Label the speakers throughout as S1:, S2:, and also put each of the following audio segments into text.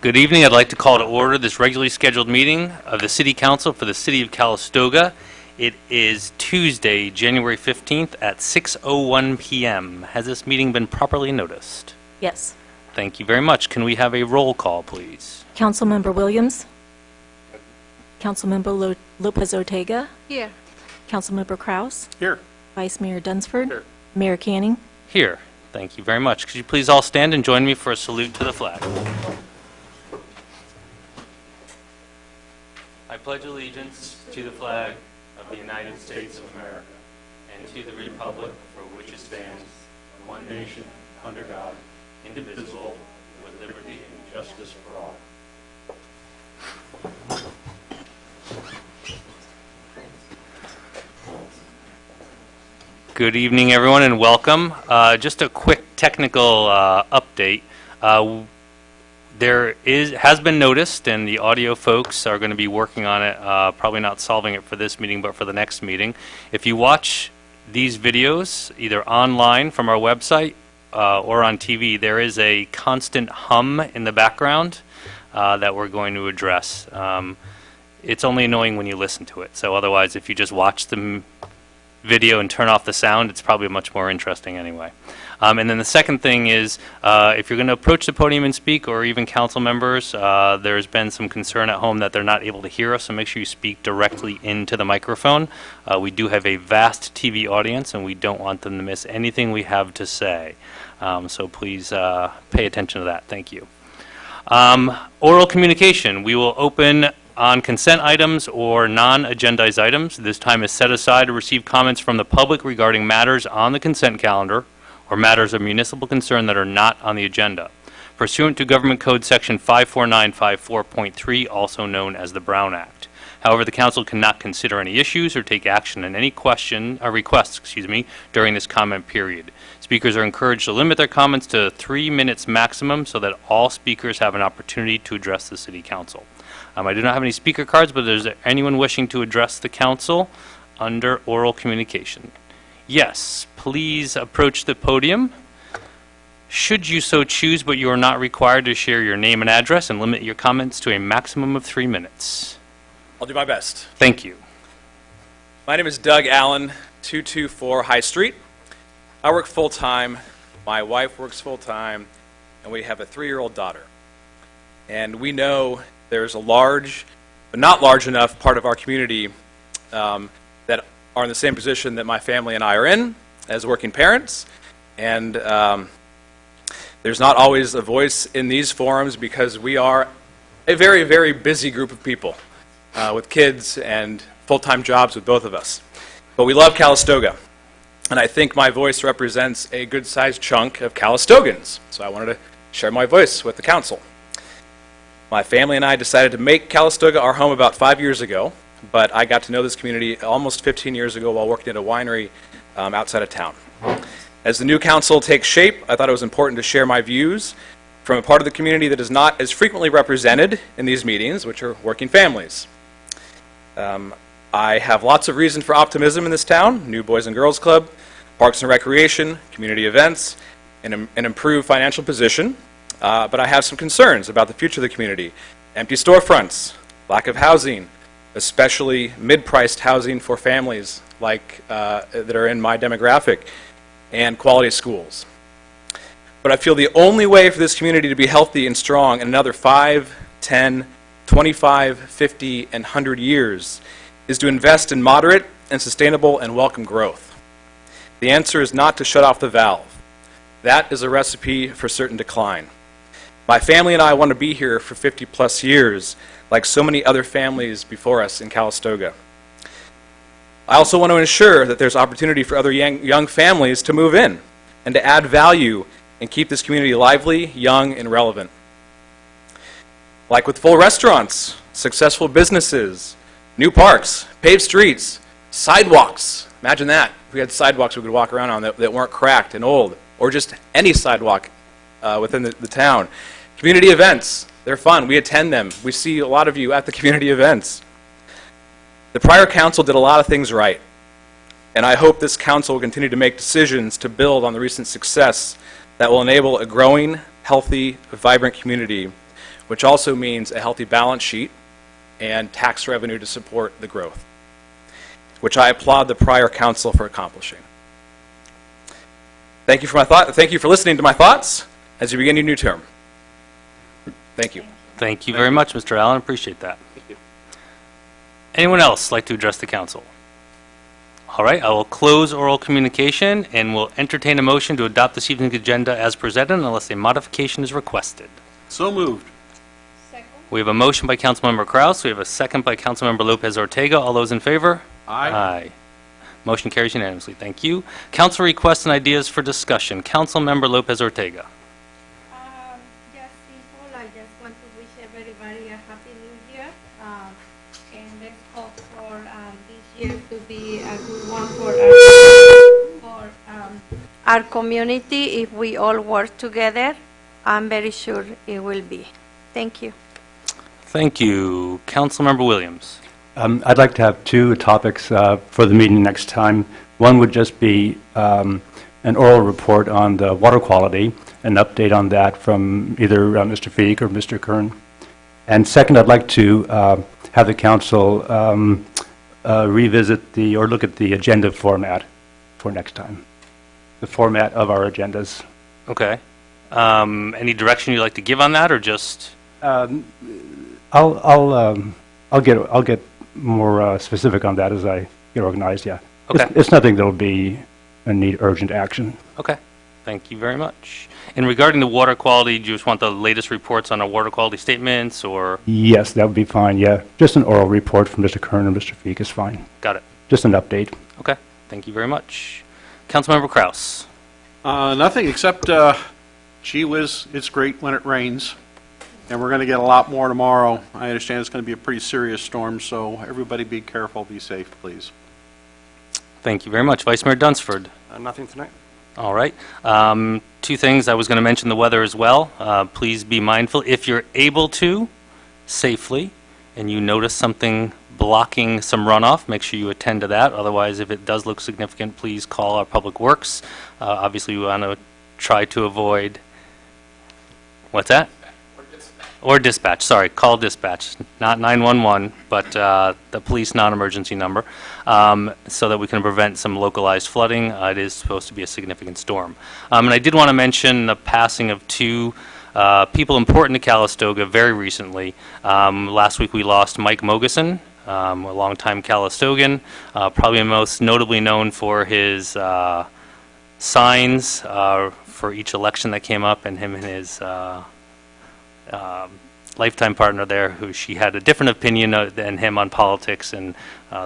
S1: Good evening. I'd like to call to order this regularly scheduled meeting of the City Council for the City of Calistoga. It is Tuesday, January 15th at 6:01 p.m. Has this meeting been properly noticed?
S2: Yes.
S1: Thank you very much. Can we have a roll call, please?
S2: Councilmember Williams. Councilmember Lopez Ortega.
S3: Here.
S2: Councilmember Kraus.
S4: Here.
S2: Vice Mayor Dunsford.
S4: Here.
S2: Mayor Canning.
S1: Here. Thank you very much. Could you please all stand and join me for a salute to the flag? I pledge allegiance to the flag of the United States of America and to the republic for which it stands, one nation, under God, indivisible, with liberty and justice for all. Good evening, everyone, and welcome. Just a quick technical update. There has been noticed, and the audio folks are going to be working on it, probably not solving it for this meeting, but for the next meeting. If you watch these videos, either online from our website or on TV, there is a constant hum in the background that we're going to address. It's only annoying when you listen to it, so otherwise, if you just watch the video and turn off the sound, it's probably much more interesting anyway. And then the second thing is, if you're going to approach the podium and speak, or even council members, there's been some concern at home that they're not able to hear us, so make sure you speak directly into the microphone. We do have a vast TV audience, and we don't want them to miss anything we have to say. So please pay attention to that. Thank you. Oral communication. We will open on consent items or non-agendized items. This time is set aside to receive comments from the public regarding matters on the consent calendar or matters of municipal concern that are not on the agenda. Pursuant to Government Code Section 54954.3, also known as the Brown Act. However, the Council cannot consider any issues or take action on any requests during this comment period. Speakers are encouraged to limit their comments to 3 minutes maximum so that all speakers have an opportunity to address the City Council. I do not have any speaker cards, but is there anyone wishing to address the Council under oral communication? Yes, please approach the podium. Should you so choose, but you are not required to share your name and address, and limit your comments to a maximum of 3 minutes.
S4: I'll do my best.
S1: Thank you.
S4: My name is Doug Allen, 224 High Street. I work full-time, my wife works full-time, and we have a 3-year-old daughter. And we know there's a large, but not large enough, part of our community that are in the same position that my family and I are in as working parents. And there's not always a voice in these forums because we are a very, very busy group of people with kids and full-time jobs with both of us. But we love Calistoga. And I think my voice represents a good-sized chunk of Calistogans. So I wanted to share my voice with the council. My family and I decided to make Calistoga our home about 5 years ago, but I got to know this community almost 15 years ago while working at a winery outside of town. As the new council takes shape, I thought it was important to share my views from a part of the community that is not as frequently represented in these meetings, which are working families. I have lots of reason for optimism in this town: new Boys and Girls Club, parks and recreation, community events, and an improved financial position. But I have some concerns about the future of the community. Empty storefronts, lack of housing, especially mid-priced housing for families like that are in my demographic, and quality schools. But I feel the only way for this community to be healthy and strong in another 5, 10, 25, 50, and 100 years is to invest in moderate and sustainable and welcome growth. The answer is not to shut off the valve. That is a recipe for certain decline. My family and I want to be here for 50 plus years, like so many other families before us in Calistoga. I also want to ensure that there's opportunity for other young families to move in and to add value and keep this community lively, young, and relevant. Like with full restaurants, successful businesses, new parks, paved streets, sidewalks. Imagine that. If we had sidewalks we could walk around on that weren't cracked and old, or just any sidewalk within the town. Community events, they're fun. We attend them. We see a lot of you at the community events. The prior council did a lot of things right, and I hope this council will continue to make decisions to build on the recent success that will enable a growing, healthy, vibrant community which also means a healthy balance sheet and tax revenue to support the growth, which I applaud the prior council for accomplishing. Thank you for listening to my thoughts as you begin your new term. Thank you.
S1: Thank you very much, Mr. Allen. Appreciate that. Anyone else like to address the council? All right, I will close oral communication and will entertain a motion to adopt this evening's agenda as presented unless a modification is requested.
S3: So moved.
S1: We have a motion by Councilmember Kraus. We have a second by Councilmember Lopez Ortega. All those in favor?
S3: Aye.
S1: Aye. Motion carries unanimously. Thank you. Council requests and ideas for discussion. Councilmember Lopez Ortega.
S5: Just simple, I just want to wish everybody a happy new year. And let's hope for this year to be a good one for our community. If we all work together, I'm very sure it will be. Thank you.
S1: Thank you. Councilmember Williams.
S6: I'd like to have two topics for the meeting next time. One would just be an oral report on the water quality, an update on that from either Mr. Feig or Mr. Kern. And second, I'd like to have the council revisit or look at the agenda format for next time, the format of our agendas.
S1: Okay. Any direction you'd like to give on that, or just?
S6: I'll get more specific on that as I get organized. Yeah.
S1: Okay.
S6: It's nothing that'll be need urgent action.
S1: Okay. Thank you very much. And regarding the water quality, do you just want the latest reports on our water quality statements, or?
S6: Yes, that would be fine. Yeah, just an oral report from Mr. Kern and Mr. Feig is fine.
S1: Got it.
S6: Just an update.
S1: Okay. Thank you very much. Councilmember Kraus.
S3: Nothing except, gee whiz, it's great when it rains. And we're going to get a lot more tomorrow. I understand it's going to be a pretty serious storm, so everybody be careful, be safe, please.
S1: Thank you very much. Vice Mayor Dunsford.
S7: Nothing tonight.
S1: All right. Two things. I was going to mention the weather as well. Please be mindful. If you're able to, safely, and you notice something blocking some runoff, make sure you attend to that. Otherwise, if it does look significant, please call our Public Works. Obviously, we want to try to avoid... What's that? Or dispatch, sorry, call dispatch, not 911, but the police non-emergency number, so that we can prevent some localized flooding. It is supposed to be a significant storm. And I did want to mention the passing of two people important to Calistoga very recently. Last week we lost Mike Mogeson, a longtime Calistogan, probably most notably known for his signs for each election that came up, and him and his lifetime partner there, who she had a different opinion than him on politics, and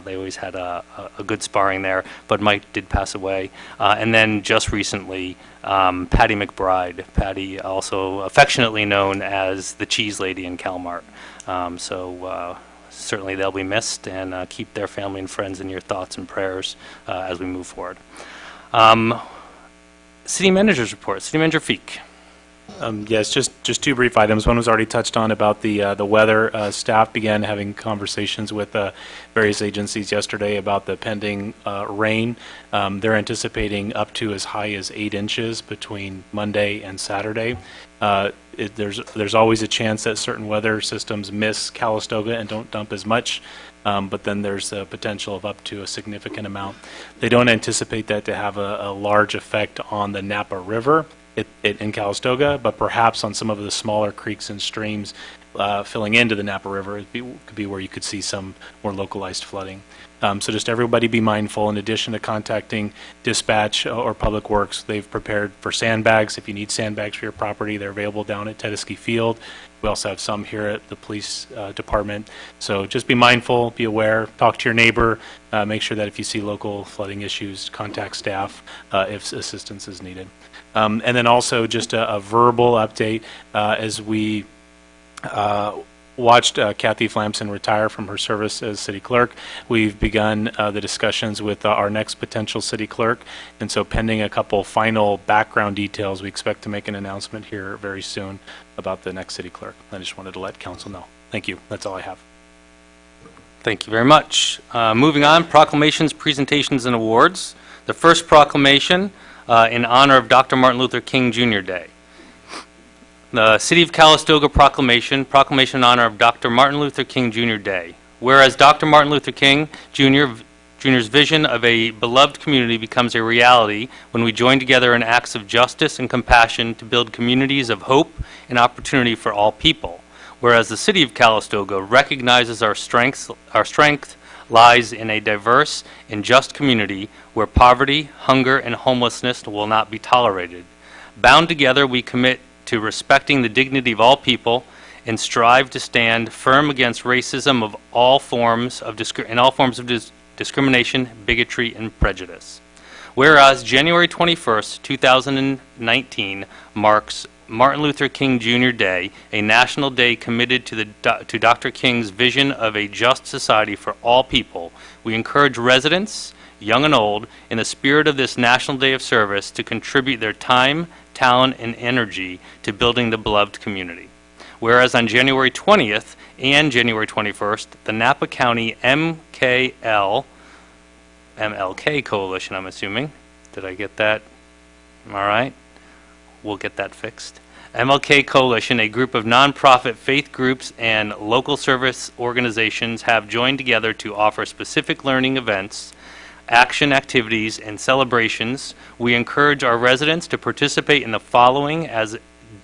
S1: they always had a good sparring there. But Mike did pass away. And then just recently, Patty McBride, Patty also affectionately known as the Cheese Lady in Calmart. So certainly they'll be missed, and keep their family and friends in your thoughts and prayers as we move forward. City Manager's report. City Manager Feig.
S7: Yes, just two brief items. One was already touched on about the weather. Staff began having conversations with various agencies yesterday about the pending rain. They're anticipating up to as high as 8 inches between Monday and Saturday. There's always a chance that certain weather systems miss Calistoga and don't dump as much. But then there's a potential of up to a significant amount. They don't anticipate that to have a large effect on the Napa River in Calistoga, but perhaps on some of the smaller creeks and streams filling into the Napa River, could be where you could see some more localized flooding. So just everybody be mindful. In addition to contacting dispatch or Public Works, they've prepared for sandbags. If you need sandbags for your property, they're available down at Tedeschi Field. We also have some here at the police department. So just be mindful, be aware, talk to your neighbor, make sure that if you see local flooding issues, contact staff if assistance is needed. And then also just a verbal update as we watched Kathy Flamson retire from her service as city clerk. We've begun the discussions with our next potential city clerk, and so pending a couple final background details, we expect to make an announcement here very soon about the next city clerk. I just wanted to let council know. Thank you. That's all I have.
S1: Thank you very much. Moving on, proclamations, presentations, and awards. The first proclamation in honor of Dr. Martin Luther King Jr. Day. The City of Calistoga proclamation in honor of Dr. Martin Luther King Jr. Day. Whereas Dr. Martin Luther King Jr.'s vision of a beloved community becomes a reality when we join together in acts of justice and compassion to build communities of hope and opportunity for all people. Whereas the City of Calistoga recognizes our strength lies in a diverse and just community where poverty, hunger, and homelessness will not be tolerated. Bound together, we commit to respecting the dignity of all people and strive to stand firm against racism of all forms of discrimination, bigotry, and prejudice. Whereas January 21st, 2019 marks Martin Luther King Jr. Day, a national day committed to Dr. King's vision of a just society for all people, we encourage residents, young and old, in the spirit of this National Day of Service to contribute their time, talent, and energy to building the beloved community. Whereas on January 20th and January 21st, the Napa County MLK Coalition, I'm assuming. Did I get that? All right. We'll get that fixed. MLK Coalition, a group of nonprofit faith groups and local service organizations, have joined together to offer specific learning events, action activities, and celebrations. We encourage our residents to participate in the following as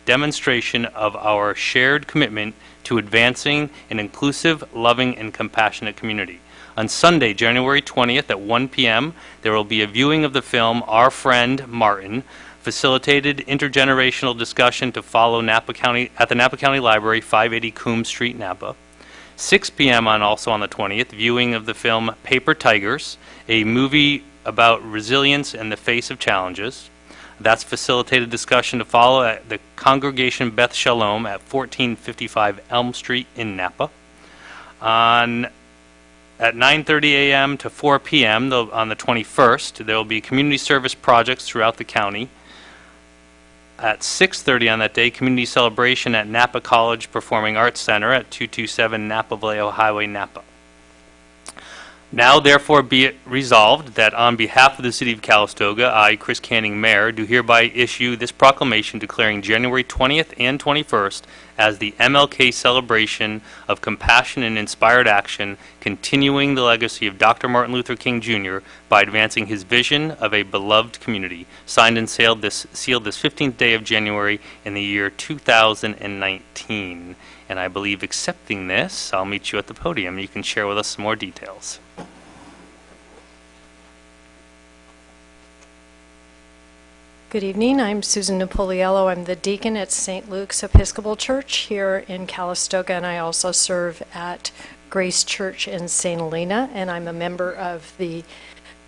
S1: demonstration of our shared commitment to advancing an inclusive, loving, and compassionate community. On Sunday, January 20th at 1 p.m., there will be a viewing of the film Our Friend Martin, facilitated intergenerational discussion to follow at the Napa County Library, 580 Coombs Street, Napa. 6 p.m. also on the 20th, viewing of the film Paper Tigers, a movie about resilience in the face of challenges. That's facilitated discussion to follow at the Congregation Beth Shalom at 1455 Elm Street in Napa. At 9:30 a.m. to 4 p.m. on the 21st, there will be community service projects throughout the county. At 6:30 on that day, community celebration at Napa College Performing Arts Center at 227 Napa Vallejo Highway, Napa. Now, therefore, be it resolved that on behalf of the City of Calistoga, I, Chris Canning, Mayor, do hereby issue this proclamation declaring January 20th and 21st as the MLK celebration of compassion and inspired action, continuing the legacy of Dr. Martin Luther King Jr. by advancing his vision of a beloved community, signed and sealed this 15th day of January in the year 2019. And I believe accepting this, I'll meet you at the podium. You can share with us some more details.
S8: Good evening. I'm Susan Napoliello. I'm the deacon at St. Luke's Episcopal Church here in Calistoga, and I also serve at Grace Church in St. Helena, and I'm a member of the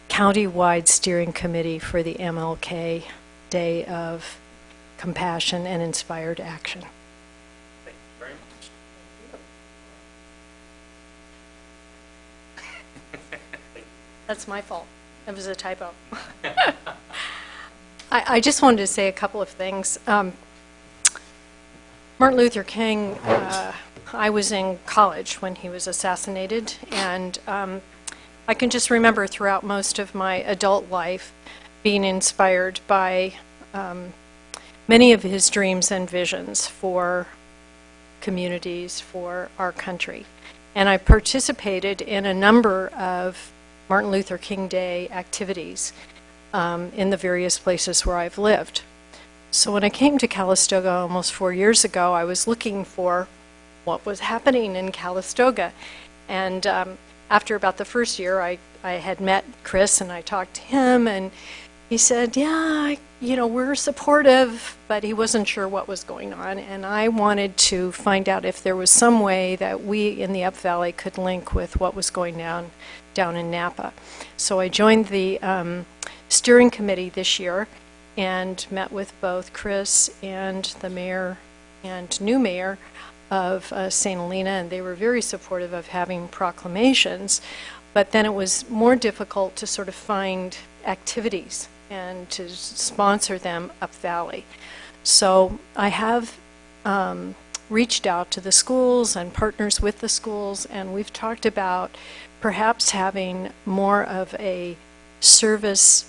S8: county-wide steering committee for the MLK Day of Compassion and Inspired Action.
S1: Thank you very much.
S8: That's my fault. That was a typo. I just wanted to say a couple of things. Martin Luther King, I was in college when he was assassinated, and I can just remember throughout most of my adult life being inspired by many of his dreams and visions for communities, for our country. And I participated in a number of Martin Luther King Day activities in the various places where I've lived. So when I came to Calistoga almost 4 years ago, I was looking for what was happening in Calistoga. And after about the first year, I had met Chris and I talked to him, and he said, yeah, we're supportive, but he wasn't sure what was going on. And I wanted to find out if there was some way that we in the Up Valley could link with what was going down in Napa. So I joined the steering committee this year and met with both Chris and the mayor and new mayor of St. Helena, and they were very supportive of having proclamations, but then it was more difficult to sort of find activities and to sponsor them up valley. So I have reached out to the schools and partners with the schools, and we've talked about perhaps having more of a service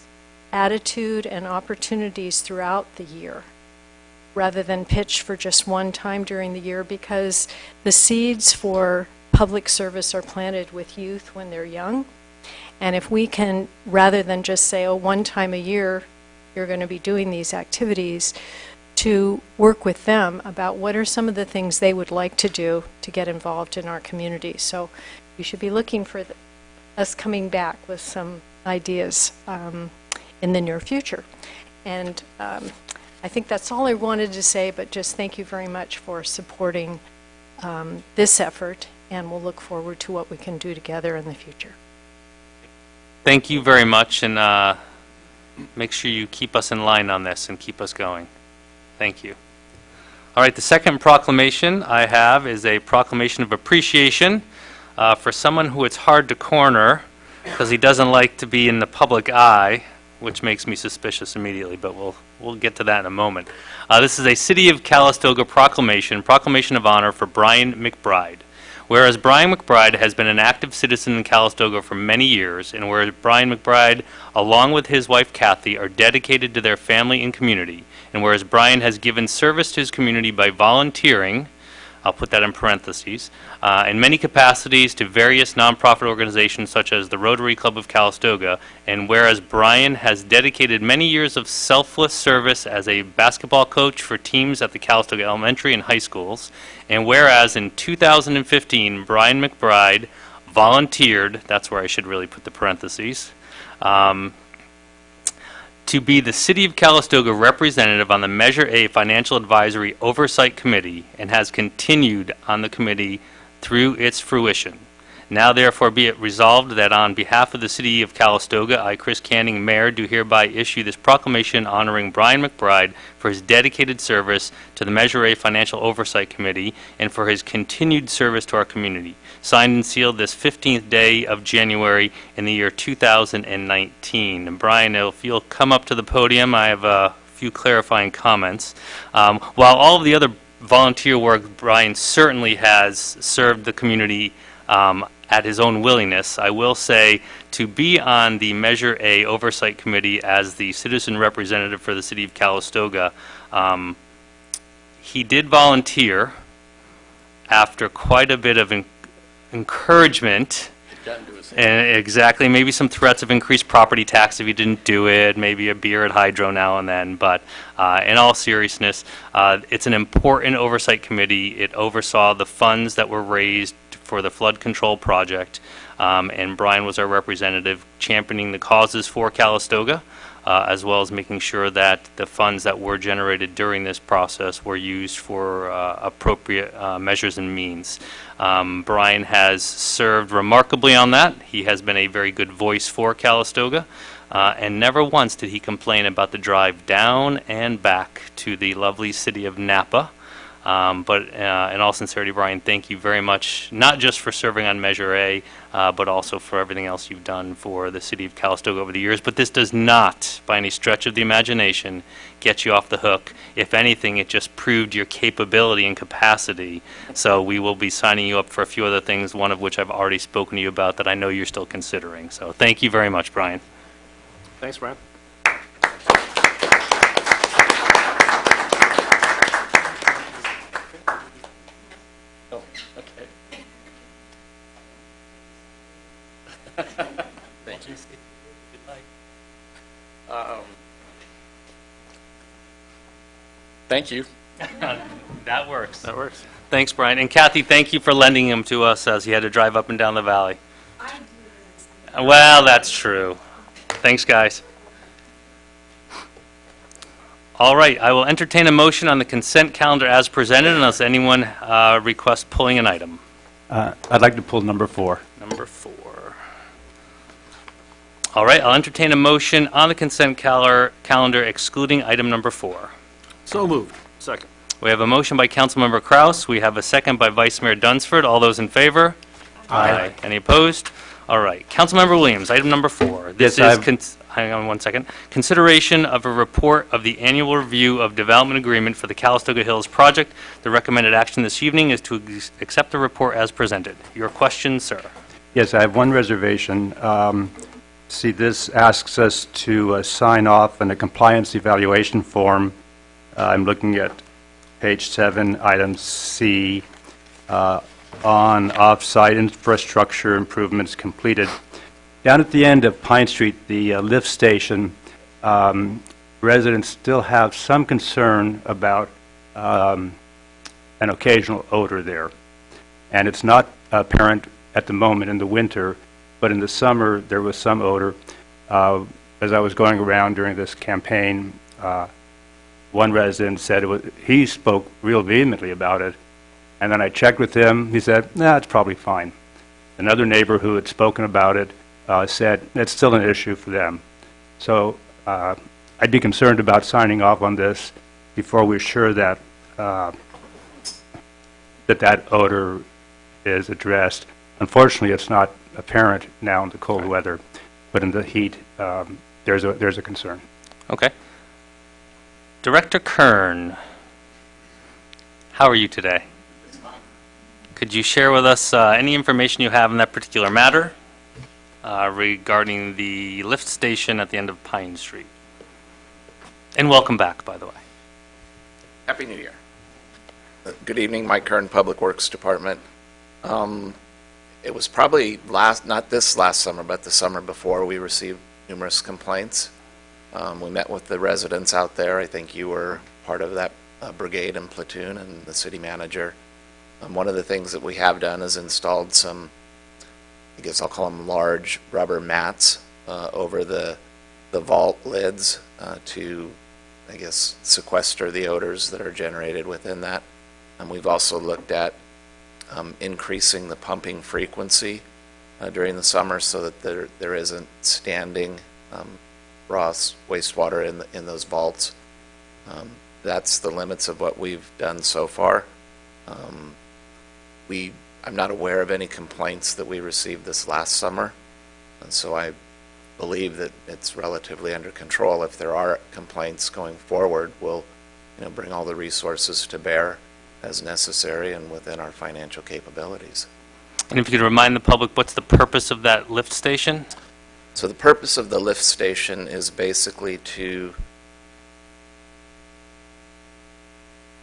S8: attitude and opportunities throughout the year rather than pitch for just one time during the year, because the seeds for public service are planted with youth when they're young. And if we can, rather than just say, oh, one time a year you're going to be doing these activities, to work with them about what are some of the things they would like to do to get involved in our community. So you should be looking for us coming back with some ideas in the near future. And I think that's all I wanted to say, but just thank you very much for supporting this effort, and we'll look forward to what we can do together in the future.
S1: Thank you very much, and make sure you keep us in line on this and keep us going. Thank you. All right, the second proclamation I have is a proclamation of appreciation for someone who it's hard to corner because he doesn't like to be in the public eye, which makes me suspicious immediately, but we'll get to that in a moment. This is a City of Calistoga proclamation of honor for Brian McBride. Whereas Brian McBride has been an active citizen in Calistoga for many years, and whereas Brian McBride, along with his wife Kathy, are dedicated to their family and community, and whereas Brian has given service to his community by volunteering, I'll put that in parentheses, in many capacities to various nonprofit organizations such as the Rotary Club of Calistoga, and whereas Brian has dedicated many years of selfless service as a basketball coach for teams at the Calistoga Elementary and high schools, and whereas in 2015, Brian McBride volunteered, that's where I should really put the parentheses, to be the City of Calistoga representative on the Measure A Financial Advisory Oversight Committee and has continued on the committee through its fruition. Now therefore be it resolved that on behalf of the City of Calistoga, I, Chris Canning, Mayor, do hereby issue this proclamation honoring Brian McBride for his dedicated service to the Measure A Financial Oversight Committee and for his continued service to our community. Signed and sealed this 15th day of January in the year 2019. And Brian, if you'll come up to the podium, I have a few clarifying comments. While all of the other volunteer work, Brian certainly has served the community at his own willingness. I will say to be on the Measure A Oversight Committee as the citizen representative for the City of Calistoga, he did volunteer after quite a bit of encouragement, and exactly, maybe some threats of increased property tax if you didn't do it, maybe a beer at Hydro now and then, but in all seriousness, it's an important oversight committee. It oversaw the funds that were raised for the flood control project, and Brian was our representative championing the causes for Calistoga, as well as making sure that the funds that were generated during this process were used for appropriate measures and means. Brian has served remarkably on that. He has been a very good voice for Calistoga, and never once did he complain about the drive down and back to the lovely city of Napa. But in all sincerity, Brian, thank you very much, not just for serving on Measure A, but also for everything else you've done for the City of Calistoga over the years. But this does not, by any stretch of the imagination, get you off the hook. If anything, it just proved your capability and capacity. So we will be signing you up for a few other things, one of which I've already spoken to you about that I know you're still considering. So thank you very much, Brian.
S9: Thanks, Brian. Thank you. Thank you.
S1: That works.
S9: That works.
S1: Thanks, Brian. And Kathy, thank you for lending him to us as he had to drive up and down the valley. Well, that's true. Thanks, guys. All right, I will entertain a motion on the consent calendar as presented unless anyone requests pulling an item.
S6: I'd like to pull number 4.
S1: Number 4. All right, I'll entertain a motion on the consent calendar excluding item number 4.
S9: So moved. Second.
S1: We have a motion by Councilmember Kraus. We have a second by Vice Mayor Dunsford. All those in favor? Aye. Any opposed? All right. Councilmember Williams, item number 4. This is, hang on one second, consideration of a report of the annual review of development agreement for the Calistoga Hills project. The recommended action this evening is to accept the report as presented. Your question, sir.
S6: Yes, I have one reservation. See, this asks us to sign off on a compliance evaluation form. I'm looking at page 7, item C, on off-site infrastructure improvements completed. Down at the end of Pine Street, the lift station, residents still have some concern about an occasional odor there. And it's not apparent at the moment in the winter, but in the summer there was some odor. As I was going around during this campaign, one resident said he spoke real vehemently about it, and then I checked with him. He said, "Nah, it's probably fine." Another neighbor who had spoken about it said it's still an issue for them. So I'd be concerned about signing off on this before we're sure that that odor is addressed. Unfortunately, it's not apparent now in the cold weather, but in the heat, there's a concern.
S1: Okay. Director Kern, how are you today? Could you share with us any information you have on that particular matter regarding the lift station at the end of Pine Street? And welcome back, by the way.
S10: Happy New Year. Good evening, Mike Kern, Public Works Department. It was probably not this last summer, but the summer before, we received numerous complaints. We met with the residents out there. I think you were part of that brigade and platoon, and the city manager. One of the things that we have done is installed some, I guess I'll call them large rubber mats over the vault lids to, I guess, sequester the odors that are generated within that. And we've also looked at increasing the pumping frequency during the summer so that there isn't standing raw wastewater in those vaults. That's the limits of what we've done so far. I'm not aware of any complaints that we received this last summer, and so I believe that it's relatively under control. If there are complaints going forward, we'll bring all the resources to bear as necessary and within our financial capabilities.
S1: And if you could remind the public, what's the purpose of that lift station?
S10: So the purpose of the lift station is basically to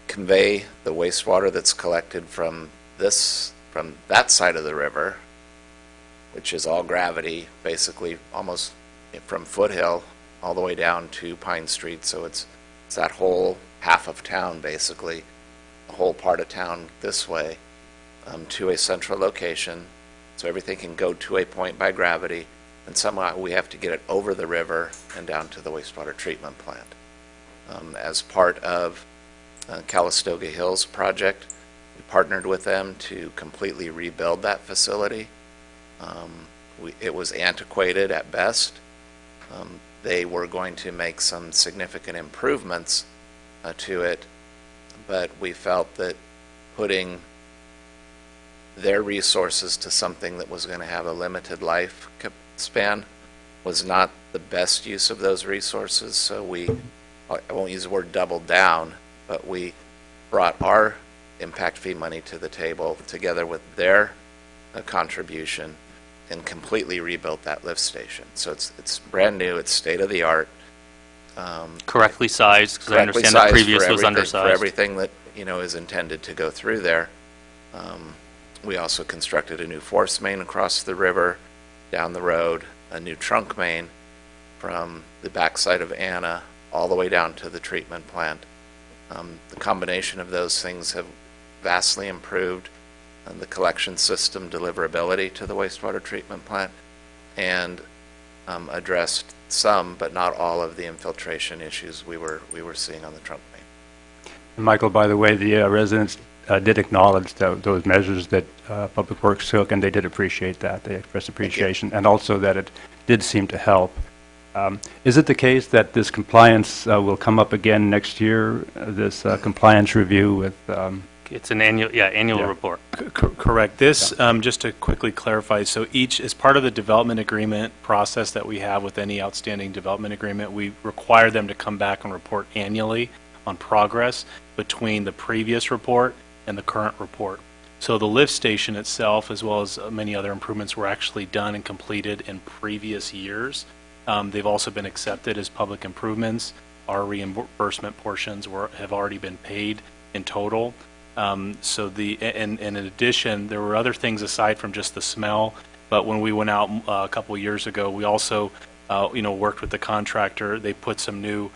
S10: convey the wastewater that's collected from that side of the river, which is all gravity, basically almost from Foothill all the way down to Pine Street. So it's that whole half of town, basically, the whole part of town this way, to a central location. So everything can go to a point by gravity, and somehow we have to get it over the river and down to the wastewater treatment plant. As part of Calistoga Hills project, we partnered with them to completely rebuild that facility. It was antiquated at best. They were going to make some significant improvements to it, but we felt that putting their resources to something that was going to have a limited life span was not the best use of those resources. So I won't use the word doubled down, but we brought our impact fee money to the table together with their contribution and completely rebuilt that lift station. So it's brand new, it's state of the art.
S1: Correctly sized, because I understand the previous was undersized.
S10: For everything that is intended to go through there. We also constructed a new force main across the river, down the road, a new trunk main from the backside of Anna all the way down to the treatment plant. The combination of those things have vastly improved the collection system deliverability to the wastewater treatment plant and addressed some, but not all, of the infiltration issues we were seeing on the trunk main.
S6: Michael, by the way, the residents did acknowledge those measures that Public Works took, and they did appreciate that. They expressed appreciation, and also that it did seem to help. Is it the case that this compliance will come up again next year, this compliance review with...
S1: It's an annual report.
S7: Correct. This, just to quickly clarify, so as part of the development agreement process that we have with any outstanding development agreement, we require them to come back and report annually on progress between the previous report and the current report. So the lift station itself, as well as many other improvements, were actually done and completed in previous years. They've also been accepted as public improvements. Our reimbursement portions have already been paid in total. And in addition, there were other things aside from just the smell, but when we went out a couple of years ago, we also, worked with the contractor. They put some new,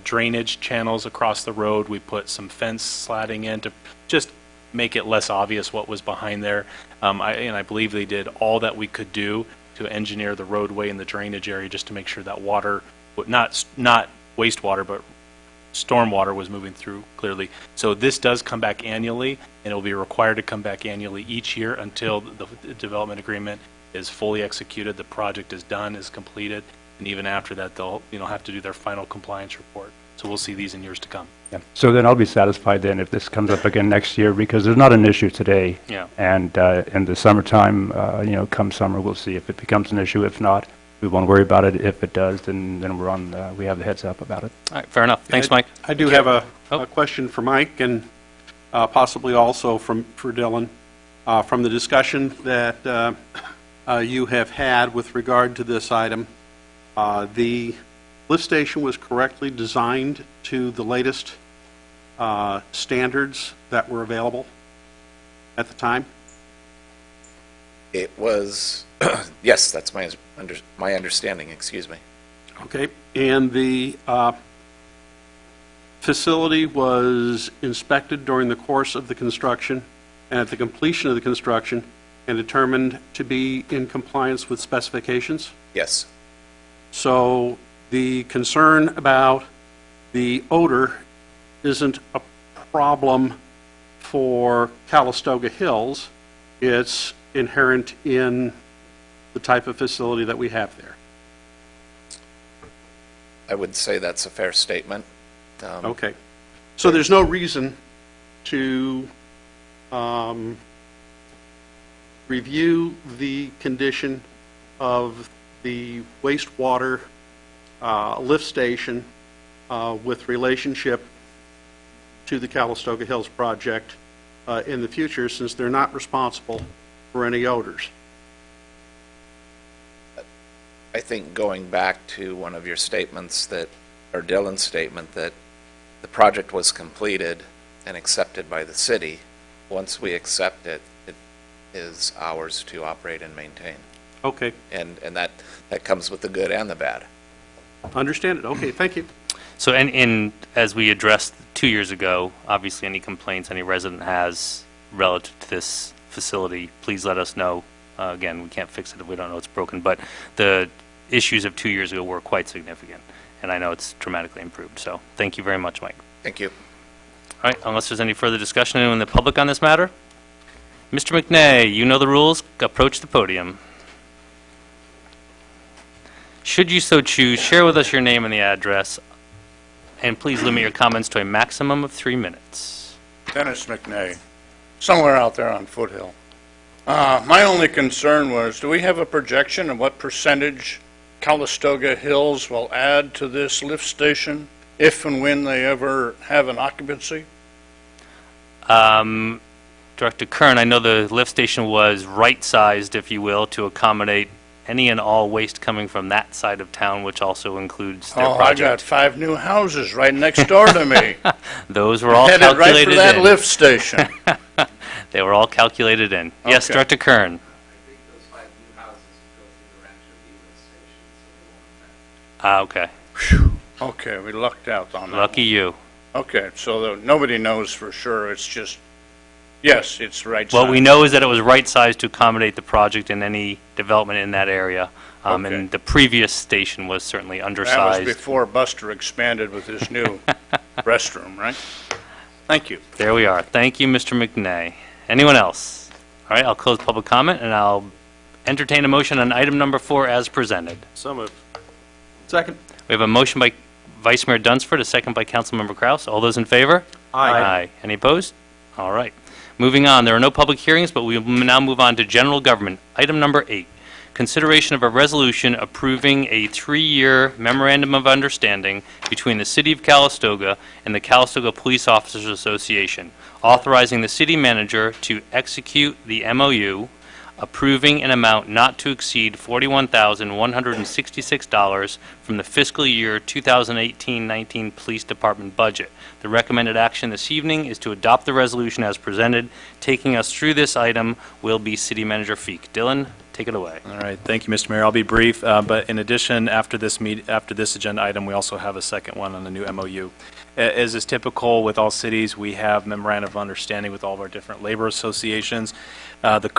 S7: drainage channels across the road. We put some fence slatting in to just make it less obvious what was behind there. I believe they did all that we could do to engineer the roadway and the drainage area just to make sure that water, not wastewater, but stormwater was moving through clearly. So this does come back annually, and it will be required to come back annually each year until the development agreement is fully executed, the project is done, is completed, and even after that, they'll have to do their final compliance report. So we'll see these in years to come.
S6: Yeah. So then I'll be satisfied then if this comes up again next year, because there's not an issue today.
S1: Yeah.
S6: And in the summertime, come summer, we'll see if it becomes an issue. If not, we won't worry about it. If it does, then we have the heads up about it.
S1: All right, fair enough. Thanks, Mike.
S3: I do have a question for Mike and possibly also for Dylan. From the discussion that you have had with regard to this item, the lift station was correctly designed to the latest standards that were available at the time?
S10: It was, yes, that's my understanding, excuse me.
S3: Okay, and the facility was inspected during the course of the construction and at the completion of the construction and determined to be in compliance with specifications?
S10: Yes.
S3: So the concern about the odor isn't a problem for Calistoga Hills. It's inherent in the type of facility that we have there.
S10: I would say that's a fair statement.
S3: Okay. So there's no reason to review the condition of the wastewater lift station with relationship to the Calistoga Hills project in the future, since they're not responsible for any odors.
S10: I think going back to one of your statements or Dylan's statement, that the project was completed and accepted by the city. Once we accept it, it is ours to operate and maintain.
S3: Okay,
S10: And that comes with the good and the bad.
S3: understand it. Okay, thank you.
S1: So, and as we addressed 2 years ago, obviously any complaints any resident has relative to this facility, please let us know. Again, we can't fix it if we don't know it's broken, but the issues of 2 years ago were quite significant, and I know it's dramatically improved. So thank you very much, Mike.
S10: Thank you.
S1: All right, unless there's any further discussion in the public on this matter? Mr. McNay, you know the rules. Approach the podium. Should you so choose, share with us your name and the address, and please limit your comments to a maximum of 3 minutes.
S11: Dennis McNay, somewhere out there on Foothill. My only concern was, do we have a projection of what percentage Calistoga Hills will add to this lift station if and when they ever have an occupancy?
S1: Director Kern, I know the lift station was right-sized, if you will, to accommodate any and all waste coming from that side of town, which also includes their
S11: I got
S1: project.
S11: 5 new houses right next door to me.
S1: Those were all
S11: Headed right
S1: calculated
S11: for that
S1: in.
S11: lift station.
S1: They were all calculated in. Yes,
S11: Okay.
S1: Director Kern.
S10: I think those 5 new houses will go through the Rancho Villa station, so they won't
S1: Okay.
S11: Okay, we lucked out on that.
S1: Lucky you.
S11: Okay, so nobody knows for sure. It's just, yes, it's right.
S1: What we
S11: side.
S1: know is that it was right-sized to accommodate the project and any development in that area.
S11: Okay.
S1: And the previous station was certainly
S11: That was
S1: undersized.
S11: before Buster expanded with his new restroom, right? Thank you.
S1: There we are. Thank you, Mr. McNay. Anyone else? All right, I'll close public comment, and I'll entertain a motion on item number 4 as presented.
S9: So moved.
S3: Second.
S1: We have a motion by Vice Mayor Dunsford, a second by Councilmember Kraus. All those in favor? Aye. Any opposed? All right. Moving on, there are no public hearings, but we will now move on to general government. Item number 8, consideration of a resolution approving a 3-year memorandum of understanding between the City of Calistoga and the Calistoga Police Officers Association, authorizing the city manager to execute the MOU approving an amount not to exceed $41,166 from the fiscal year 2018-19 Police Department budget. The recommended action this evening is to adopt the resolution as presented. Taking us through this item will be City Manager Feek. Dylan, take it away.
S7: All right, thank you, Mr. Mayor. I'll be brief, but in addition, after this agenda item, we also have a second one on the new MOU. As is typical with all cities, we have memorandum of understanding with all of our different labor associations. The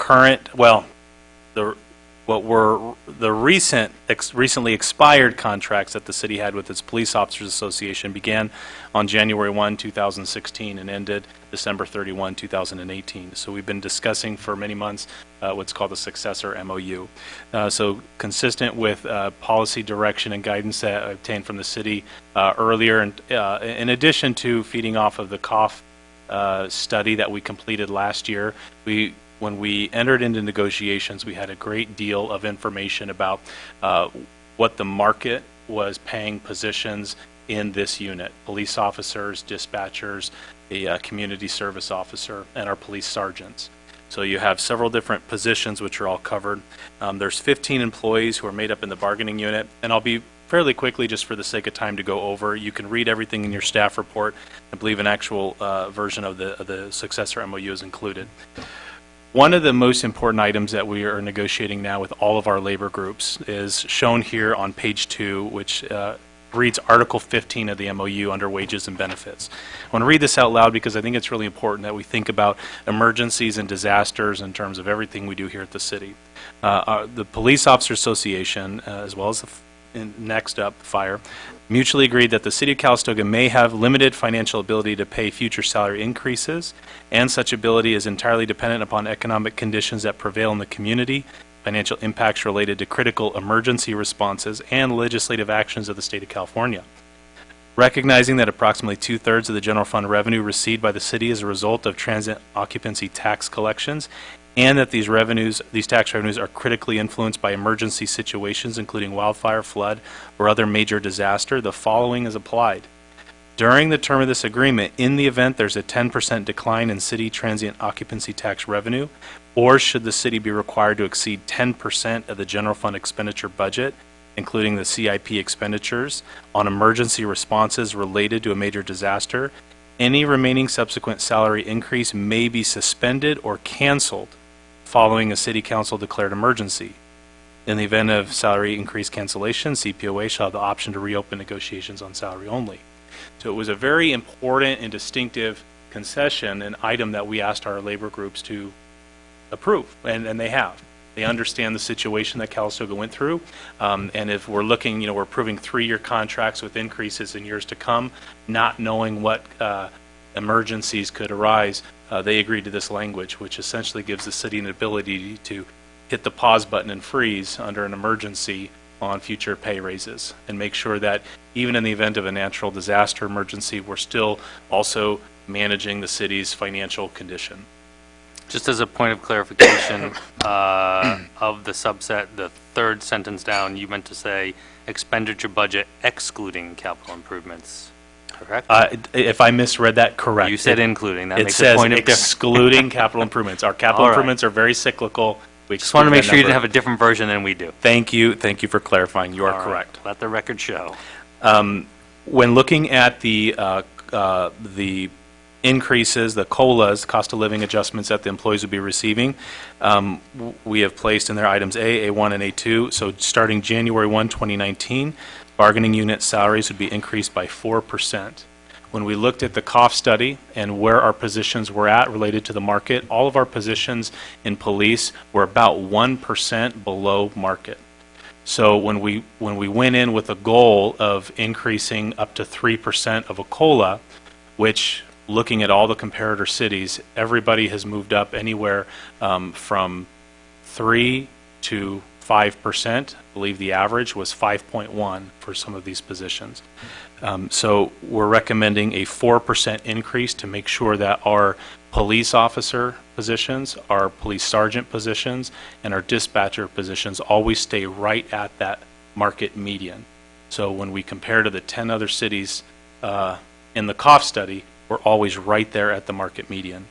S7: recently expired contracts that the city had with its Police Officers Association began on January 1, 2016 and ended December 31, 2018. So we've been discussing for many months what's called the successor MOU. So consistent with policy direction and guidance that I obtained from the city earlier, and in addition to feeding off of the COF study that we completed last year, when we entered into negotiations, we had a great deal of information about what the market was paying positions in this unit: police officers, dispatchers, a community service officer, and our police sergeants. So you have several different positions which are all covered. There's 15 employees who are made up in the bargaining unit, and I'll be fairly quickly, just for the sake of time, to go over. You can read everything in your staff report. I believe an actual version of the successor MOU is included. One of the most important items that we are negotiating now with all of our labor groups is shown here on page 2, which reads Article 15 of the MOU under wages and benefits. I want to read this out loud because I think it's really important that we think about emergencies and disasters in terms of everything we do here at the city. The Police Officers Association, as well as next up, Fire, mutually agreed that the City of Calistoga may have limited financial ability to pay future salary increases, and such ability is entirely dependent upon economic conditions that prevail in the community, financial impacts related to critical emergency responses, and legislative actions of the State of California. Recognizing that approximately 2/3 of the general fund revenue received by the city is a result of transient occupancy tax collections, and that these tax revenues are critically influenced by emergency situations, including wildfire, flood, or other major disaster, the following is applied. During the term of this agreement, in the event there's a 10% decline in city transient occupancy tax revenue, or should the city be required to exceed 10% of the general fund expenditure budget, including the CIP expenditures, on emergency responses related to a major disaster, any remaining subsequent salary increase may be suspended or canceled following a city council declared emergency. In the event of salary increase cancellation, CPOA shall have the option to reopen negotiations on salary only. So it was a very important and distinctive concession, an item that we asked our labor groups to approve, and they have. They understand the situation that Calistoga went through, and if we're looking, we're approving 3-year contracts with increases in years to come, not knowing what emergencies could arise. They agreed to this language, which essentially gives the city an ability to hit the pause button and freeze under an emergency on future pay raises, and make sure that even in the event of a natural disaster emergency, we're still also managing the city's financial condition.
S1: Just as a point of clarification of the subset, the third sentence down, you meant to say expenditure budget excluding capital improvements, correct?
S7: If I misread that, correct.
S1: You said including. That
S7: It
S1: makes a
S7: says
S1: point of difference.
S7: excluding capital improvements. Our capital
S1: All right.
S7: improvements are very cyclical. We
S1: Just want to
S7: exclude
S1: make
S7: that
S1: sure you didn't
S7: number.
S1: have a different version than we do.
S7: Thank you for clarifying. You are
S1: All right.
S7: correct.
S1: Let the record show.
S7: When looking at the increases, the COLAs, cost of living adjustments that the employees would be receiving, we have placed in their items A, A1, and A2. So starting January 1, 2019, bargaining unit salaries would be increased by 4%. When we looked at the COF study and where our positions were at related to the market, all of our positions in police were about 1% below market. So when we went in with a goal of increasing up to 3% of a COLA, which, looking at all the comparator cities, everybody has moved up anywhere from 3 to 5%. I believe the average was 5.1 for some of these positions. So we're recommending a 4% increase to make sure that our police officer positions, our police sergeant positions, and our dispatcher positions always stay right at that market median. So when we compare to the 10 other cities in the COF study, we're always right there at the market median.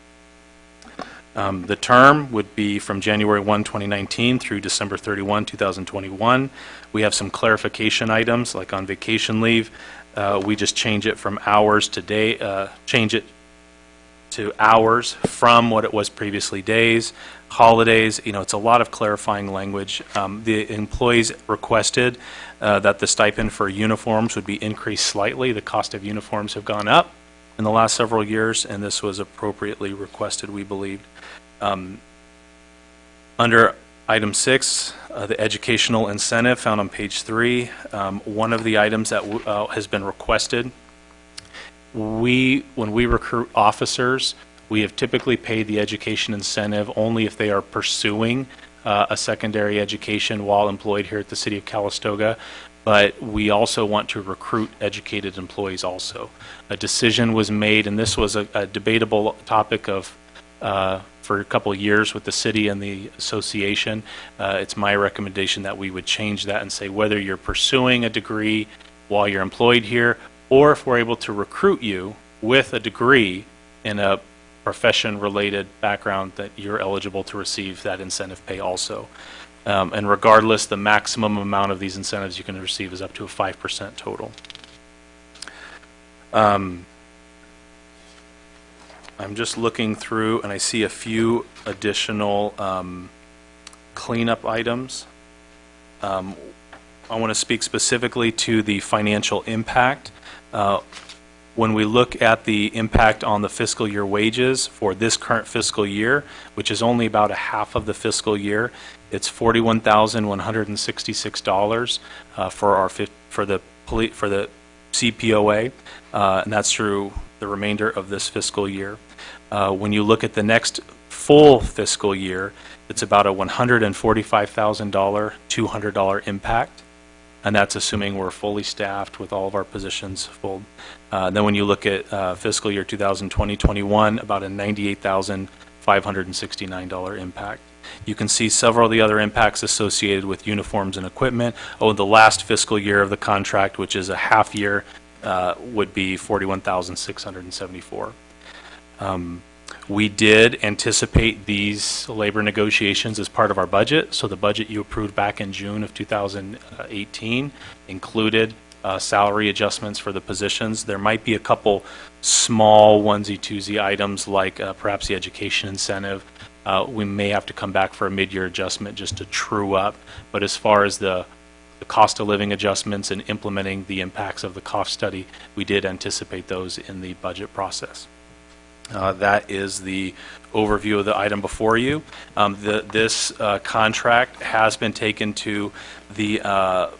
S7: The term would be from January 1, 2019 through December 31, 2021. We have some clarification items, like on vacation leave. We just change it from hours to day, change it to hours from what it was previously days. Holidays, it's a lot of clarifying language. The employees requested that the stipend for uniforms would be increased slightly. The cost of uniforms have gone up in the last several years, and this was appropriately requested, we believed. Under item 6, the educational incentive found on page 3, one of the items that has been requested, when we recruit officers, we have typically paid the education incentive only if they are pursuing a secondary education while employed here at the City of Calistoga, but we also want to recruit educated employees also. A decision was made, and this was a debatable topic of for a couple of years with the city and the association. It's my recommendation that we would change that and say whether you're pursuing a degree while you're employed here, or if we're able to recruit you with a degree in a profession-related background, that you're eligible to receive that incentive pay also. And regardless, the maximum amount of these incentives you can receive is up to a 5% total. I'm just looking through, and I see a few additional cleanup items. I want to speak specifically to the financial impact. When we look at the impact on the fiscal year wages for this current fiscal year, which is only about a half of the fiscal year, it's $41,166 for the CPOA, and that's through the remainder of this fiscal year. When you look at the next full fiscal year, it's about a $145,000, $200 impact. And that's assuming we're fully staffed with all of our positions full. Then when you look at fiscal year 2020-21, about a $98,569 impact. You can see several of the other impacts associated with uniforms and equipment. The last fiscal year of the contract, which is a half year, would be $41,674. We did anticipate these labor negotiations as part of our budget. So the budget you approved back in June of 2018 included salary adjustments for the positions. There might be a couple small onesie-twosie items like perhaps the education incentive. We may have to come back for a mid-year adjustment just to true up. But as far as the cost of living adjustments and implementing the impacts of the cost study, we did anticipate those in the budget process. That is the overview of the item before you. This contract has been taken to the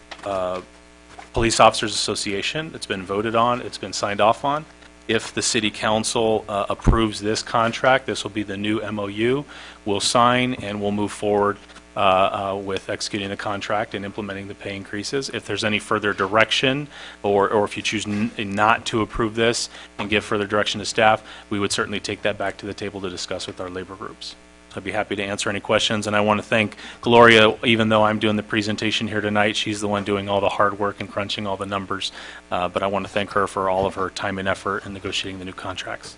S7: Police Officers Association. It's been voted on. It's been signed off on. If the City Council approves this contract, this will be the new MOU. We'll sign and we'll move forward with executing the contract and implementing the pay increases. If there's any further direction, or if you choose not to approve this and give further direction to staff, we would certainly take that back to the table to discuss with our labor groups. I'd be happy to answer any questions, and I want to thank Gloria. Even though I'm doing the presentation here tonight, she's the one doing all the hard work and crunching all the numbers, but I want to thank her for all of her time and effort in negotiating the new contracts.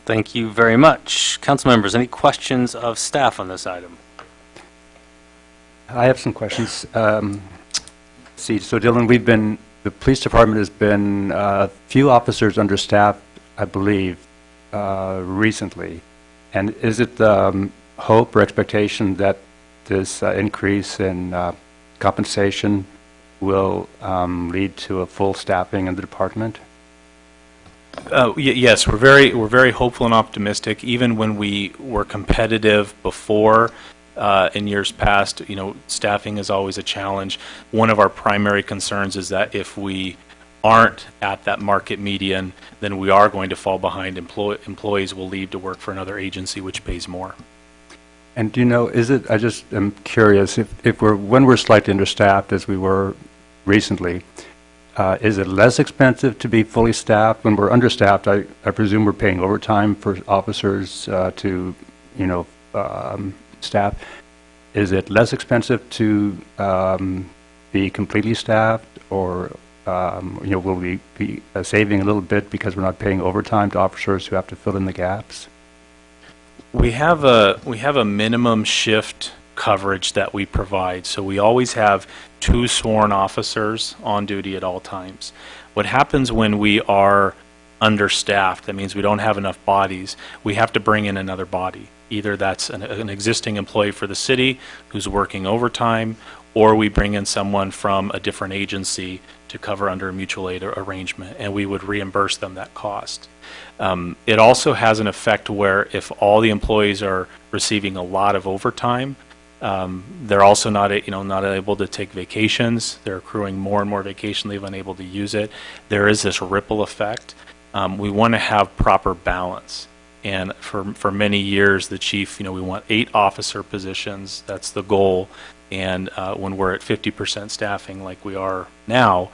S1: Thank you very much. Council members, any questions of staff on this item?
S6: I have some questions. See, so Dylan, the police department has been a few officers understaffed, I believe, recently. And is it the hope or expectation that this increase in compensation will lead to a full staffing in the department?
S7: Yes, we're very hopeful and optimistic. Even when we were competitive before, in years past, staffing is always a challenge. One of our primary concerns is that if we aren't at that market median, then we are going to fall behind. Employees will leave to work for another agency which pays more.
S6: And do you know, I just am curious, when we're slightly understaffed as we were recently, is it less expensive to be fully staffed? When we're understaffed, I presume we're paying overtime for officers to, staff. Is it less expensive to be completely staffed, or will we be saving a little bit because we're not paying overtime to officers who have to fill in the gaps?
S7: We have a minimum shift coverage that we provide. So we always have 2 sworn officers on duty at all times. What happens when we are understaffed, that means we don't have enough bodies, we have to bring in another body. Either that's an existing employee for the city who's working overtime, or we bring in someone from a different agency to cover under a mutual aid arrangement, and we would reimburse them that cost. It also has an effect where if all the employees are receiving a lot of overtime, they're also not able to take vacations. They're accruing more and more vacation leave, unable to use it. There is this ripple effect. We want to have proper balance. And for many years, the chief, we want 8 officer positions. That's the goal. And when we're at 50% staffing like we are now,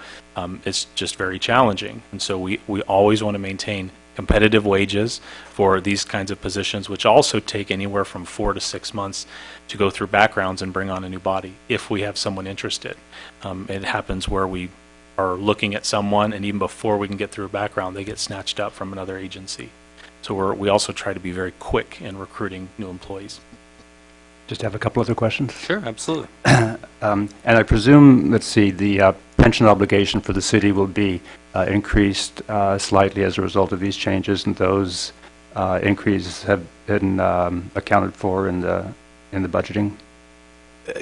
S7: it's just very challenging. And so we always want to maintain competitive wages for these kinds of positions, which also take anywhere from 4 to 6 months to go through backgrounds and bring on a new body if we have someone interested. It happens where we are looking at someone, and even before we can get through a background, they get snatched up from another agency. So we also try to be very quick in recruiting new employees.
S6: Just have a couple other questions.
S1: Sure, absolutely.
S6: And I presume, let's see, the pension obligation for the city will be increased slightly as a result of these changes, and those increases have been accounted for in the budgeting?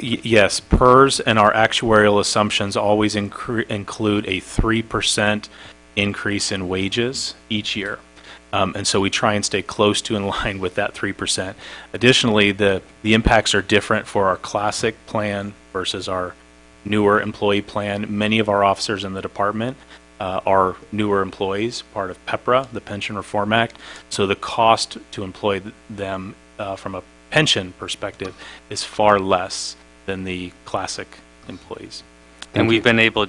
S7: Yes, PERS and our actuarial assumptions always include a 3% increase in wages each year. And so we try and stay close to in line with that 3%. Additionally, the impacts are different for our classic plan versus our newer employee plan. Many of our officers in the department are newer employees, part of PEPRA, the Pension Reform Act. So the cost to employ them from a pension perspective is far less than the classic employees.
S1: And we've been able,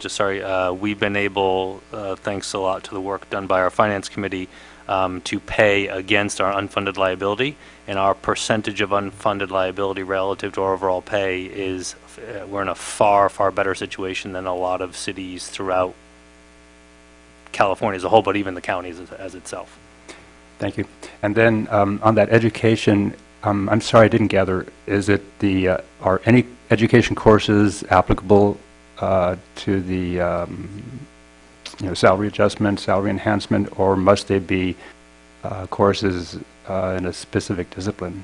S1: thanks a lot to the work done by our Finance Committee, to pay against our unfunded liability, and our percentage of unfunded liability relative to our overall pay is, we're in a far, far better situation than a lot of cities throughout California as a whole, but even the counties as itself.
S6: Thank you. And then on that education, I'm sorry I didn't gather, is it are any education courses applicable to the salary adjustment, salary enhancement, or must they be courses in a specific discipline?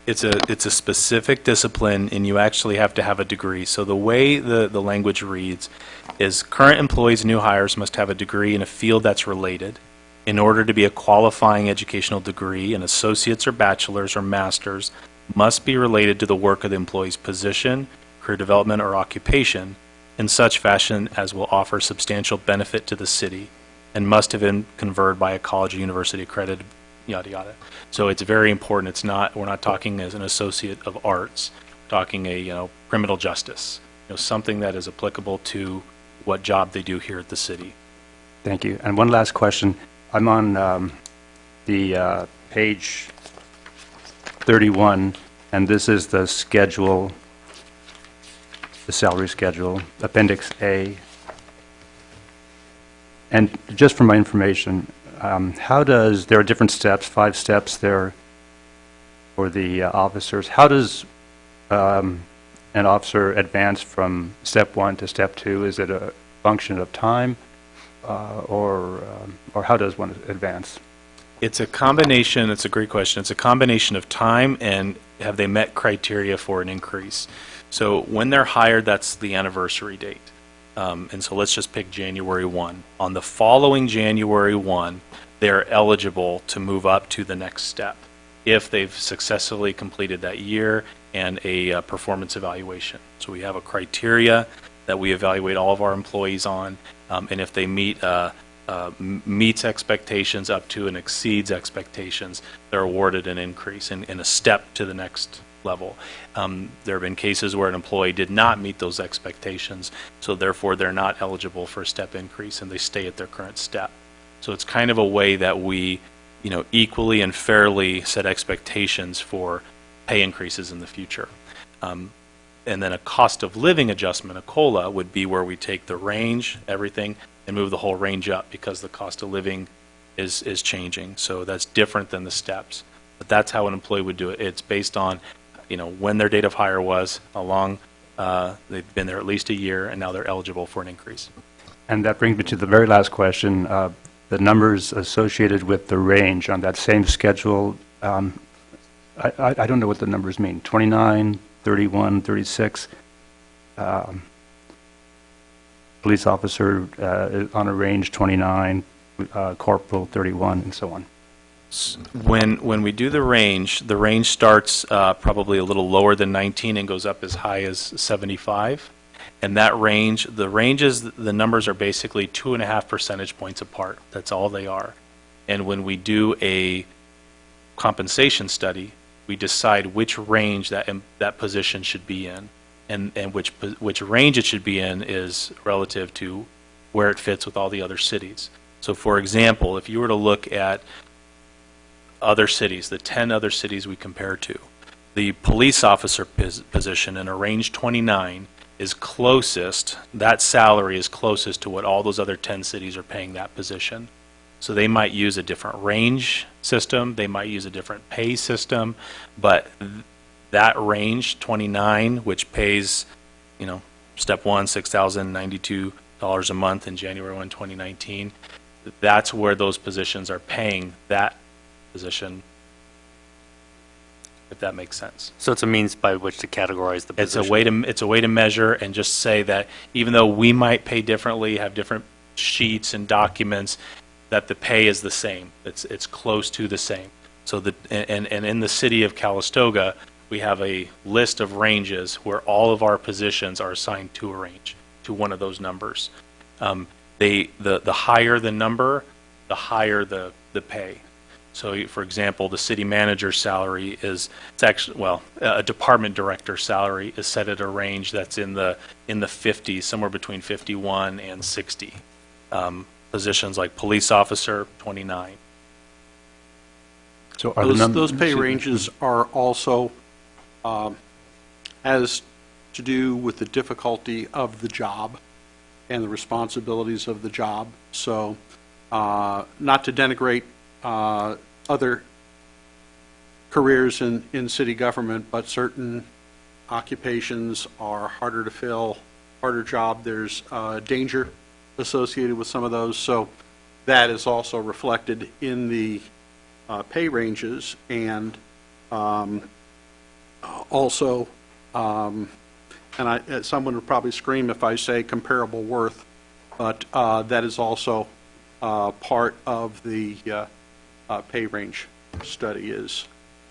S7: It's a specific discipline, and you actually have to have a degree. So the way the language reads is current employees, new hires must have a degree in a field that's related. In order to be a qualifying educational degree, an associate's or bachelor's or master's must be related to the work of the employee's position, career development, or occupation in such fashion as will offer substantial benefit to the city and must have been conferred by a college or university accredited, yada, yada. So it's very important. We're not talking as an associate of arts, talking criminal justice, something that is applicable to what job they do here at the city.
S6: Thank you. And one last question. I'm on the page 31, and this is the schedule, the salary schedule, Appendix A. And just for my information, there are different steps, 5 steps there for the officers. How does an officer advance from step 1 to step 2? Is it a function of time, or how does one advance?
S7: It's a combination. It's a great question. It's a combination of time and have they met criteria for an increase. So when they're hired, that's the anniversary date. And so let's just pick January 1. On the following January 1, they're eligible to move up to the next step if they've successfully completed that year and a performance evaluation. So we have a criteria that we evaluate all of our employees on, and if they meets expectations up to and exceeds expectations, they're awarded an increase in a step to the next level. There have been cases where an employee did not meet those expectations, so therefore they're not eligible for a step increase and they stay at their current step. So it's kind of a way that we, equally and fairly set expectations for pay increases in the future. And then a cost of living adjustment, a COLA, would be where we take the range, everything, and move the whole range up because the cost of living is changing. So that's different than the steps. But that's how an employee would do it. It's based on, when their date of hire was, how long they've been there, at least a year, and now they're eligible for an increase.
S6: And that brings me to the very last question. The numbers associated with the range on that same schedule, I don't know what the numbers mean. 29, 31, 36. Police officer on a range 29, corporal 31, and so on.
S7: When we do the range starts probably a little lower than 19 and goes up as high as 75. And that range, the numbers are basically 2.5 percentage points apart. That's all they are. And when we do a compensation study, we decide which range that position should be in, and which range it should be in is relative to where it fits with all the other cities. So, for example, if you were to look at other cities, the 10 other cities we compare to, the police officer position in a range 29 is closest, that salary is closest to what all those other 10 cities are paying that position. So they might use a different range system, they might use a different pay system, but that range, 29, which pays, step one, $6,092 a month in January 1, 2019, that's where those positions are paying that position, if that makes sense.
S1: So it's a means by which to categorize the position.
S7: It's a way to measure and just say that even though we might pay differently, have different sheets and documents, that the pay is the same. It's close to the same. So and in the city of Calistoga, we have a list of ranges where all of our positions are assigned to a range, to one of those numbers. The higher the number, the higher the pay. So, for example, the city manager's salary a department director's salary is set at a range that's in the 50s, somewhere between 51 and 60. Positions like police officer, 29.
S6: So
S3: those pay ranges are also has to do with the difficulty of the job and the responsibilities of the job. So, not to denigrate other careers in city government, but certain occupations are harder to fill, harder job. There's danger associated with some of those, so that is also reflected in the pay ranges. And also, and someone would probably scream if I say comparable worth, but that is also part of the pay range study, is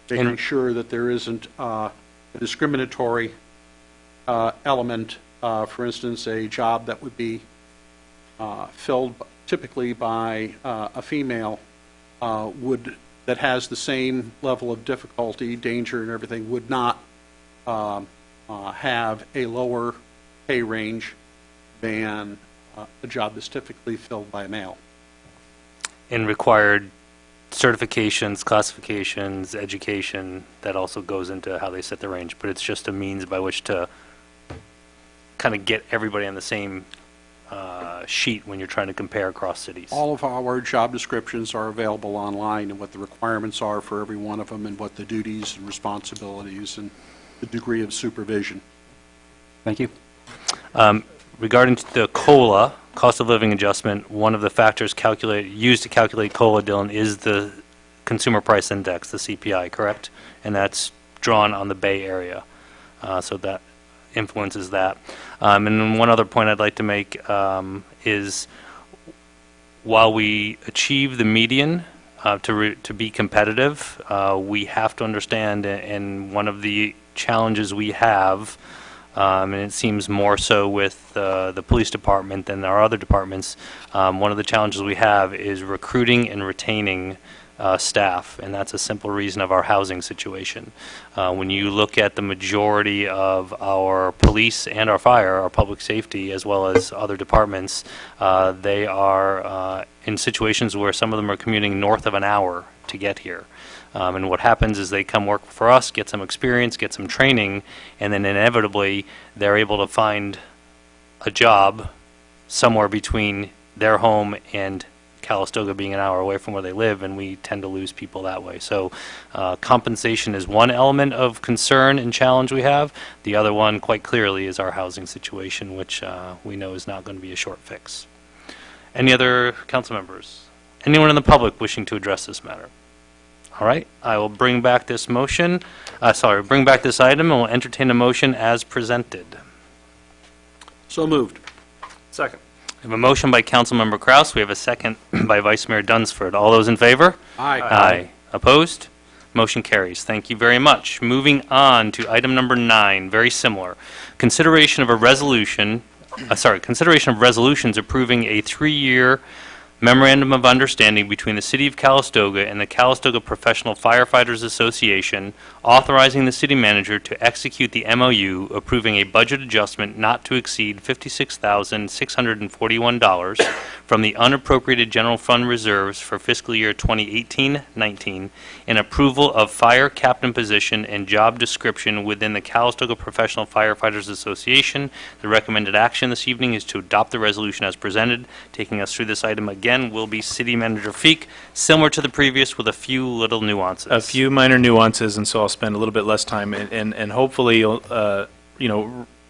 S3: making sure that there isn't a discriminatory element. For instance, a job that would be filled typically by a female that has the same level of difficulty, danger, and everything would not have a lower pay range than a job that's typically filled by a male.
S1: And required certifications, classifications, education, that also goes into how they set the range, but it's just a means by which to kind of get everybody on the same sheet when you're trying to compare across cities.
S3: All of our job descriptions are available online, and what the requirements are for every one of them, and what the duties and responsibilities and the degree of supervision.
S6: Thank you.
S1: Regarding the COLA, cost of living adjustment, one of the factors used to calculate COLA, Dylan, is the Consumer Price Index, the CPI, correct? And that's drawn on the Bay Area. So that influences that. And then one other point I'd like to make is while we achieve the median to be competitive, we have to understand, and one of the challenges we have, and it seems more so with the police department than our other departments, one of the challenges we have is recruiting and retaining staff, and that's a simple reason of our housing situation. When you look at the majority of our police and our fire, our public safety, as well as other departments, they are in situations where some of them are commuting north of an hour to get here. And what happens is they come work for us, get some experience, get some training, and then inevitably they're able to find a job somewhere between their home and Calistoga being an hour away from where they live, and we tend to lose people that way. So compensation is one element of concern and challenge we have. The other one, quite clearly, is our housing situation, which we know is not going to be a short fix. Any other council members? Anyone in the public wishing to address this matter? All right, I will bring back this motion, bring back this item, and will entertain a motion as presented.
S9: So moved. Second.
S1: We have a motion by Councilmember Kraus. We have a second by Vice Mayor Dunsford. All those in favor?
S3: Aye.
S1: Aye. Opposed? Motion carries. Thank you very much. Moving on to item number 9, very similar. Consideration of resolutions approving a 3-year memorandum of understanding between the City of Calistoga and the Calistoga Professional Firefighters Association, authorizing the city manager to execute the MOU, approving a budget adjustment not to exceed $56,641 from the unappropriated general fund reserves for fiscal year 2018-19, and approval of fire captain position and job description within the Calistoga Professional Firefighters Association. The recommended action this evening is to adopt the resolution as presented. Taking us through this item again will be City Manager Feek, similar to the previous with a few little nuances.
S7: A few minor nuances, and so I'll spend a little bit less time, and hopefully,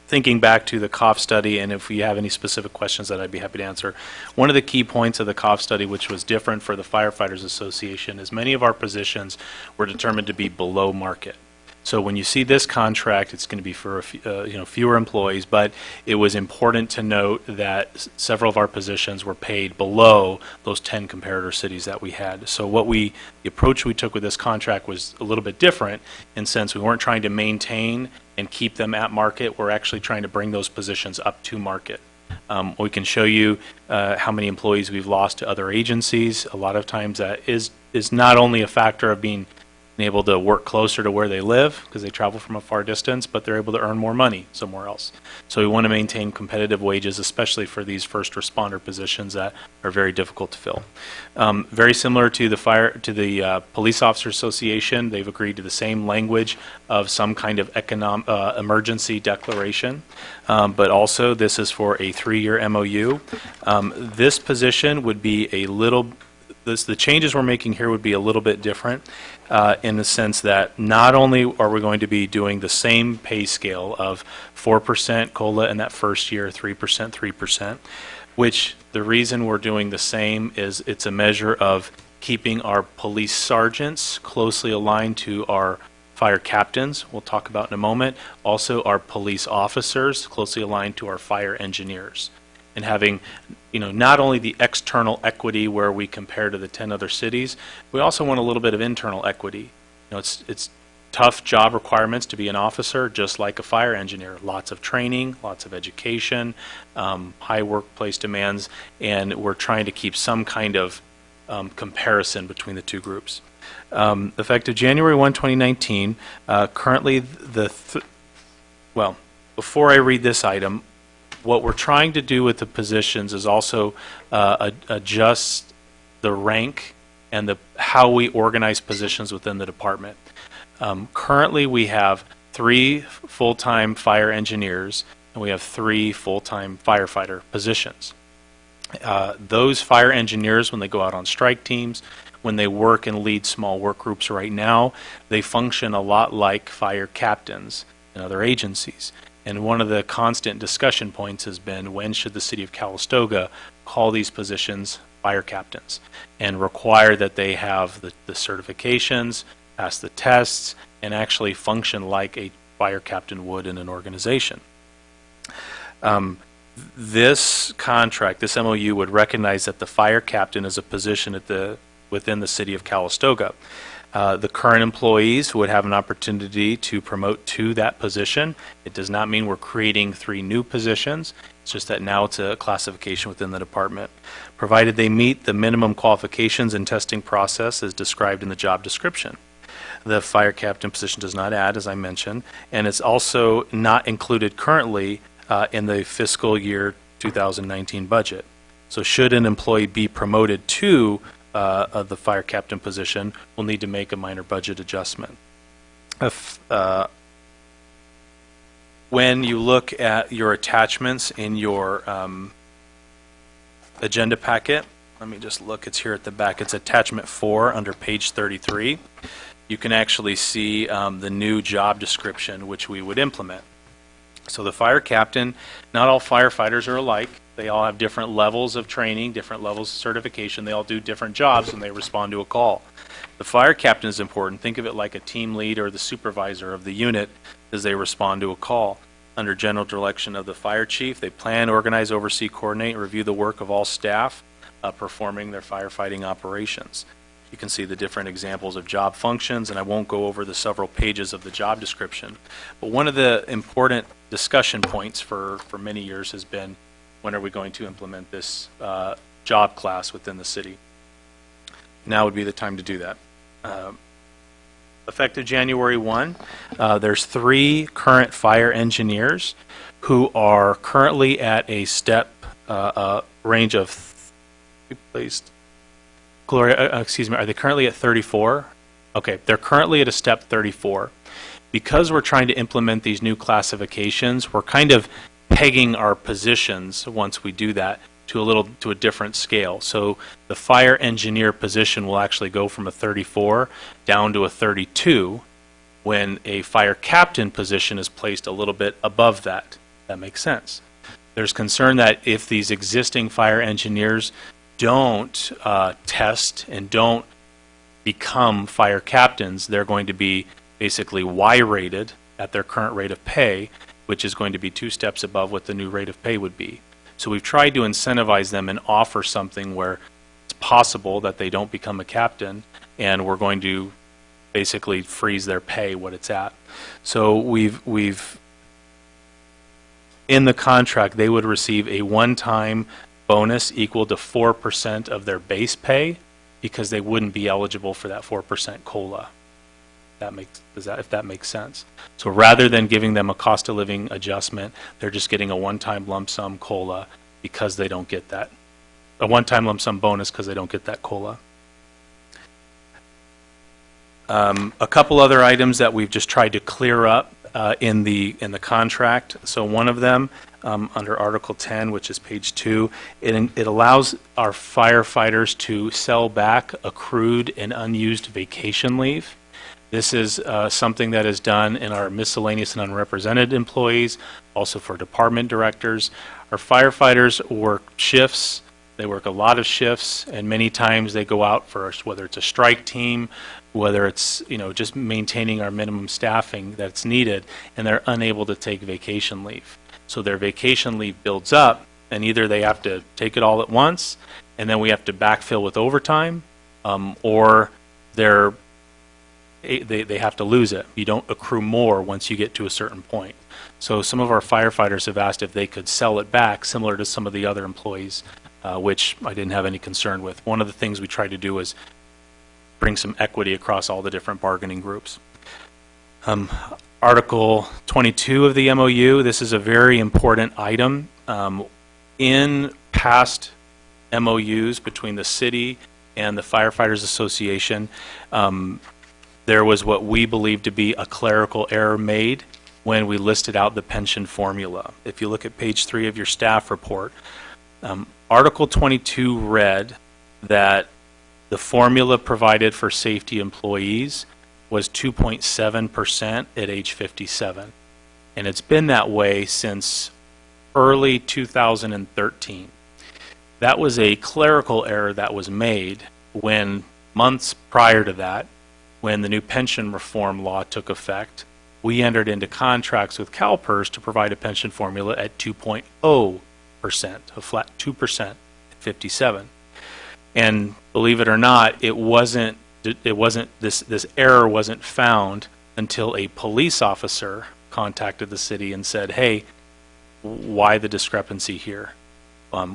S7: thinking back to the COF study, and if you have any specific questions that I'd be happy to answer. One of the key points of the COF study, which was different for the Firefighters Association, is many of our positions were determined to be below market. So when you see this contract, it's going to be for fewer employees, but it was important to note that several of our positions were paid below those 10 comparator cities that we had. So the approach we took with this contract was a little bit different, in sense we weren't trying to maintain and keep them at market. We're actually trying to bring those positions up to market. We can show you how many employees we've lost to other agencies. A lot of times that is not only a factor of being able to work closer to where they live because they travel from a far distance, but they're able to earn more money somewhere else. So we want to maintain competitive wages, especially for these first responder positions that are very difficult to fill. Very similar to the Police Officer Association, they've agreed to the same language of some kind of emergency declaration, but also this is for a 3-year MOU. This position would be the changes we're making here would be a little bit different in the sense that not only are we going to be doing the same pay scale of 4% COLA in that first year, 3%, 3%, which the reason we're doing the same is it's a measure of keeping our police sergeants closely aligned to our fire captains, we'll talk about in a moment, also our police officers closely aligned to our fire engineers. And having, not only the external equity where we compare to the 10 other cities, we also want a little bit of internal equity. It's tough job requirements to be an officer, just like a fire engineer. Lots of training, lots of education, high workplace demands, and we're trying to keep some kind of comparison between the two groups. Effective January 1, 2019, currently before I read this item, what we're trying to do with the positions is also adjust the rank and how we organize positions within the department. Currently, we have 3 full-time fire engineers and we have 3 full-time firefighter positions. Those fire engineers, when they go out on strike teams, when they work and lead small work groups right now, they function a lot like fire captains in other agencies. And one of the constant discussion points has been, when should the City of Calistoga call these positions fire captains and require that they have the certifications, pass the tests, and actually function like a fire captain would in an organization. This contract, this MOU, would recognize that the fire captain is a position within the City of Calistoga. The current employees would have an opportunity to promote to that position. It does not mean we're creating 3 new positions. It's just that now it's a classification within the department. Provided they meet the minimum qualifications and testing process as described in the job description. The fire captain position does not add, as I mentioned, and it's also not included currently in the fiscal year 2019 budget. So should an employee be promoted to of the fire captain position, we'll need to make a minor budget adjustment. When you look at your attachments in your agenda packet, let me just look, it's here at the back. It's attachment 4 under page 33. You can actually see the new job description which we would implement. So the fire captain, not all firefighters are alike. They all have different levels of training, different levels of certification. They all do different jobs when they respond to a call. The fire captain is important. Think of it like a team lead or the supervisor of the unit as they respond to a call. Under general direction of the fire chief, they plan, organize, oversee, coordinate, and review the work of all staff performing their firefighting operations. You can see the different examples of job functions, and I won't go over the several pages of the job description. But one of the important discussion points for many years has been, when are we going to implement this job class within the city? Now would be the time to do that. Effective January 1, there's 3 current fire engineers who are currently at a step range of placed. Gloria, excuse me, are they currently at 34? Okay, they're currently at a step 34. Because we're trying to implement these new classifications, we're kind of pegging our positions once we do that to a different scale. So the fire engineer position will actually go from a 34 down to a 32 when a fire captain position is placed a little bit above that. That makes sense. There's concern that if these existing fire engineers don't test and don't become fire captains, they're going to be basically Y-rated at their current rate of pay, which is going to be 2 steps above what the new rate of pay would be. So we've tried to incentivize them and offer something where it's possible that they don't become a captain, and we're going to basically freeze their pay what it's at. So we've in the contract, they would receive a one-time bonus equal to 4% of their base pay because they wouldn't be eligible for that 4% COLA. If that makes sense. So rather than giving them a cost of living adjustment, they're just getting a one-time lump sum COLA because they don't get that. A one-time lump sum bonus because they don't get that COLA. A couple other items that we've just tried to clear up in the contract. So one of them, under Article 10, which is page 2, it allows our firefighters to sell back accrued and unused vacation leave. This is something that is done in our miscellaneous and unrepresented employees, also for department directors. Our firefighters work shifts. They work a lot of shifts, and many times they go out for, whether it's a strike team, whether it's just maintaining our minimum staffing that's needed, and they're unable to take vacation leave. So their vacation leave builds up, and either they have to take it all at once, and then we have to backfill with overtime, or they have to lose it. You don't accrue more once you get to a certain point. So some of our firefighters have asked if they could sell it back, similar to some of the other employees, which I didn't have any concern with. One of the things we tried to do was bring some equity across all the different bargaining groups. Article 22 of the MOU, this is a very important item. In past MOUs between the city and the Firefighters Association, there was what we believe to be a clerical error made when we listed out the pension formula. If you look at page 3 of your staff report, Article 22 read that the formula provided for safety employees was 2.7% at age 57. And it's been that way since early 2013. That was a clerical error that was made when months prior to that, when the new pension reform law took effect, we entered into contracts with CalPERS to provide a pension formula at 2.0%, a flat 2% at 57. And believe it or not, this error wasn't found until a police officer contacted the city and said, hey, why the discrepancy here?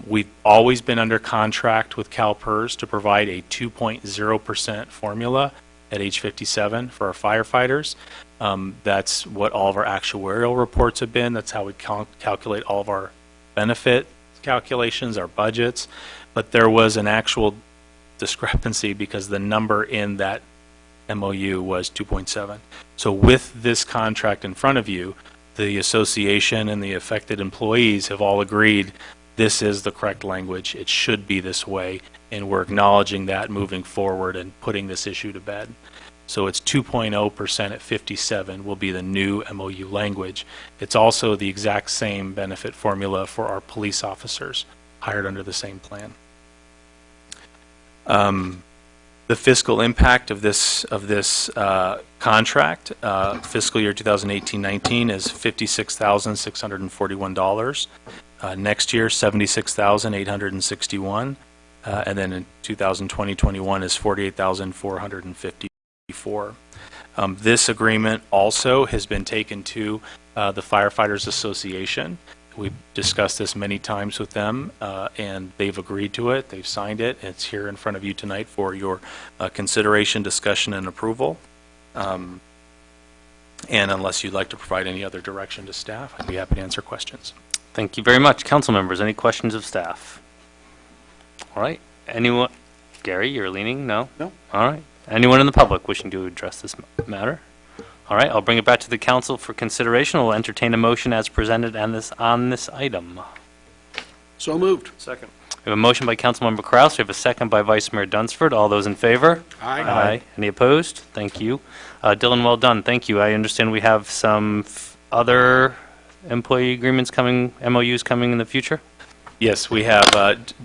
S7: We've always been under contract with CalPERS to provide a 2.0% formula at age 57 for our firefighters. That's what all of our actuarial reports have been. That's how we calculate all of our benefit calculations, our budgets. But there was an actual discrepancy because the number in that MOU was 2.7. So with this contract in front of you, the association and the affected employees have all agreed this is the correct language. It should be this way, and we're acknowledging that moving forward and putting this issue to bed. So it's 2.0% at 57 will be the new MOU language. It's also the exact same benefit formula for our police officers hired under the same plan. The fiscal impact of this contract, fiscal year 2018-19, is $56,641. Next year, $76,861, and then in 2020-21 is $48,454. This agreement also has been taken to the Firefighters Association. We've discussed this many times with them, and they've agreed to it. They've signed it. It's here in front of you tonight for your consideration, discussion, and approval. And unless you'd like to provide any other direction to staff, I'd be happy to answer questions.
S1: Thank you very much. Council members, any questions of staff? All right. Anyone? Gary, you're leaning? No?
S3: No.
S1: All right. Anyone in the public wishing to address this matter? All right. I'll bring it back to the council for consideration. We'll entertain a motion as presented on this item.
S3: So moved.
S9: Second.
S1: We have a motion by Councilmember Kraus. We have a second by Vice Mayor Dunsford. All those in favor?
S3: Aye.
S1: Any opposed? Thank you. Dylan, well done. Thank you. I understand we have some other employee agreements coming, MOUs coming in the future?
S7: Yes, we have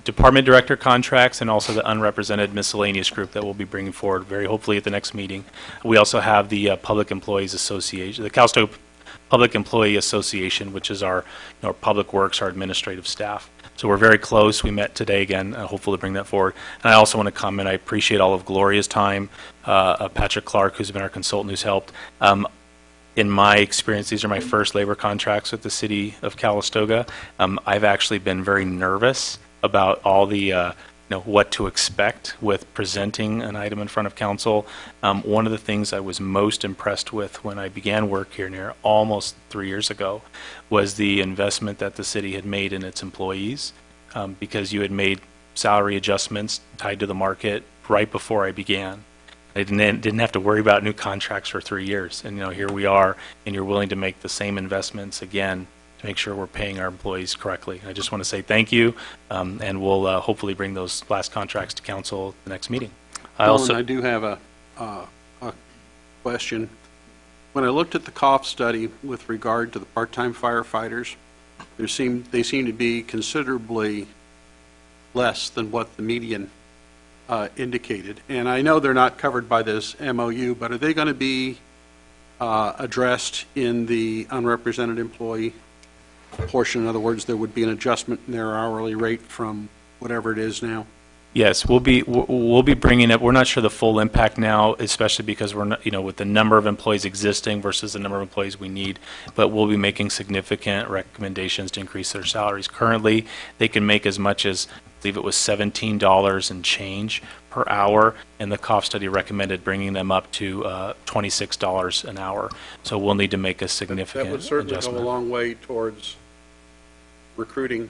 S7: department director contracts and also the unrepresented miscellaneous group that we'll be bringing forward very hopefully at the next meeting. We also have the Public Employees Association, the Calistoga Public Employee Association, which is our public works, our administrative staff. So we're very close. We met today again, hopefully to bring that forward. And I also want to comment, I appreciate all of Gloria's time, Patrick Clark, who's been our consultant, who's helped. In my experience, these are my first labor contracts with the city of Calistoga. I've actually been very nervous about all the, what to expect with presenting an item in front of council. One of the things I was most impressed with when I began work here near almost 3 years ago was the investment that the city had made in its employees, because you had made salary adjustments tied to the market right before I began. I didn't have to worry about new contracts for 3 years. And, here we are, and you're willing to make the same investments again to make sure we're paying our employees correctly. I just want to say thank you, and we'll hopefully bring those last contracts to council at the next meeting.
S3: I do have a question. When I looked at the cost study with regard to the part-time firefighters, they seem to be considerably less than what the median indicated. And I know they're not covered by this MOU, but are they going to be addressed in the unrepresented employee portion? In other words, there would be an adjustment in their hourly rate from whatever it is now?
S7: Yes, we'll be bringing it. We're not sure the full impact now, especially because we're not, with the number of employees existing versus the number of employees we need. But we'll be making significant recommendations to increase their salaries. Currently, they can make as much as, I believe it was $17 and change per hour, and the COF study recommended bringing them up to $26 an hour. So we'll need to make a significant
S3: That would certainly
S7: adjustment.
S3: go a long way towards recruiting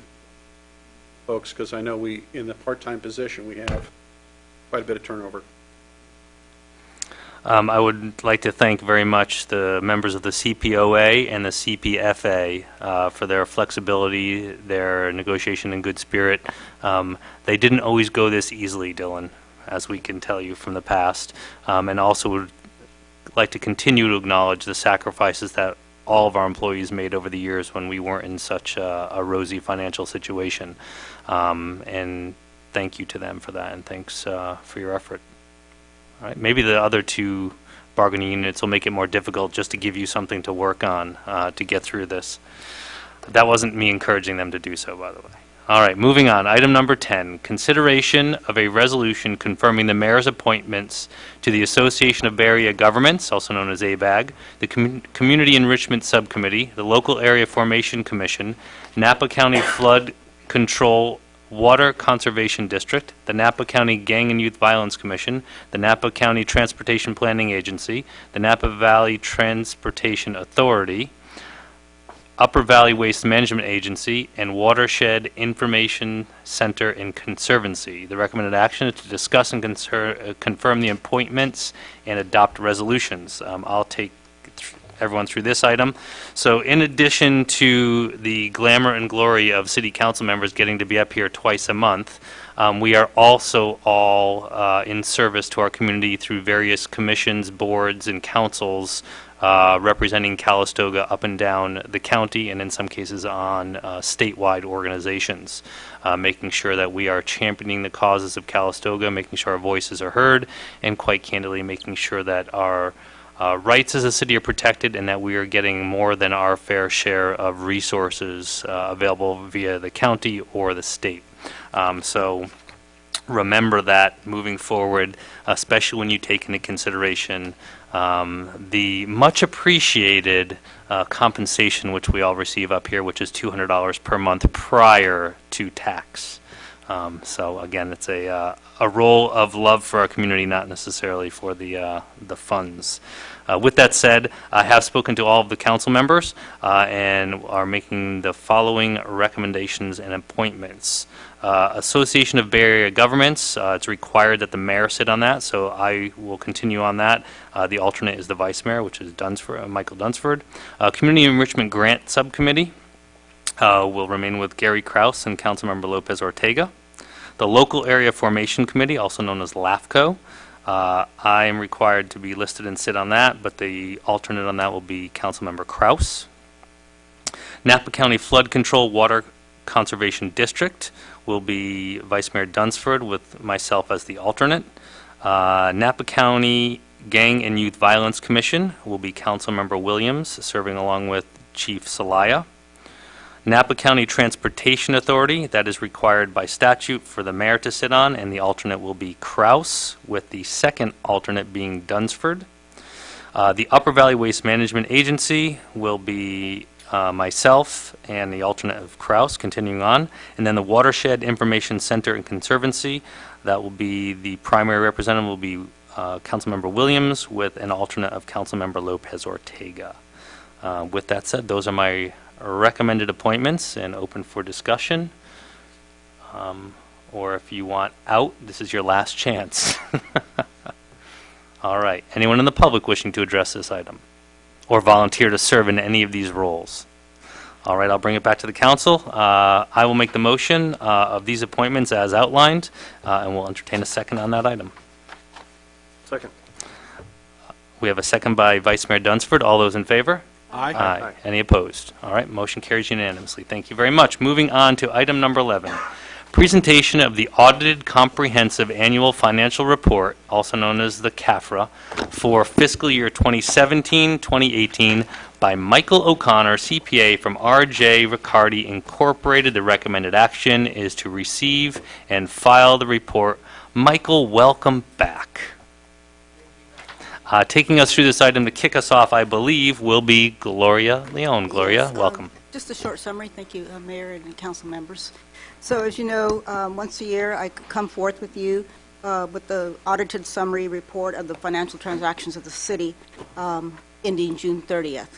S3: folks, because I know in the part-time position, we have quite a bit of turnover.
S1: I would like to thank very much the members of the CPOA and the CPFA for their flexibility, their negotiation and good spirit. They didn't always go this easily, Dylan, as we can tell you from the past, and also would like to continue to acknowledge the sacrifices that all of our employees made over the years when we weren't in such a rosy financial situation. And thank you to them for that, and thanks for your effort. All right, maybe the other two bargaining units will make it more difficult just to give you something to work on to get through this. That wasn't me encouraging them to do so, by the way. All right, moving on. Item number 10, consideration of a resolution confirming the mayor's appointments to the Association of Bay Area Governments, also known as ABAG, the Community Enrichment Subcommittee, the Local Area Formation Commission, Napa County Flood Control Water Conservation District, the Napa County Gang and Youth Violence Commission, the Napa County Transportation Planning Agency, the Napa Valley Transportation Authority, Upper Valley Waste Management Agency, and Watershed Information Center and Conservancy. The recommended action is to discuss and confirm the appointments and adopt resolutions. I'll take everyone through this item. So in addition to the glamour and glory of city council members getting to be up here twice a month, we are also all in service to our community through various commissions, boards, and councils representing Calistoga up and down the county, and in some cases on statewide organizations, making sure that we are championing the causes of Calistoga, making sure our voices are heard, and quite candidly making sure that our rights as a city are protected and that we are getting more than our fair share of resources available via the county or the state. So remember that moving forward, especially when you take into consideration the much appreciated compensation which we all receive up here, which is $200 per month prior to tax. So again, it's a role of love for our community, not necessarily for the funds. With that said, I have spoken to all of the council members and are making the following recommendations and appointments. Association of Bay Area Governments, it's required that the mayor sit on that, so I will continue on that. The alternate is the vice mayor, which is Michael Dunsford. Community Enrichment Grant Subcommittee will remain with Gary Kraus and Councilmember Lopez Ortega. The Local Area Formation Committee, also known as LAFCO, I am required to be listed and sit on that, but the alternate on that will be Councilmember Kraus. Napa County Flood Control Water Conservation District will be Vice Mayor Dunsford with myself as the alternate. Napa County Gang and Youth Violence Commission will be Councilmember Williams, serving along with Chief Salaya. Napa County Transportation Authority, that is required by statute for the mayor to sit on, and the alternate will be Kraus, with the second alternate being Dunsford. The Upper Valley Waste Management Agency will be myself and the alternate of Kraus, continuing on. And then the Watershed Information Center and Conservancy, that will be the primary representative will be Councilmember Williams with an alternate of Councilmember Lopez Ortega. With that said, those are my recommended appointments and open for discussion. Or if you want out, this is your last chance. All right. Anyone in the public wishing to address this item or volunteer to serve in any of these roles? All right, I'll bring it back to the council. I will make the motion of these appointments as outlined, and we'll entertain a second on that item.
S9: Second.
S1: We have a second by Vice Mayor Dunsford. All those in favor?
S3: Aye.
S1: Aye. Any opposed? All right, motion carries unanimously. Thank you very much. Moving on to item number 11. Presentation of the Audited Comprehensive Annual Financial Report, also known as the CAFRA, for fiscal year 2017-2018 by Michael O'Connor, CPA from R.J. Riccardi Incorporated. The recommended action is to receive and file the report. Michael, welcome back. Taking us through this item to kick us off, I believe, will be Gloria Leone. Gloria,
S12: Yes,
S1: welcome.
S12: Just a short summary. Thank you, Mayor and council members. So as you know, once a year I come forth with you with the audited summary report of the financial transactions of the city ending June 30th.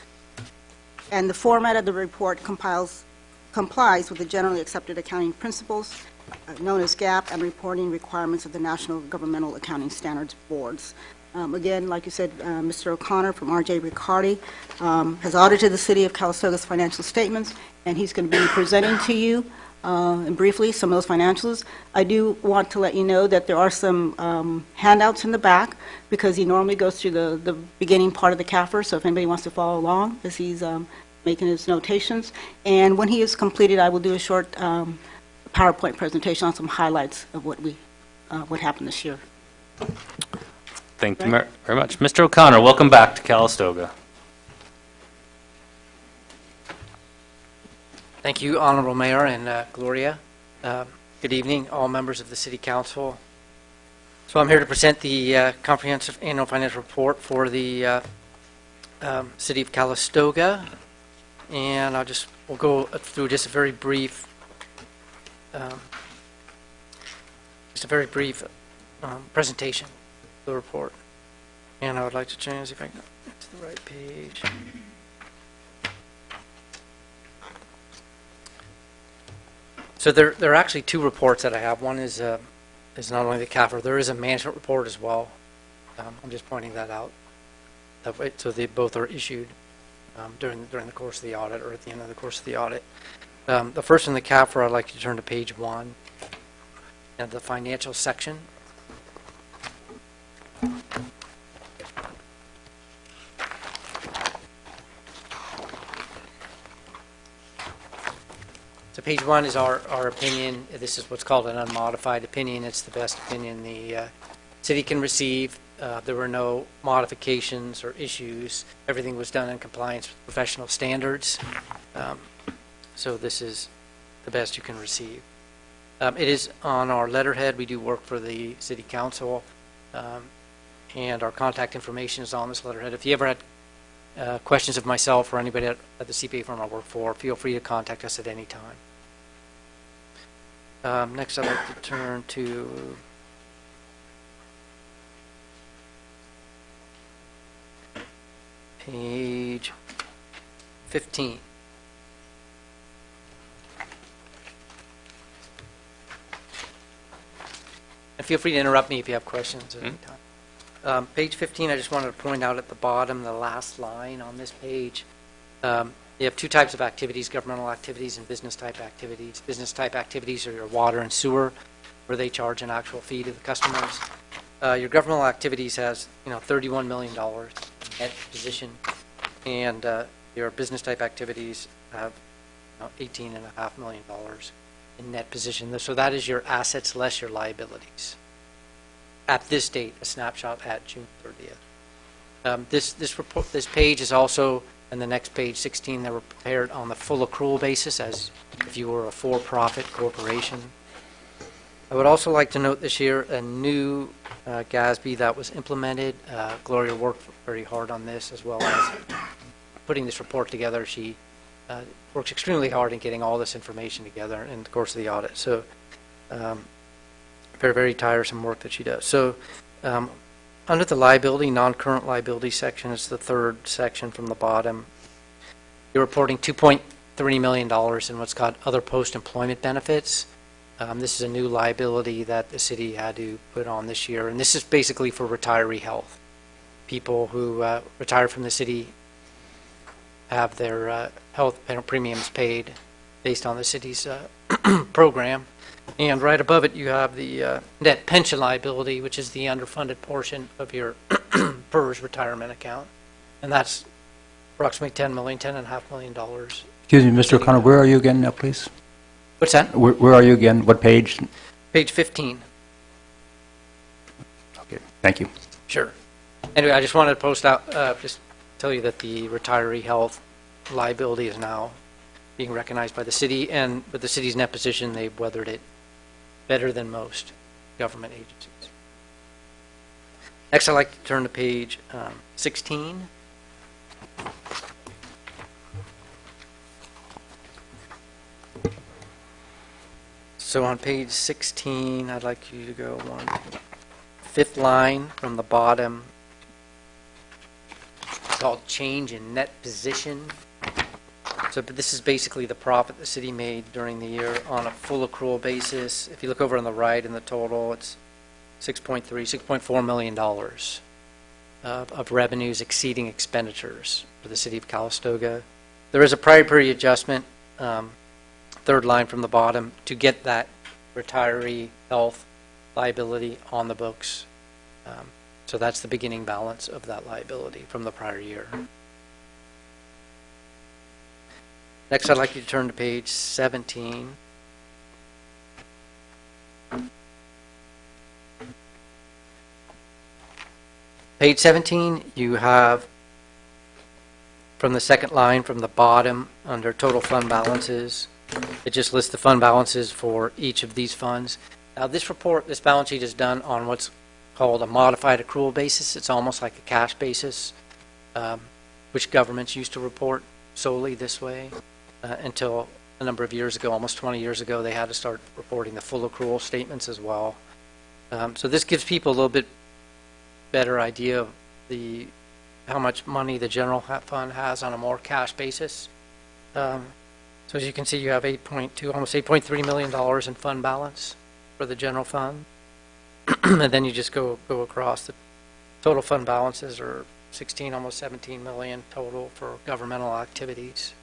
S12: And the format of the report complies with the generally accepted accounting principles known as GAAP and reporting requirements of the National Governmental Accounting Standards Boards. Again, like you said, Mr. O'Connor from R.J. Riccardi has audited the City of Calistoga's financial statements, and he's going to be presenting to you, and briefly, some of those financials. I do want to let you know that there are some handouts in the back, because he normally goes through the beginning part of the CAFR, so if anybody wants to follow along as he's making his notations. And when he is completed, I will do a short PowerPoint presentation on some highlights of what happened this year.
S1: Thank you very much. Mr. O'Connor, welcome back to Calistoga.
S13: Thank you, Honorable Mayor and Gloria. Good evening, all members of the City Council. So I'm here to present the comprehensive annual financial report for the City of Calistoga, and we'll go through just a very brief presentation. The report, and I would like to change, if I can get to the right page. So there are actually two reports that I have. One is not only the CAFR, there is a management report as well. I'm just pointing that out. That way, so they both are issued. during the course of the audit or at the end of the course of the audit. The first in the CAFR, I'd like you to turn to page 1 of the financial section. So page 1 is our opinion. This is what's called an unmodified opinion. It's the best opinion the city can receive. There were no modifications or issues. Everything was done in compliance with professional standards. So this is the best you can receive. It is on our letterhead. We do work for the city council, and our contact information is on this letterhead. If you ever had questions of myself or anybody at the CPA firm I work for, feel free to contact us at any time. Next, I'd like to turn to page 15. And feel free to interrupt me if you have questions at any time. Page 15, I just wanted to point out at the bottom, the last line on this page, you have two types of activities, governmental activities and business type activities. Business type activities are your water and sewer, where they charge an actual fee to the customers. Your governmental activities has, $31 million net position, and your business type activities have $18.5 million in net position. So that is your assets less your liabilities. At this date, a snapshot at June 30th. This page is also, and the next page, 16, they were prepared on the full accrual basis as if you were a for-profit corporation. I would also like to note this year a new GASB that was implemented. Gloria worked very hard on this as well as putting this report together. She works extremely hard in getting all this information together in the course of the audit. So very, very tiresome work that she does. So under the liability, non-current liability section, it's the third section from the bottom. You're reporting $2.3 million in what's called other post-employment benefits. This is a new liability that the city had to put on this year, and this is basically for retiree health. People who retire from the city have their health premiums paid based on the city's program. And right above it, you have the net pension liability, which is the underfunded portion of your PERS retirement account. And that's approximately $10.5 million.
S6: Excuse me, Mr. O'Connor, where are you again now, please?
S13: What's that?
S6: Where are you again? What page?
S13: Page 15.
S6: Okay, thank you.
S13: Sure. Anyway, I just wanted to post out, just tell you that the retiree health liability is now being recognized by the city, and with the city's net position, they've weathered it better than most government agencies. Next, I'd like to turn to page 16. So on page 16, I'd like you to go one fifth line from the bottom. It's called change in net position. So but this is basically the profit the city made during the year on a full accrual basis. If you look over on the right in the total, it's $6.4 million of revenues exceeding expenditures for the city of Calistoga. There is a prior period adjustment, third line from the bottom, to get that retiree health liability on the books. So that's the beginning balance of that liability from the prior year. Next, I'd like you to turn to page 17. Page 17, you have from the second line from the bottom under total fund balances, it just lists the fund balances for each of these funds. Now this report, this balance sheet is done on what's called a modified accrual basis. It's almost like a cash basis, which governments used to report solely this way. Until a number of years ago, almost 20 years ago, they had to start reporting the full accrual statements as well. So this gives people a little bit better idea of how much money the general fund has on a more cash basis. So as you can see, you have almost $8.3 million in fund balance for the general fund. And then you just go across. The total fund balances are 16, almost 17 million total for governmental activities.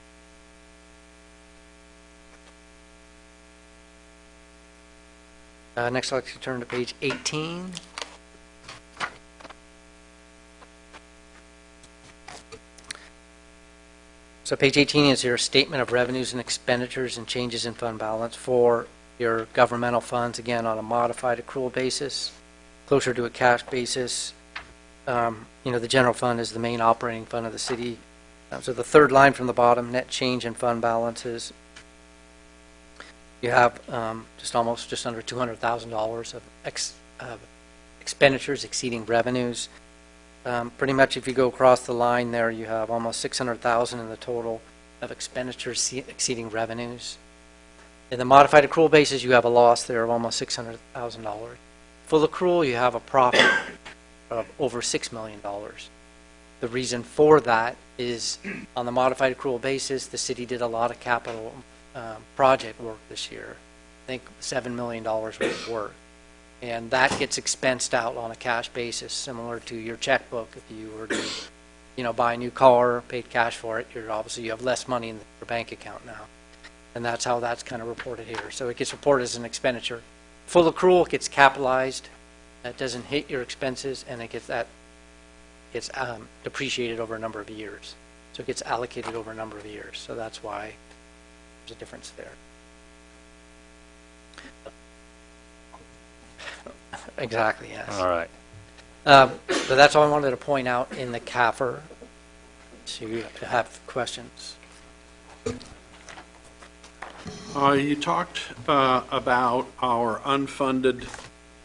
S13: Next, I'd like to turn to page 18. So page 18 is your statement of revenues and expenditures and changes in fund balance for your governmental funds, again, on a modified accrual basis, closer to a cash basis. The general fund is the main operating fund of the city. So the third line from the bottom, net change in fund balances, you have just under $200,000 of expenditures exceeding revenues. Pretty much if you go across the line there, you have almost $600,000 in the total of expenditures exceeding revenues. In the modified accrual basis, you have a loss there of almost $600,000. Full accrual, you have a profit of over $6 million. The reason for that is on the modified accrual basis, the city did a lot of capital project work this year. I think $7 million worth of work. And that gets expensed out on a cash basis, similar to your checkbook. If you were to, buy a new car, paid cash for it, you have less money in your bank account now. And that's how that's kind of reported here. So it gets reported as an expenditure. Full accrual gets capitalized. That doesn't hit your expenses, and it gets depreciated over a number of years. So it gets allocated over a number of years. So that's why there's a difference there. Exactly, yes.
S1: All right.
S13: So that's all I wanted to point out in the CAFR. So you have questions.
S3: You talked about our unfunded,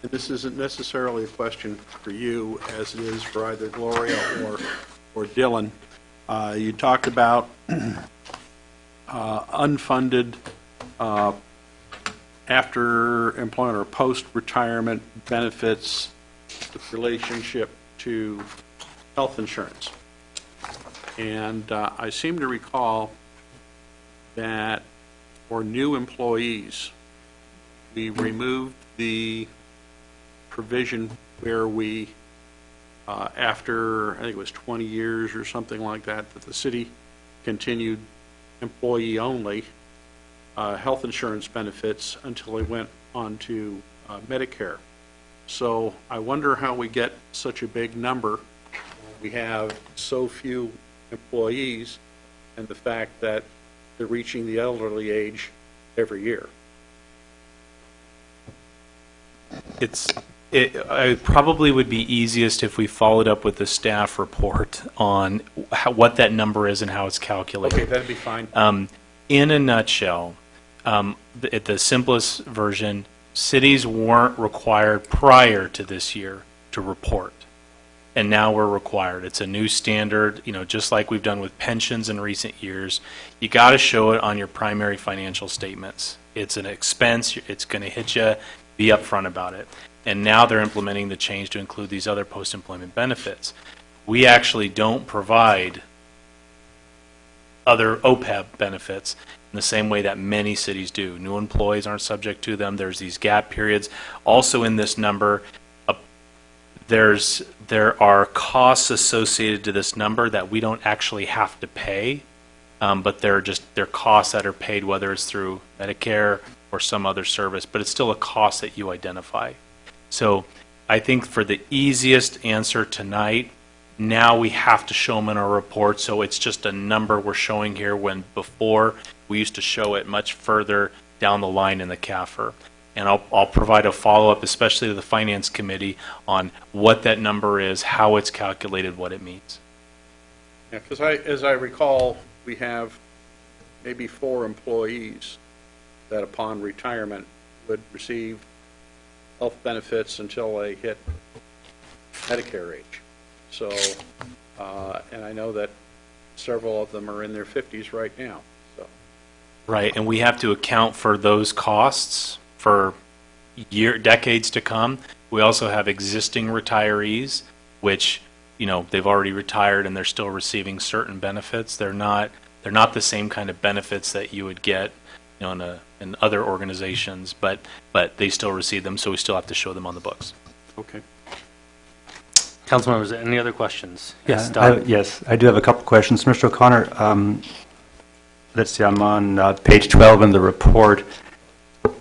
S3: and this isn't necessarily a question for you as it is for either Gloria or Dylan. You talked about unfunded after employment or post-retirement benefits with relationship to health insurance. And I seem to recall that for new employees, we removed the provision where we, after, I think it was 20 years or something like that, that the city continued employee-only health insurance benefits until they went on to Medicare. So I wonder how we get such a big number. We have so few employees, and the fact that they're reaching the elderly age every year.
S7: It probably would be easiest if we followed up with the staff report on what that number is and how it's calculated.
S3: Okay, that'd be fine.
S7: In a nutshell, at the simplest version, cities weren't required prior to this year to report. And now we're required. It's a new standard, just like we've done with pensions in recent years. You got to show it on your primary financial statements. It's an expense. It's going to hit you. Be upfront about it. And now they're implementing the change to include these other post-employment benefits. We actually don't provide other OPEB benefits in the same way that many cities do. New employees aren't subject to them. There's these gap periods. Also in this number, there are costs associated to this number that we don't actually have to pay, but they're costs that are paid, whether it's through Medicare or some other service, but it's still a cost that you identify. So I think for the easiest answer tonight, now we have to show them in our report, so it's just a number we're showing here when before we used to show it much further down the line in the CAFR. And I'll provide a follow-up, especially to the Finance Committee, on what that number is, how it's calculated, what it means.
S3: Yeah, because as I recall, we have maybe 4 employees that upon retirement would receive health benefits until they hit Medicare age. So, and I know that several of them are in their 50s right now. So.
S7: Right, and we have to account for those costs for decades to come. We also have existing retirees, which they've already retired and they're still receiving certain benefits. They're not the same kind of benefits that you would get in other organizations, but they still receive them, so we still have to show them on the books.
S3: Okay.
S1: Council members, any other questions? Yes,
S6: Yeah,
S1: Don?
S6: Yes, I do have a couple questions. Mr. O'Connor, let's see, I'm on page 12 in the report,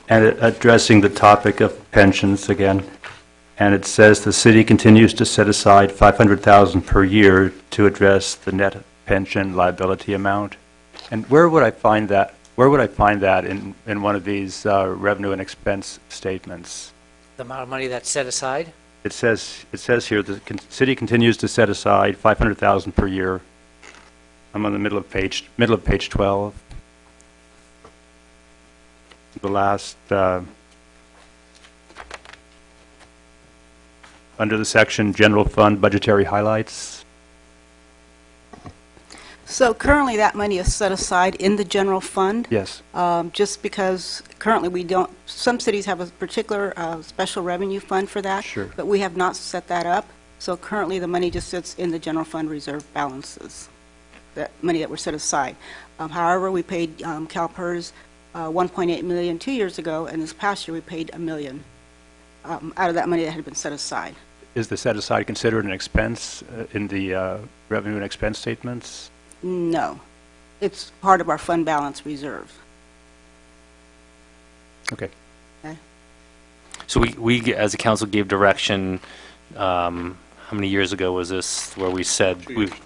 S6: and addressing the topic of pensions again, and it says the city continues to set aside $500,000 per year to address the net pension liability amount. And where would I find that? Where would I find that in one of these revenue and expense statements?
S13: The amount of money that's set aside?
S6: It says here the city continues to set aside $500,000 per year. I'm on the middle of page 12. The last under the section General Fund Budgetary Highlights.
S12: So currently, that money is set aside in the general fund.
S6: Yes.
S12: Just because currently we don't, some cities have a particular special revenue fund for that.
S6: Sure.
S12: But we have not set that up. So currently, the money just sits in the general fund reserve balances, that money that were set aside. However, we paid CalPERS $1.8 million 2 years ago, and this past year we paid $1 million out of that money that had been set aside.
S6: Is the set aside considered an expense in the revenue and expense statements?
S12: No. It's part of our fund balance reserve.
S6: Okay.
S1: So we as a council gave direction, how many years ago was this, where we said,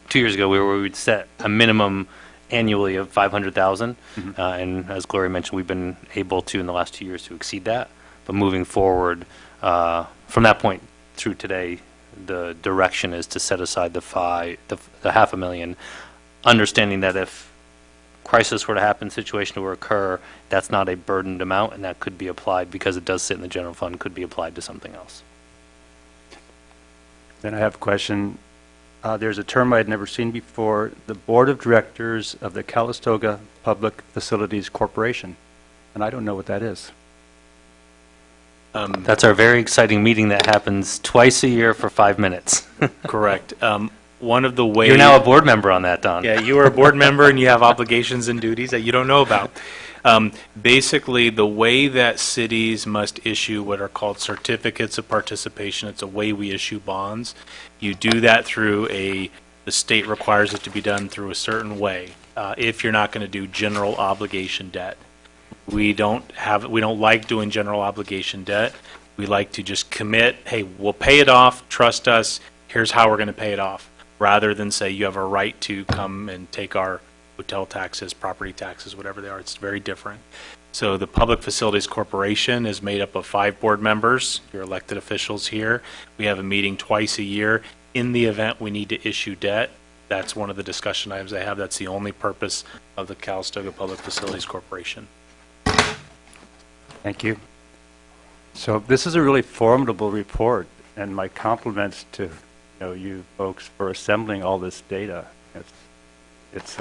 S1: 2 years ago, where we would set a minimum annually of 500,000, and as Gloria mentioned, we've been able to, in the last 2 years, to exceed that. But moving forward, from that point through today, the direction is to set aside the $500,000, understanding that if crisis were to happen, situation were to occur, that's not a burdened amount, and that could be applied, because it does sit in the general fund, could be applied to something else.
S6: Then I have a question. There's a term I had never seen before, the Board of Directors of the Calistoga Public Facilities Corporation, and I don't know what that is.
S1: That's our very exciting meeting that happens twice a year for 5 minutes.
S7: Correct. One of the ways...
S1: You're now a board member on that, Don.
S7: Yeah, you are a board member and you have obligations and duties that you don't know about. Basically, the way that cities must issue what are called certificates of participation, it's a way we issue bonds. You do that through the state requires it to be done through a certain way, if you're not going to do general obligation debt. We don't like doing general obligation debt. We like to just commit, hey, we'll pay it off, trust us, here's how we're going to pay it off, rather than say you have a right to come and take our hotel taxes, property taxes, whatever they are. It's very different. So the Public Facilities Corporation is made up of 5 board members, your elected officials here. We have a meeting twice a year. In the event we need to issue debt, that's one of the discussion items I have. That's the only purpose of the Calistoga Public Facilities Corporation.
S6: Thank you. So this is a really formidable report, and my compliments to you folks for assembling all this data. It's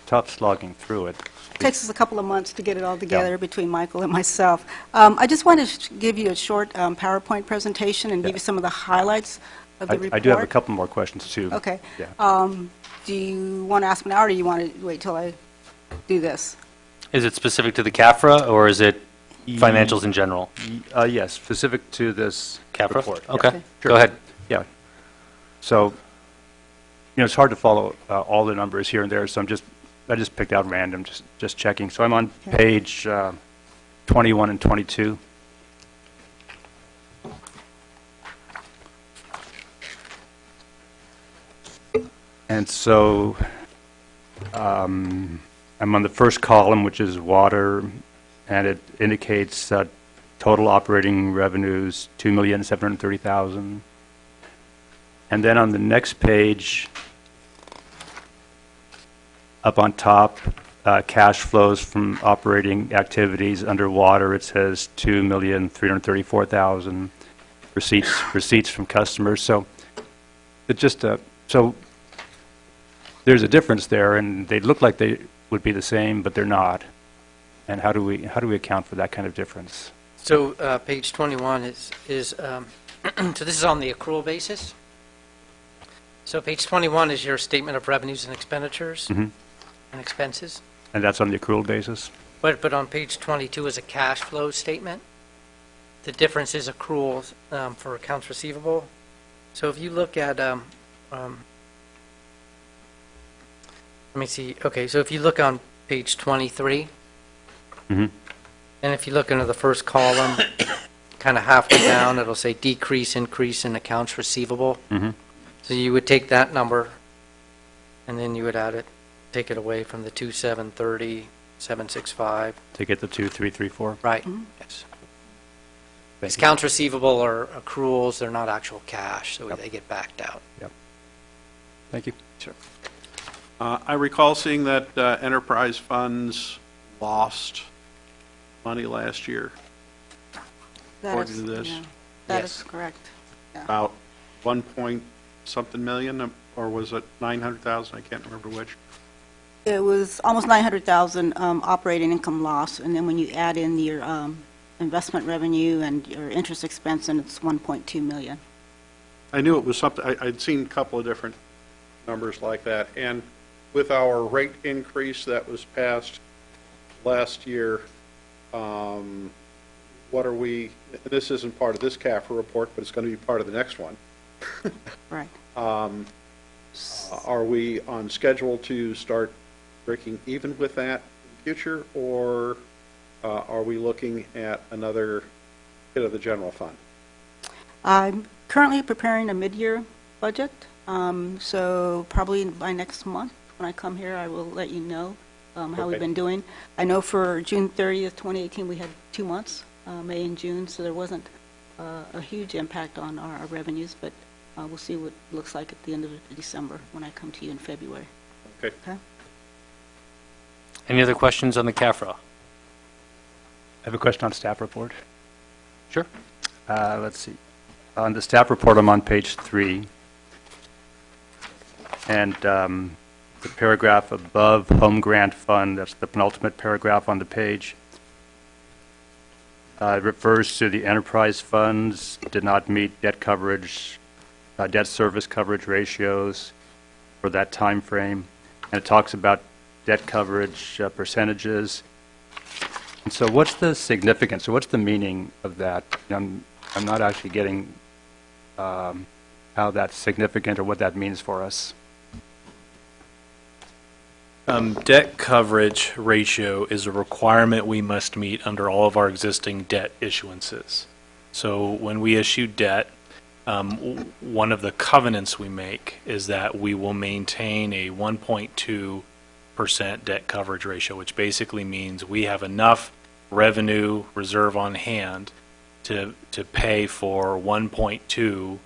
S6: tough slogging through it.
S12: It takes us a couple of months to get it all together between Michael and myself. I just wanted to give you a short PowerPoint presentation and give you some of the highlights of the report.
S6: I do have a couple more questions, too.
S12: Okay.
S6: Yeah.
S12: Do you want to ask me now, or do you want to wait till I do this?
S1: Is it specific to the CAFRA, or is it financials in general?
S6: Yes, specific to this
S1: CAFRA?
S6: report.
S1: Okay.
S6: Yeah.
S1: Go ahead.
S6: Yeah. So, it's hard to follow all the numbers here and there, so I just picked out random, just checking. So I'm on page 21 and 22. And so I'm on the first column, which is water, and it indicates total operating revenues, $2,730,000. And then on the next page, up on top, cash flows from operating activities underwater, it says $2,334,000. Receipts from customers. So it just so there's a difference there, and they look like they would be the same, but they're not. And how do we account for that kind of difference?
S13: So page 21 is so this is on the accrual basis. So page 21 is your statement of revenues and expenditures and expenses.
S6: And that's on the accrual basis?
S13: But on page 22 is a cash flow statement. The difference is accruals for accounts receivable So if you look at, let me see, okay, so if you look on page 23,
S6: Mhm.
S13: and if you look into the first column, kind of halfway down, it'll say decrease, increase in accounts receivable.
S6: Mhm.
S13: So you would take that number, and then you would add it, take it away from the 2,730, 765.
S6: To get the 2,334.
S13: Right, yes. Because accounts receivable are accruals, they're not actual cash, so they get backed out.
S6: Thank you.
S13: Sure.
S3: I recall seeing that enterprise funds lost money last year,
S12: That
S3: according
S12: is-
S3: to this.
S12: yeah, That
S13: Yes.
S12: is correct.
S3: About 1 point something million, or was it 900,000? I can't remember which.
S12: It was almost 900,000 operating income loss, and then when you add in your investment revenue and your interest expense, and it's 1.2 million.
S3: I knew it was something, I'd seen a couple of different numbers like that. And with our rate increase that was passed last year, what are we, this isn't part of this CAFR report, but it's going to be part of the next one.
S12: Right.
S3: Are we on schedule to start breaking even with that in the future, or are we looking at another hit of the general fund?
S12: I'm currently preparing a mid-year budget, so probably by next month, when I come here, I will let you know how
S3: Okay.
S12: we've been doing. I know for June 30th, 2018, we had 2 months, May and June, so there wasn't a huge impact on our revenues, but we'll see what it looks like at the end of December when I come to you in February.
S3: Okay.
S12: Okay?
S1: Any other questions on the CAFRA?
S6: I have a question on staff report.
S1: Sure.
S6: Let's see. On the staff report, I'm on page 3. And the paragraph above home grant fund, that's the penultimate paragraph on the page, refers to the enterprise funds did not meet debt coverage, debt service coverage ratios for that time frame. And it talks about debt coverage percentages. And so what's the significance, or what's the meaning of that? I'm not actually getting how that's significant or what that means for us.
S7: Debt coverage ratio is a requirement we must meet under all of our existing debt issuances. So when we issue debt, one of the covenants we make is that we will maintain a 1.2% debt coverage ratio, which basically means we have enough revenue reserve on hand to pay for 1.2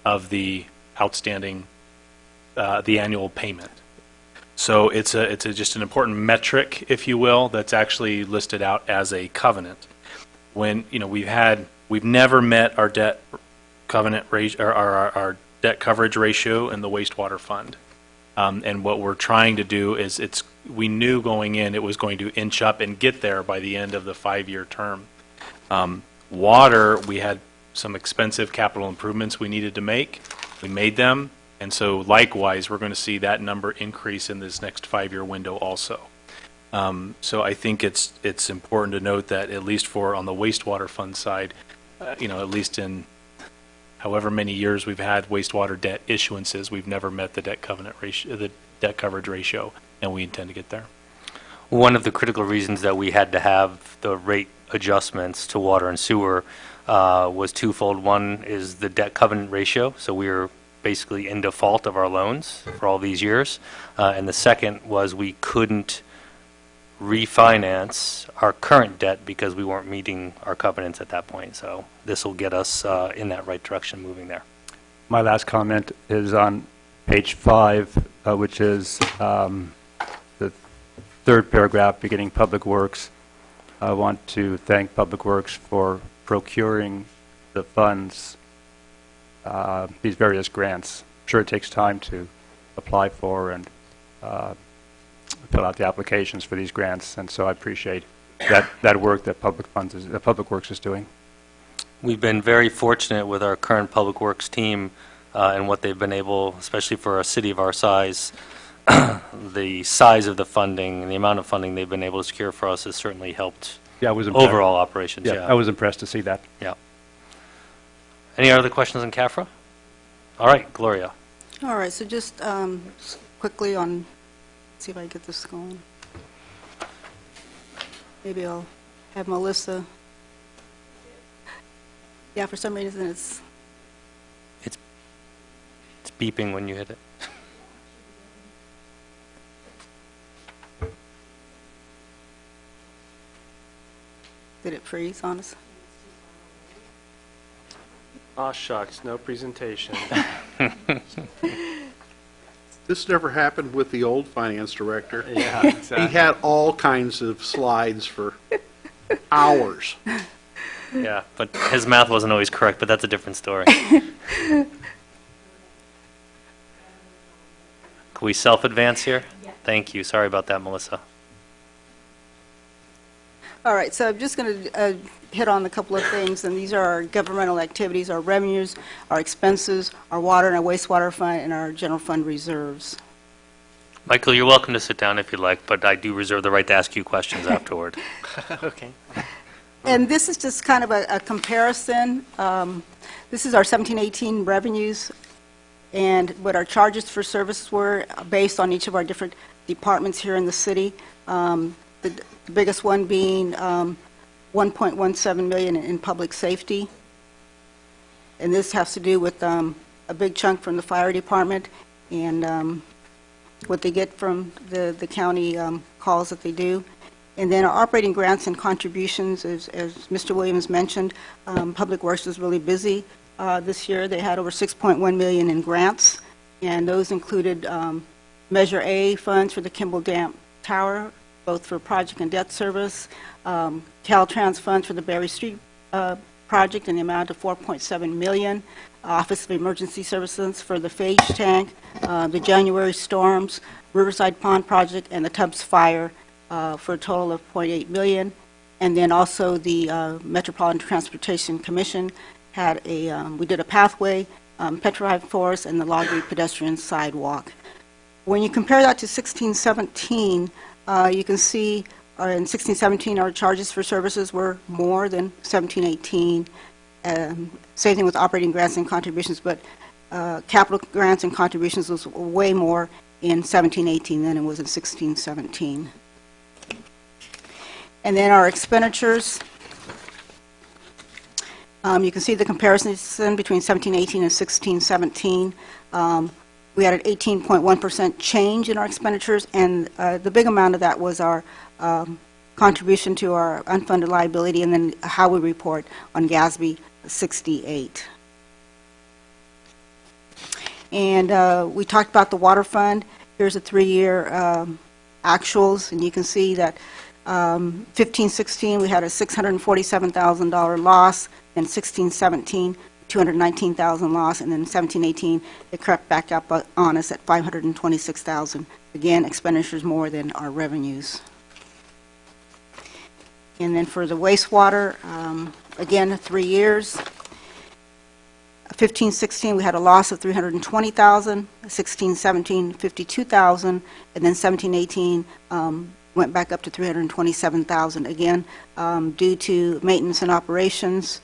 S7: of the outstanding, the annual payment. So it's just an important metric, if you will, that's actually listed out as a covenant. When we've never met our debt covenant ratio, or our debt coverage ratio in the wastewater fund. And what we're trying to do is we knew going in it was going to inch up and get there by the end of the 5-year term. Water, we had some expensive capital improvements we needed to make. We made them. And so likewise, we're going to see that number increase in this next 5-year window also. So I think it's important to note that at least on the wastewater fund side, at least in however many years we've had wastewater debt issuances, we've never met the debt covenant ratio, the debt coverage ratio, and we intend to get there.
S1: One of the critical reasons that we had to have the rate adjustments to water and sewer was twofold. One is the debt covenant ratio, so we were basically in default of our loans for all these years. And the second was we couldn't refinance our current debt because we weren't meeting our covenants at that point. So this will get us in that right direction moving there.
S6: My last comment is on page 5, which is the third paragraph beginning Public Works. I want to thank Public Works for procuring the funds, these various grants. I'm sure it takes time to apply for and fill out the applications for these grants, and so I appreciate that work that Public Works is doing.
S1: We've been very fortunate with our current Public Works team and what they've been able, especially for a city of our size, the size of the funding and the amount of funding they've been able to secure for us has certainly helped overall operations.
S6: Yeah, I was impressed to see that.
S1: Yeah. Any other questions on CAFRA? All right, Gloria.
S12: All right, so just quickly on, see if I can get this going. Maybe I'll have Melissa. Yeah, for some reason it's
S1: It's beeping when you hit it.
S12: did it freeze on us?
S9: Aw, shucks, no presentation.
S3: This never happened with the old finance director.
S9: Yeah,
S3: He
S9: exactly.
S3: had all kinds of slides for hours.
S1: Yeah, but his math wasn't always correct, but that's a different story. Can we self-advance here? Thank you. Sorry about that, Melissa.
S12: All right, so I'm just going to hit on a couple of things, and these are our governmental activities, our revenues, our expenses, our water and our wastewater fund, and our general fund reserves.
S1: Michael, you're welcome to sit down if you'd like, but I do reserve the right to ask you questions afterward.
S9: Okay.
S12: And this is just kind of a comparison. This is our 17-18 revenues and what our charges for services were based on each of our different departments here in the city. The biggest one being 1.17 million in public safety. And this has to do with a big chunk from the fire department and what they get from the county calls that they do. And then our operating grants and contributions, as Mr. Williams mentioned, Public Works was really busy this year. They had over 6.1 million in grants, and those included Measure A funds for the Kimball Dam Tower, both for project and debt service, Caltrans funds for the Berry Street project in the amount of 4.7 million, Office of Emergency Services for the Phage Tank, the January storms, Riverside Pond project, and the Tubbs Fire for a total of 0.8 million. And then also the Metropolitan Transportation Commission had we did a pathway, petrified forest, and the Loggery pedestrian sidewalk. When you compare that to 16-17, you can see in 16-17 our charges for services were more than 17-18. Same thing with operating grants and contributions, but capital grants and contributions was way more in 17-18 than it was in 16-17. And then our expenditures, you can see the comparison between 17-18 and 16-17. We had an 18.1% change in our expenditures, and the big amount of that was our contribution to our unfunded liability, and then how we report on GASB 68. And we talked about the water fund. Here's a 3-year actuals, and you can see that 15-16 we had a $647,000 loss, and 16-17 $219,000 loss, and then 17-18 it crept back up on us at $526,000. Again, expenditures more than our revenues. And then for the wastewater, again, 3 years. 15-16 we had a loss of $320,000, 16-17 $52,000, and then 17-18 went back up to $327,000 again due to maintenance and operations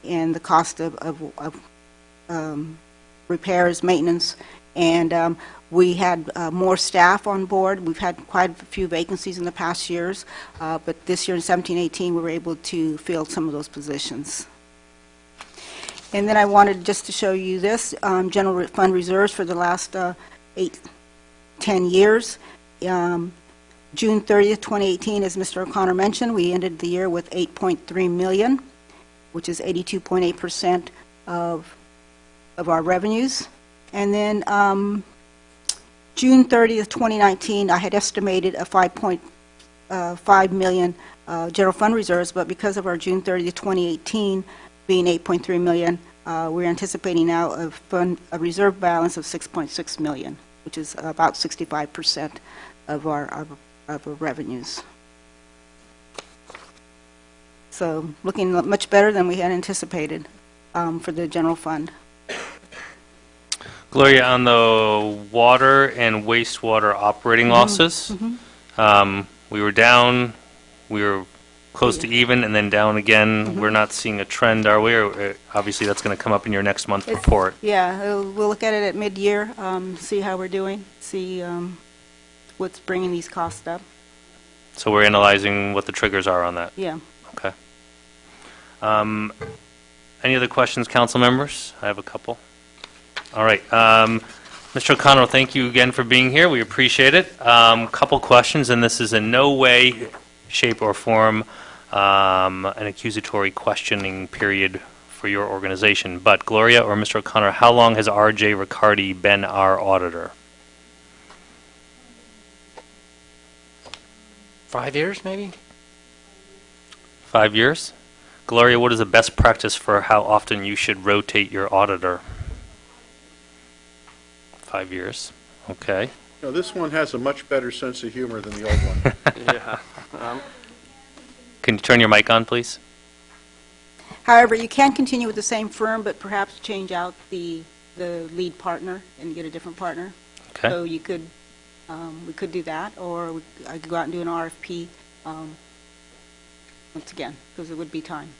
S12: and the cost of repairs, maintenance, and we had more staff on board. We've had quite a few vacancies in the past years, but this year in 17-18 we were able to fill some of those positions. And then I wanted just to show you this, general fund reserves for the last 8-10 years. June 30th, 2018, as Mr. O'Connor mentioned, we ended the year with $8.3 million, which is 82.8% of our revenues. And then June 30th, 2019, I had estimated a 5.5 million general fund reserves, but because of our June 30th, 2018 being 8.3 million, we're anticipating now a reserve balance of 6.6 million, which is about 65% of our revenues. So looking much better than we had anticipated for the general fund.
S1: Gloria, on the water and wastewater operating losses, we were down, we were close to even and then down again. We're not seeing a trend, are we? Or, obviously, that's going to come up in your next month's report.
S12: Yeah, we'll look at it at mid-year, see how we're doing, see what's bringing these costs up.
S1: So we're analyzing what the triggers are on that.
S12: Yeah.
S1: Okay. Any other questions, council members? I have a couple. All right. Mr. O'Connell, thank you again for being here. We appreciate it. Couple questions, and this is in no way, shape, or form an accusatory questioning period for your organization. But Gloria or Mr. O'Connor, how long has R.J. Riccardi been our auditor?
S13: 5 years, maybe?
S1: 5 years? Gloria, what is the best practice for how often you should rotate your auditor? 5 years. Okay.
S3: No, this one has a much better sense of humor than the old one.
S9: Yeah.
S1: Can you turn your mic on, please?
S12: However, you can continue with the same firm, but perhaps change out the lead partner and get a different partner.
S1: Okay.
S12: So you could, we could do that, or I could go out and do an RFP once again, because it would be time.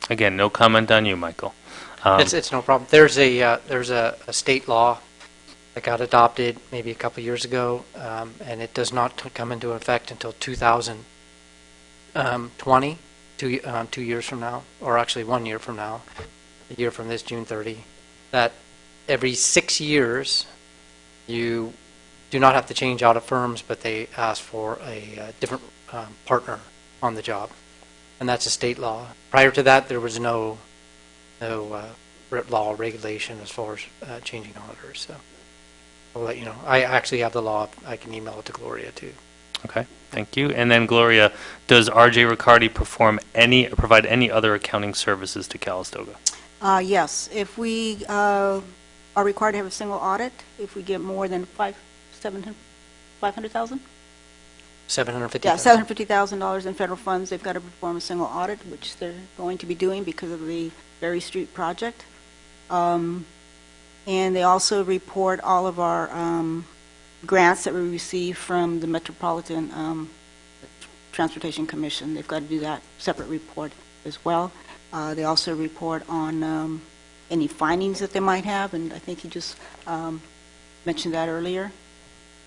S1: Again, no comment on you, Michael.
S13: It's no problem. There's a state law that got adopted maybe a couple years ago, and it does not come into effect until 2020, 2 years from now, or actually 1 year from now, a year from this June 30, that every 6 years you do not have to change out of firms, but they ask for a different partner on the job. And that's a state law. Prior to that, there was no law or regulation as far as changing auditors. So I'll let you know. I actually have the law. I can email it to Gloria too.
S1: Okay, thank you. And then Gloria, does R.J. Riccardi provide any other accounting services to Calistoga?
S12: Yes, if we are required to have a single audit, if we get more than $500,000?
S13: $750,000.
S12: Yeah, $750,000 in federal funds. They've got to perform a single audit, which they're going to be doing because of the Berry Street project. And they also report all of our grants that we receive from the Metropolitan Transportation Commission. They've got to do that separate report as well. They also report on any findings that they might have, and I think you just mentioned that earlier.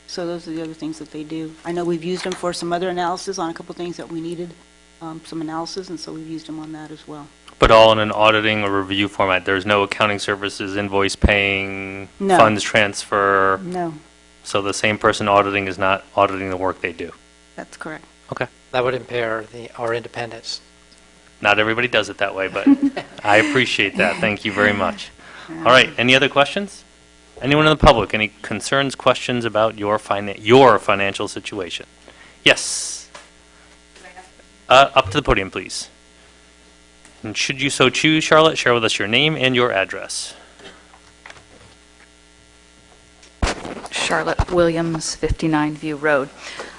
S12: So those are the other things that they do. I know we've used them for some other analysis on a couple things that we needed some analysis, and so we've used them on that as well.
S1: But all in an auditing or review format. There's no accounting services, invoice paying,
S12: No.
S1: funds transfer.
S12: No,
S1: So the same person auditing is not auditing the work they do.
S12: that's correct.
S1: Okay.
S13: That would impair our independence.
S1: Not everybody does it that way, but I appreciate that. Thank you very much. All right. Any other questions? Anyone in the public? Any concerns, questions about your financial situation? Yes. Up to the podium, please. And should you so choose, Charlotte, share with us your name and your address.
S14: Charlotte Williams, 59 View Road.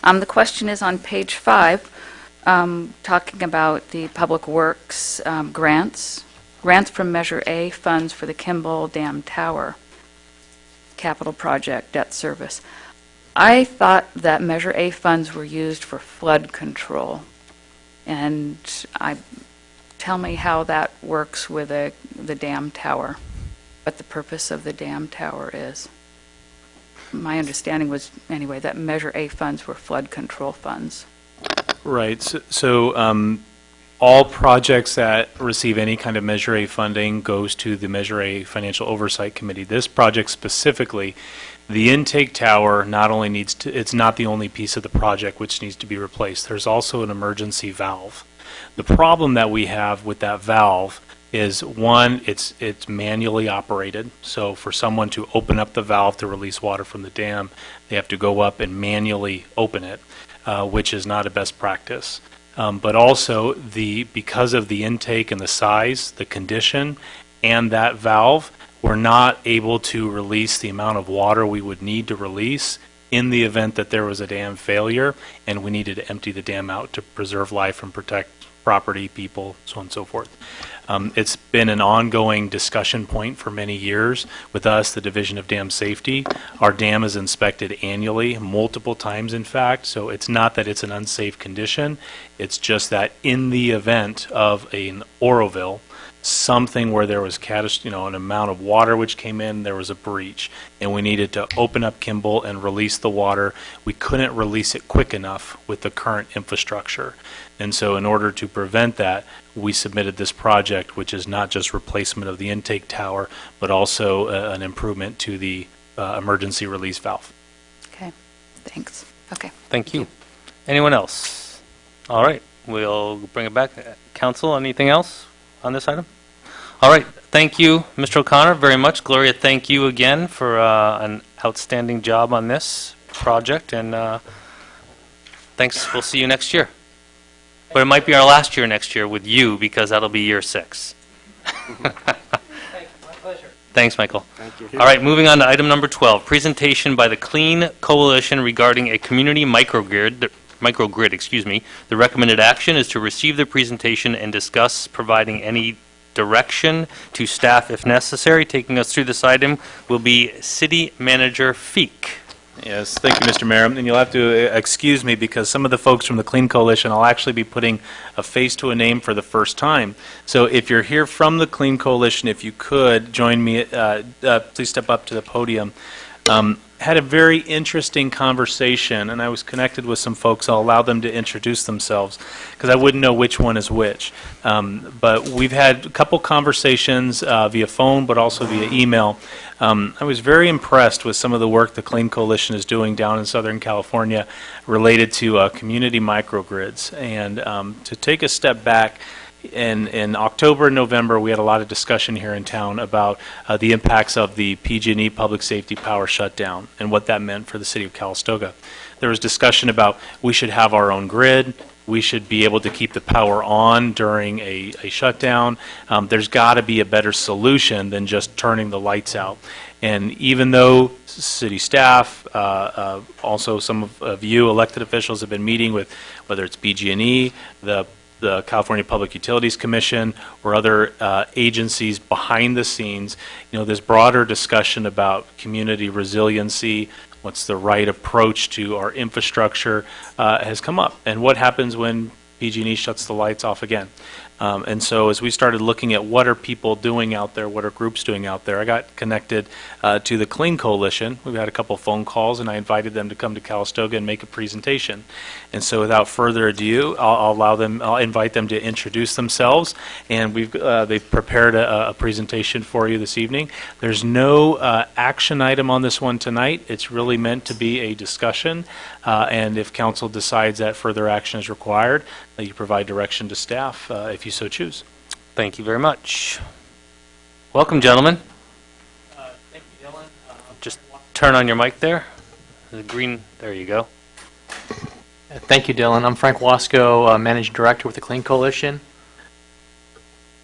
S14: The question is on page 5, talking about the Public Works grants from Measure A funds for the Kimball Dam Tower capital project debt service. I thought that Measure A funds were used for flood control, and tell me how that works with the dam tower, what the purpose of the dam tower is. My understanding was, anyway, that Measure A funds were flood control funds.
S7: Right. So all projects that receive any kind of Measure A funding goes to the Measure A Financial Oversight Committee. This project specifically, the intake tower not only needs to, it's not the only piece of the project which needs to be replaced. There's also an emergency valve. The problem that we have with that valve is, one, it's manually operated. So for someone to open up the valve to release water from the dam, they have to go up and manually open it, which is not a best practice. But also, because of the intake and the size, the condition, and that valve, we're not able to release the amount of water we would need to release in the event that there was a dam failure and we needed to empty the dam out to preserve life and protect property, people, so on and so forth. It's been an ongoing discussion point for many years with us, the Division of Dam Safety. Our dam is inspected annually, multiple times in fact, so it's not that it's an unsafe condition. It's just that in the event of an Oroville, something where there was an amount of water which came in, there was a breach, and we needed to open up Kimball and release the water. We couldn't release it quick enough with the current infrastructure. And so in order to prevent that, we submitted this project, which is not just replacement of the intake tower, but also an improvement to the emergency release valve.
S14: Okay, thanks. Okay.
S1: Thank you. Anyone else? All right, we'll bring it back. Council, anything else on this item? All right, thank you, Mr. O'Connor, very much. Gloria, thank you again for an outstanding job on this project, and thanks. We'll see you next year. But it might be our last year next year with you, because that'll be year 6.
S13: Thank you. My pleasure.
S1: Thanks, Michael.
S3: Thank you.
S1: All right, moving on to item number 12, presentation by the Clean Coalition regarding a community microgrid. The recommended action is to receive the presentation and discuss providing any direction to staff if necessary. Taking us through this item will be City Manager Feek.
S7: Yes, thank you, Mr. Mayor. And you'll have to excuse me because some of the folks from the Clean Coalition, I'll actually be putting a face to a name for the first time. So if you're here from the Clean Coalition, if you could join me, please step up to the podium. Had a very interesting conversation, and I was connected with some folks. I'll allow them to introduce themselves because I wouldn't know which one is which. But we've had a couple conversations via phone, but also via email. I was very impressed with some of the work the Clean Coalition is doing down in Southern California related to community microgrids. And to take a step back, in October and November, we had a lot of discussion here in town about the impacts of the PG&E public safety power shutdown and what that meant for the city of Calistoga. There was discussion about we should have our own grid. We should be able to keep the power on during a shutdown. There's got to be a better solution than just turning the lights out. And even though city staff, also some of you elected officials have been meeting with whether it's BG&E, the California Public Utilities Commission, or other agencies behind the scenes, this broader discussion about community resiliency, what's the right approach to our infrastructure has come up. And what happens when PG&E shuts the lights off again? And so as we started looking at what are people doing out there, what are groups doing out there, I got connected to the Clean Coalition. We've had a couple phone calls, and I invited them to come to Calistoga and make a presentation. And so without further ado, I'll invite them to introduce themselves, and they've prepared a presentation for you this evening. There's no action item on this one tonight. It's really meant to be a discussion, and if council decides that further action is required, you provide direction to staff if you so choose.
S1: Thank you very much. Welcome, gentlemen.
S15: Thank you, Dylan.
S1: Just turn on your mic there. The green, there you go.
S15: Thank you, Dylan. I'm Frank Wasco, Managing Director with the Clean Coalition.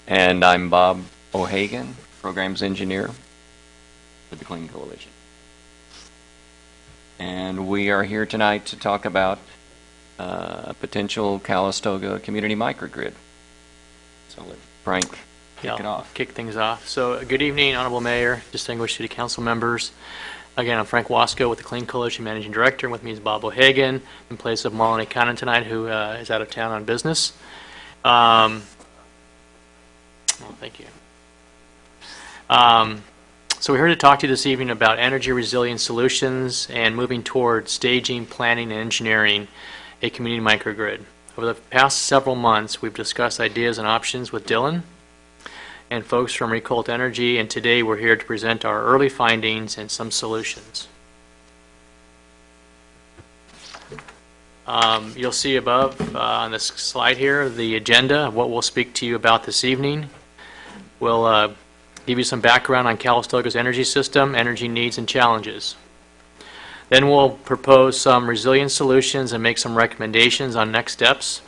S16: And I'm Bob O'Hagan, Programs Engineer with the Clean Coalition. And we are here tonight to talk about a potential Calistoga community microgrid. So let Frank kick it off.
S15: Kick things off. So good evening, Honorable Mayor, distinguished City Council members. Again, I'm Frank Wasco with the Clean Coalition Managing Director, and with me is Bob O'Hagan in place of Marlon Cannon tonight, who is out of town on business. Well, thank you. So we're here to talk to you this evening about energy resilient solutions and moving towards staging, planning, and engineering a community microgrid. Over the past several months, we've discussed ideas and options with Dylan and folks from Recolt Energy, and today we're here to present our early findings and some solutions. You'll see above on this slide here the agenda of what we'll speak to you about this evening. We'll give you some background on Calistoga's energy system, energy needs, and challenges. Then we'll propose some resilient solutions and make some recommendations on next steps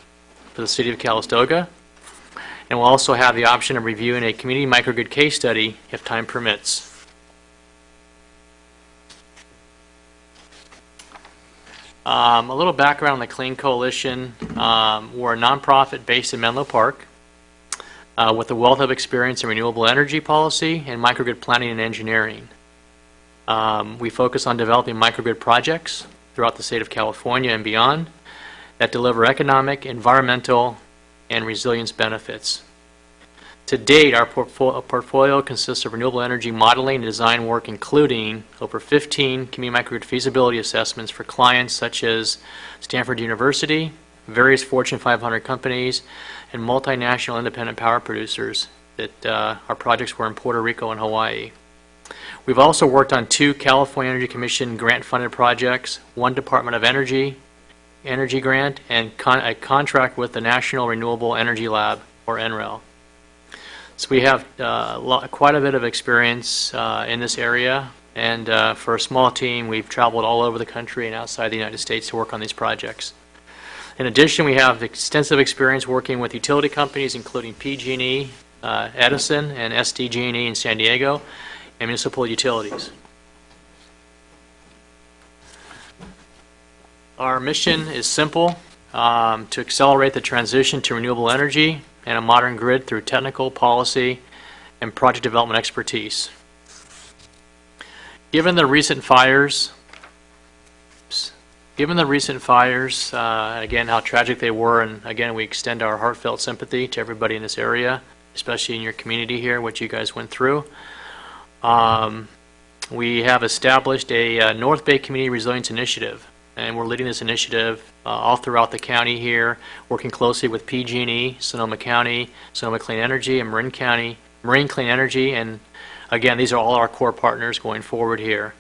S15: for the City of Calistoga. And we'll also have the option of reviewing a community microgrid case study if time permits. A little background on the Clean Coalition. We're a nonprofit based in Menlo Park with a wealth of experience in renewable energy policy and microgrid planning and engineering. We focus on developing microgrid projects throughout the state of California and beyond that deliver economic, environmental, and resilience benefits. To date, our portfolio consists of renewable energy modeling and design work, including over 15 community microgrid feasibility assessments for clients such as Stanford University, various Fortune 500 companies, and multinational independent power producers that our projects were in Puerto Rico and Hawaii. We've also worked on 2 California Energy Commission grant-funded projects, 1 Department of Energy grant, and a contract with the National Renewable Energy Lab, or NREL. So we have quite a bit of experience in this area, and for a small team, we've traveled all over the country and outside the United States to work on these projects. In addition, we have extensive experience working with utility companies, including PG&E, Edison, and SDG&E in San Diego, and municipal utilities. Our mission is simple, to accelerate the transition to renewable energy and a modern grid through technical, policy, and project development expertise. Given the recent fires, again, how tragic they were, and again, we extend our heartfelt sympathy to everybody in this area, especially in your community here, what you guys went through. We have established a North Bay Community Resilience Initiative, and we're leading this initiative all throughout the county here, working closely with PG&E, Sonoma County, Sonoma Clean Energy, and Marin County, Marine Clean Energy, and again, these are all our core partners going forward here.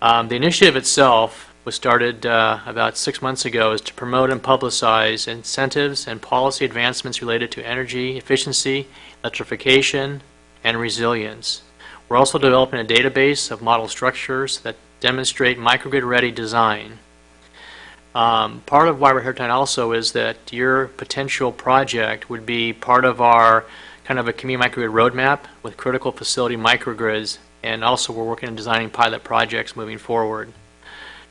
S15: The initiative itself was started about 6 months ago, is to promote and publicize incentives and policy advancements related to energy efficiency, electrification, and resilience. We're also developing a database of model structures that demonstrate microgrid-ready design. Part of why we're here tonight also is that your potential project would be part of our kind of a community microgrid roadmap with critical facility microgrids, and also we're working on designing pilot projects moving forward.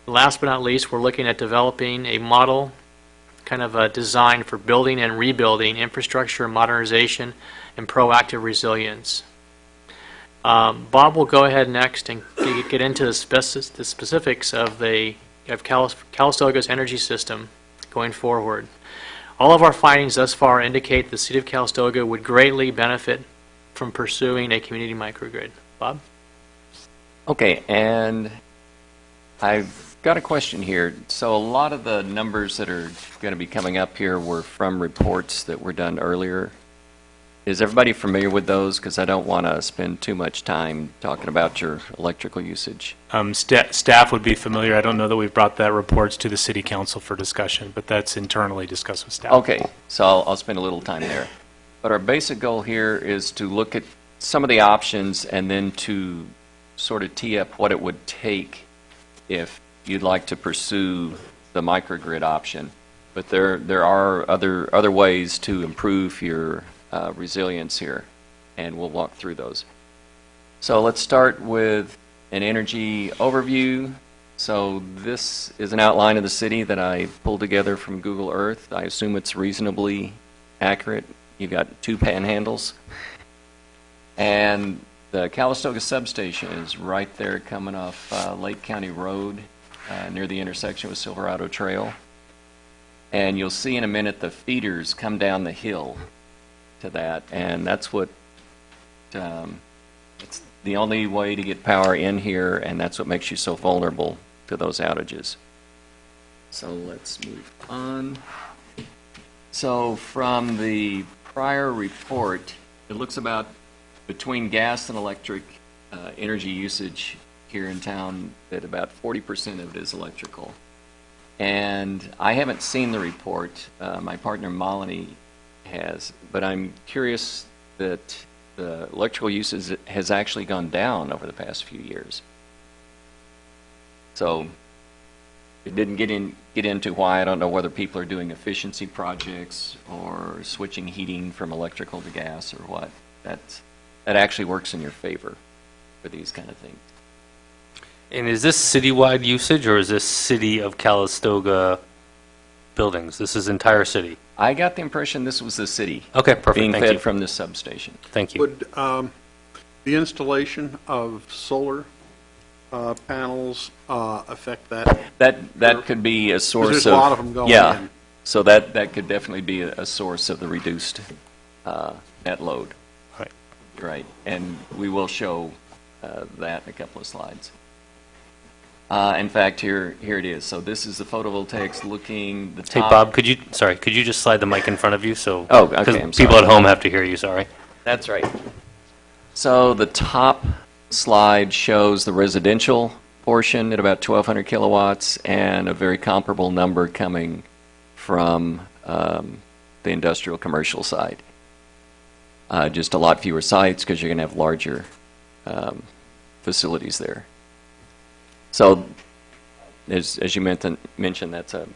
S15: Last but not least, we're looking at developing a model, kind of a design for building and rebuilding infrastructure modernization and proactive resilience. Bob will go ahead next and get into the specifics of Calistoga's energy system going forward. All of our findings thus far indicate the City of Calistoga would greatly benefit from pursuing a community microgrid. Bob?
S16: Okay, and I've got a question here. So a lot of the numbers that are going to be coming up here were from reports that were done earlier. Is everybody familiar with those? Because I don't want to spend too much time talking about your electrical usage.
S7: Staff would be familiar. I don't know that we've brought that reports to the City Council for discussion, but that's internally discussed with staff.
S16: Okay, so I'll spend a little time there. But our basic goal here is to look at some of the options and then to sort of tee up what it would take if you'd like to pursue the microgrid option. But there are other ways to improve your resilience here, and we'll walk through those. So let's start with an energy overview. So this is an outline of the city that I pulled together from Google Earth. I assume it's reasonably accurate. You've got 2 panhandles. And the Calistoga substation is right there coming off Lake County Road near the intersection with Silverado Trail. And you'll see in a minute the feeders come down the hill to that, and that's what it's the only way to get power in here, and that's what makes you so vulnerable to those outages. So let's move on. So from the prior report, it looks about between gas and electric energy usage here in town that about 40% of it is electrical. And I haven't seen the report. My partner Malini has, but I'm curious that the electrical usage has actually gone down over the past few years. So it didn't get into why. I don't know whether people are doing efficiency projects or switching heating from electrical to gas or what. That actually works in your favor for these kind of things.
S1: And is this citywide usage, or is this city of Calistoga buildings? This is entire city?
S16: I got the impression this was the city.
S1: Okay, perfect,
S16: Being
S1: thank
S16: fed
S1: you.
S16: from this substation.
S1: Thank you.
S3: Would the installation of solar panels affect that?
S16: That could be a source of...
S3: There's a lot of them going
S16: yeah,
S3: in.
S16: so that could definitely be a source of the reduced net load.
S1: Right.
S16: Right, and we will show that in a couple of slides. In fact, here it is. So this is the photovoltaics looking the
S1: Hey,
S16: top.
S1: Bob, could you just slide the mic in front of you, so...
S16: Oh, okay,
S1: because
S16: I'm
S1: people
S16: sorry.
S1: at home have to hear you, sorry.
S16: That's right. So the top slide shows the residential portion at about 1,200 kilowatts, and a very comparable number coming from the industrial commercial side. Just a lot fewer sites because you're going to have larger facilities there. So, as you mentioned, that's a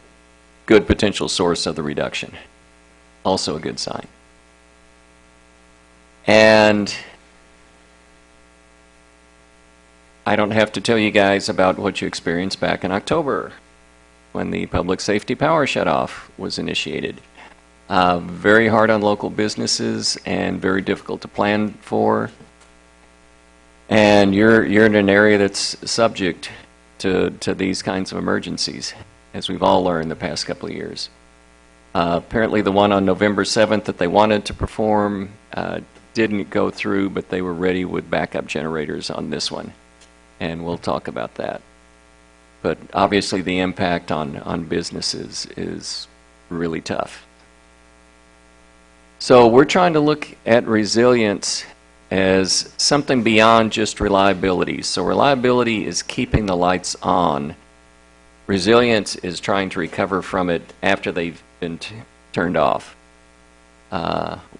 S16: good potential source of the reduction. Also a good sign. And I don't have to tell you guys about what you experienced back in October when the public safety power shutoff was initiated. Very hard on local businesses and very difficult to plan for. And you're in an area that's subject to these kinds of emergencies, as we've all learned the past couple of years. Apparently the one on November 7th that they wanted to perform didn't go through, but they were ready with backup generators on this one. And we'll talk about that. But obviously the impact on businesses is really tough. So we're trying to look at resilience as something beyond just reliability. So reliability is keeping the lights on. Resilience is trying to recover from it after they've been turned off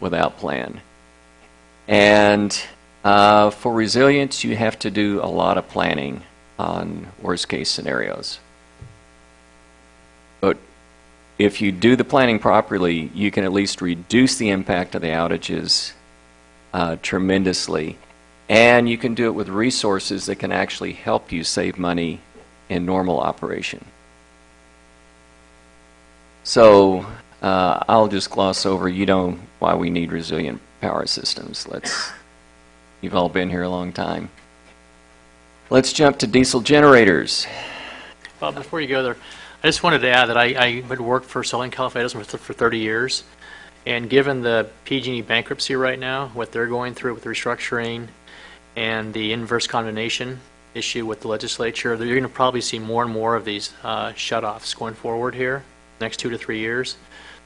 S16: without plan. And for resilience, you have to do a lot of planning on worst case scenarios. But if you do the planning properly, you can at least reduce the impact of the outages tremendously, and you can do it with resources that can actually help you save money in normal operation. So I'll just gloss over, why we need resilient power systems. You've all been here a long time. Let's jump to diesel generators.
S15: Bob, before you go there, I just wanted to add that I had worked for Southern California for 30 years. And given the PG&E bankruptcy right now, what they're going through with restructuring and the inverse condemnation issue with the legislature, you're going to probably see more and more of these shutoffs going forward here, next 2 to 3 years.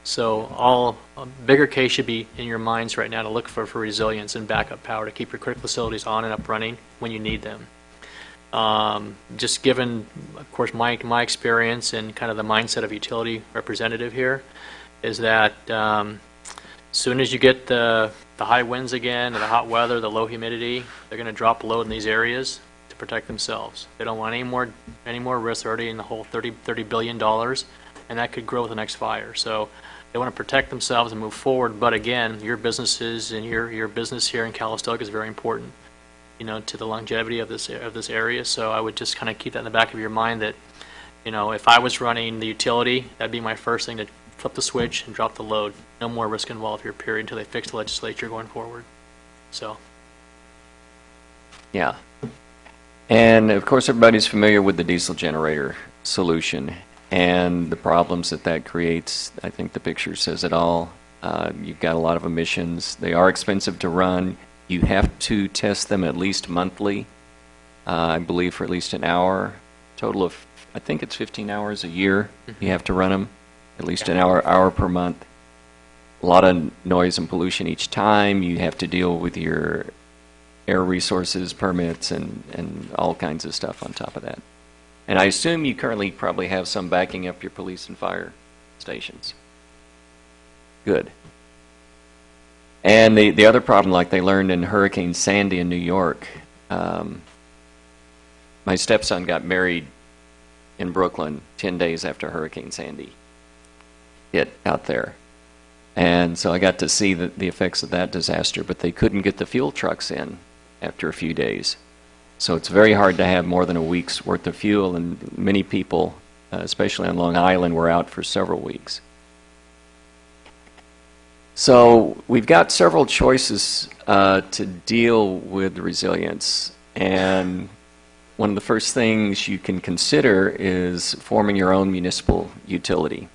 S15: So a bigger case should be in your minds right now to look for resilience and backup power to keep your critical facilities on and up running when you need them. Just given, of course, my experience and kind of the mindset of utility representative here, is that soon as you get the high winds again, and the hot weather, the low humidity, they're going to drop load in these areas to protect themselves. They don't want any more risk. They're already in the hole $30 billion, and that could grow with the next fire. So they want to protect themselves and move forward. But again, your businesses and your business here in Calistoga is very important, to the longevity of this area. So I would just kind of keep that in the back of your mind that, if I was running the utility, that'd be my first thing to flip the switch and drop the load. No more risk involved here, period, until they fix the legislature going forward. So.
S16: Yeah. And of course, everybody's familiar with the diesel generator solution and the problems that creates. I think the picture says it all. You've got a lot of emissions. They are expensive to run. You have to test them at least monthly, I believe for at least an hour. Total of, I think it's 15 hours a year you have to run them. At least an hour per month. A lot of noise and pollution each time. You have to deal with your air resources permits and all kinds of stuff on top of that. And I assume you currently probably have some backing up your police and fire stations. Good. And the other problem, like they learned in Hurricane Sandy in New York, my stepson got married in Brooklyn 10 days after Hurricane Sandy hit out there. And so I got to see the effects of that disaster, but they couldn't get the fuel trucks in after a few days. So it's very hard to have more than a week's worth of fuel, and many people, especially on Long Island, were out for several weeks. So we've got several choices to deal with resilience, and one of the first things you can consider is forming your own municipal utility,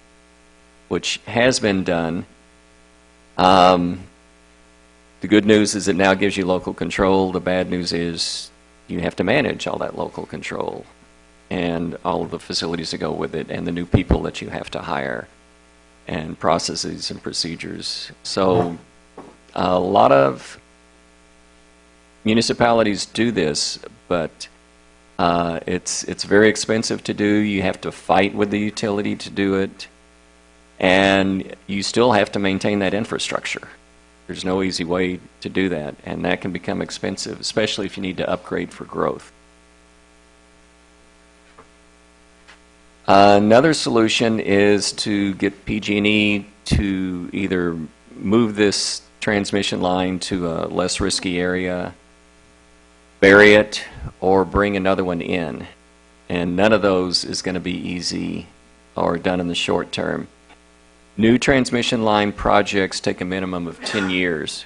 S16: which has been done. The good news is it now gives you local control. The bad news is you have to manage all that local control and all of the facilities that go with it and the new people that you have to hire and processes and procedures. So a lot of municipalities do this, but it's very expensive to do. You have to fight with the utility to do it, and you still have to maintain that infrastructure. There's no easy way to do that, and that can become expensive, especially if you need to upgrade for growth. Another solution is to get PG&E to either move this transmission line to a less risky area, bury it, or bring another one in. And none of those is going to be easy or done in the short term. New transmission line projects take a minimum of 10 years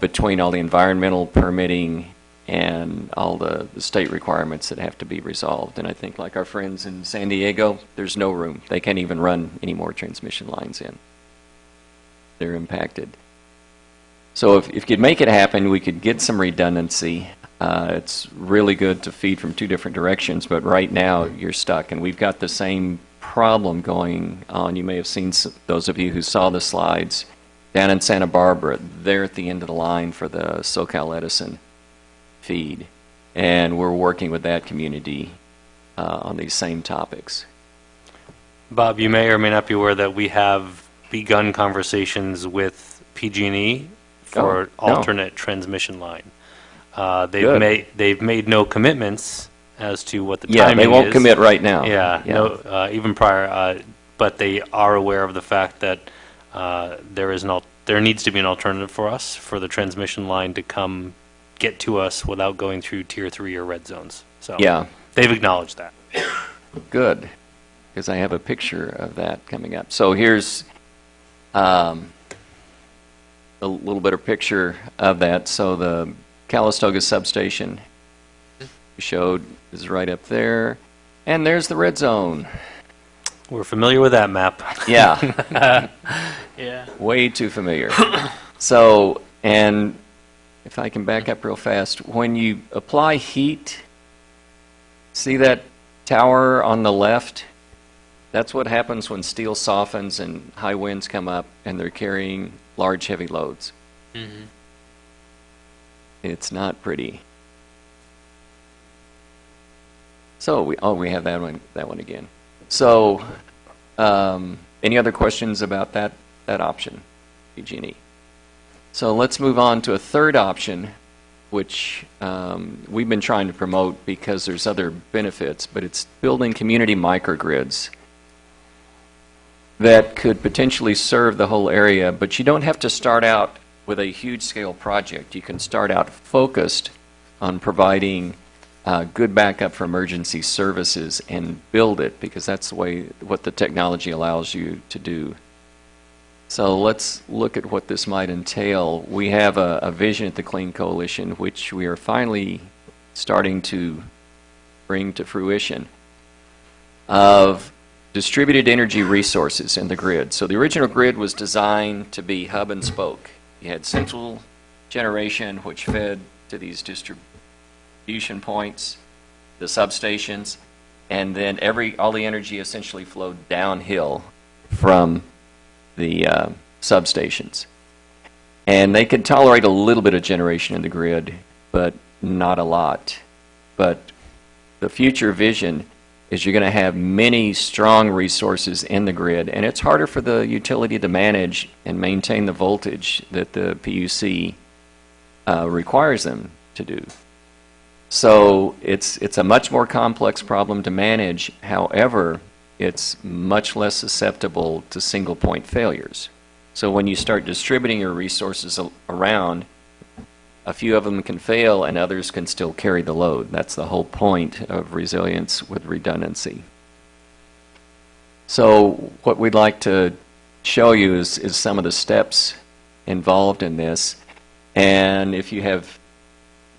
S16: between all the environmental permitting and all the state requirements that have to be resolved. And I think, like our friends in San Diego, there's no room. They can't even run any more transmission lines in. They're impacted. So if you could make it happen, we could get some redundancy. It's really good to feed from two different directions, but right now you're stuck. And we've got the same problem going on. You may have seen, those of you who saw the slides, down in Santa Barbara. They're at the end of the line for the SoCal Edison feed. And we're working with that community on these same topics.
S1: Bob, you may or may not be aware that we have begun conversations with PG&E for alternate transmission line. They've made no commitments as to what the timing is.
S16: Yeah, they won't commit right now.
S1: Yeah. No, even prior, but they are aware of the fact that there needs to be an alternative for us for the transmission line to come get to us without going through Tier 3 or red zones. So
S16: yeah,
S1: they've acknowledged that.
S16: Good, because I have a picture of that coming up. So here's a little better picture of that. So the Calistoga substation you showed is right up there, and there's the red zone.
S1: We're familiar with that map.
S16: Yeah.
S15: Yeah.
S16: Way too familiar. So, and if I can back up real fast, when you apply heat, see that tower on the left? That's what happens when steel softens and high winds come up and they're carrying large, heavy loads.
S15: Mm-hmm.
S16: It's not pretty. So we have that one again. So, any other questions about that option, PG&E? So let's move on to a third option, which we've been trying to promote because there's other benefits, but it's building community microgrids that could potentially serve the whole area, but you don't have to start out with a huge scale project. You can start out focused on providing good backup for emergency services and build it, because that's what the technology allows you to do. So let's look at what this might entail. We have a vision at the Clean Coalition, which we are finally starting to bring to fruition, of distributed energy resources in the grid. So the original grid was designed to be hub and spoke. You had central generation, which fed to these distribution points, the substations, and then all the energy essentially flowed downhill from the substations. And they could tolerate a little bit of generation in the grid, but not a lot. But the future vision is you're going to have many strong resources in the grid, and it's harder for the utility to manage and maintain the voltage that the PUC requires them to do. So it's a much more complex problem to manage. However, it's much less susceptible to single point failures. So when you start distributing your resources around, a few of them can fail and others can still carry the load. That's the whole point of resilience with redundancy. So what we'd like to show you is some of the steps involved in this. And if you have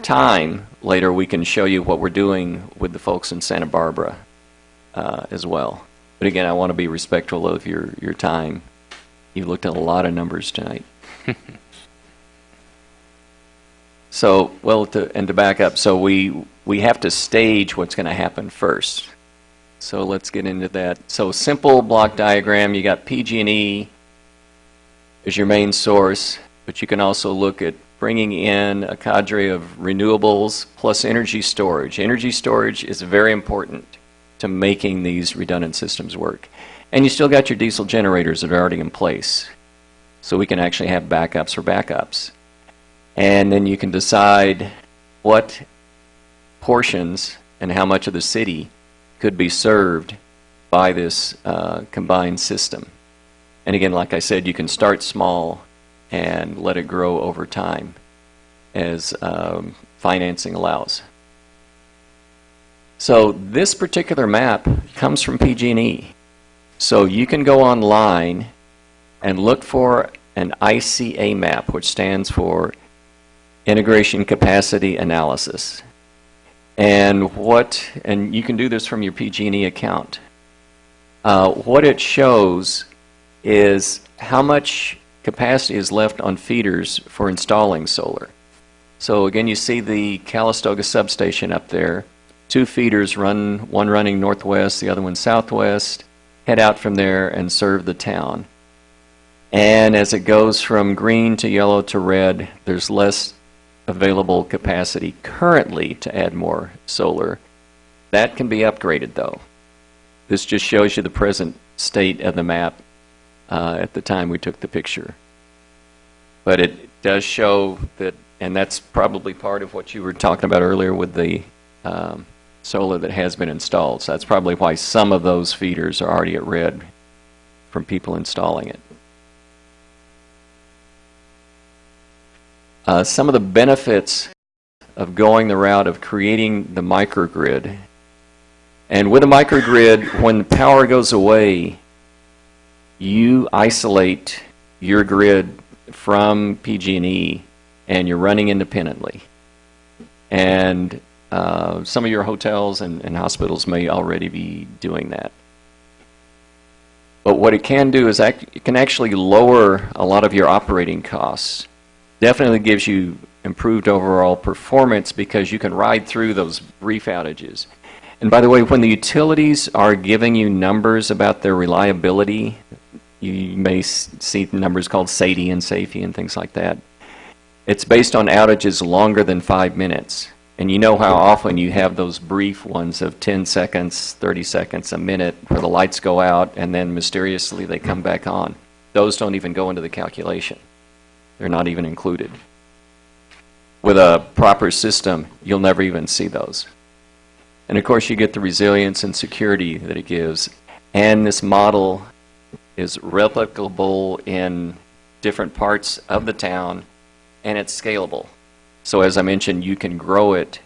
S16: time later, we can show you what we're doing with the folks in Santa Barbara as well. But again, I want to be respectful of your time. You looked at a lot of numbers tonight. So, to back up, so we have to stage what's going to happen first. So let's get into that. So simple block diagram, you got PG&E as your main source, but you can also look at bringing in a cadre of renewables plus energy storage. Energy storage is very important to making these redundant systems work. And you still got your diesel generators that are already in place. So we can actually have backups for backups. And then you can decide what portions and how much of the city could be served by this combined system. And again, like I said, you can start small and let it grow over time as financing allows. So this particular map comes from PG&E. So you can go online and look for an ICA map, which stands for Integration Capacity Analysis. And you can do this from your PG&E account. What it shows is how much capacity is left on feeders for installing solar. So again, you see the Calistoga substation up there. 2 feeders run, one running northwest, the other one southwest, head out from there and serve the town. And as it goes from green to yellow to red, there's less available capacity currently to add more solar. That can be upgraded though. This just shows you the present state of the map at the time we took the picture. But it does show that, and that's probably part of what you were talking about earlier with the solar that has been installed. So that's probably why some of those feeders are already at red from people installing it. Some of the benefits of going the route of creating the microgrid. And with a microgrid, when the power goes away, you isolate your grid from PG&E and you're running independently. And some of your hotels and hospitals may already be doing that. But what it can do is it can actually lower a lot of your operating costs. Definitely gives you improved overall performance because you can ride through those brief outages. And by the way, when the utilities are giving you numbers about their reliability, you may see numbers called SAIDI and SAIFI and things like that. It's based on outages longer than 5 minutes. And you know how often you have those brief ones of 10 seconds, 30 seconds, a minute where the lights go out and then mysteriously they come back on. Those don't even go into the calculation. They're not even included. With a proper system, you'll never even see those. And of course, you get the resilience and security that it gives. And this model is replicable in different parts of the town, and it's scalable. So as I mentioned, you can grow it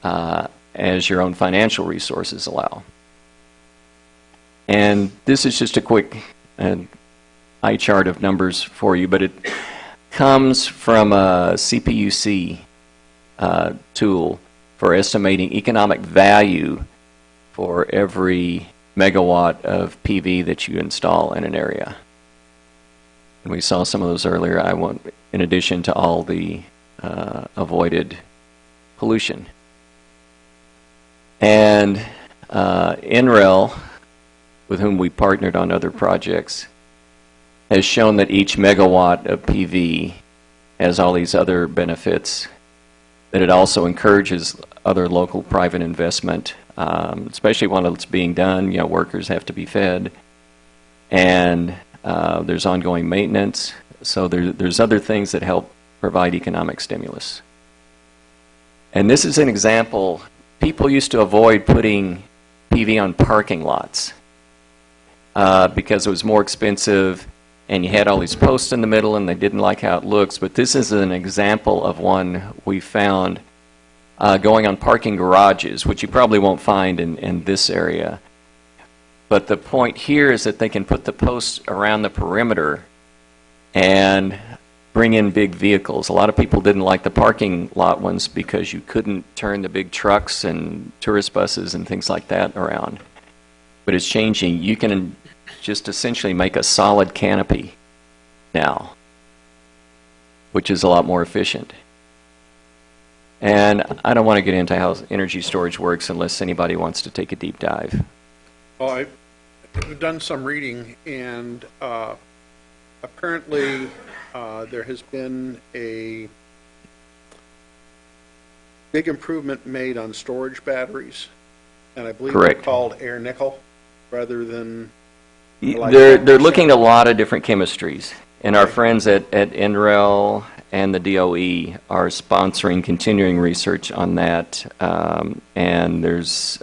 S16: as your own financial resources allow. And this is just a quick eye chart of numbers for you, but it comes from a CPUC tool for estimating economic value for every megawatt of PV that you install in an area. And we saw some of those earlier, in addition to all the avoided pollution. And NREL, with whom we partnered on other projects, has shown that each megawatt of PV has all these other benefits, that it also encourages other local private investment, especially when it's being done. You know, workers have to be fed, and there's ongoing maintenance. So there's other things that help provide economic stimulus. And this is an example. People used to avoid putting PV on parking lots because it was more expensive and you had all these posts in the middle, and they didn't like how it looks. But this is an example of one we found going on parking garages, which you probably won't find in this area. But the point here is that they can put the posts around the perimeter and bring in big vehicles. A lot of people didn't like the parking lot ones because you couldn't turn the big trucks and tourist buses and things like that around. But it's changing. You can just essentially make a solid canopy now, which is a lot more efficient. And I don't want to get into how energy storage works unless anybody wants to take a deep dive.
S3: Well, I've done some reading, and apparently there has been a big improvement made on storage batteries, and I believe
S16: Correct.
S3: they're called air nickel rather than...
S16: They're looking at a lot of different chemistries, and our friends at NREL and the DOE are sponsoring continuing research on that, and there's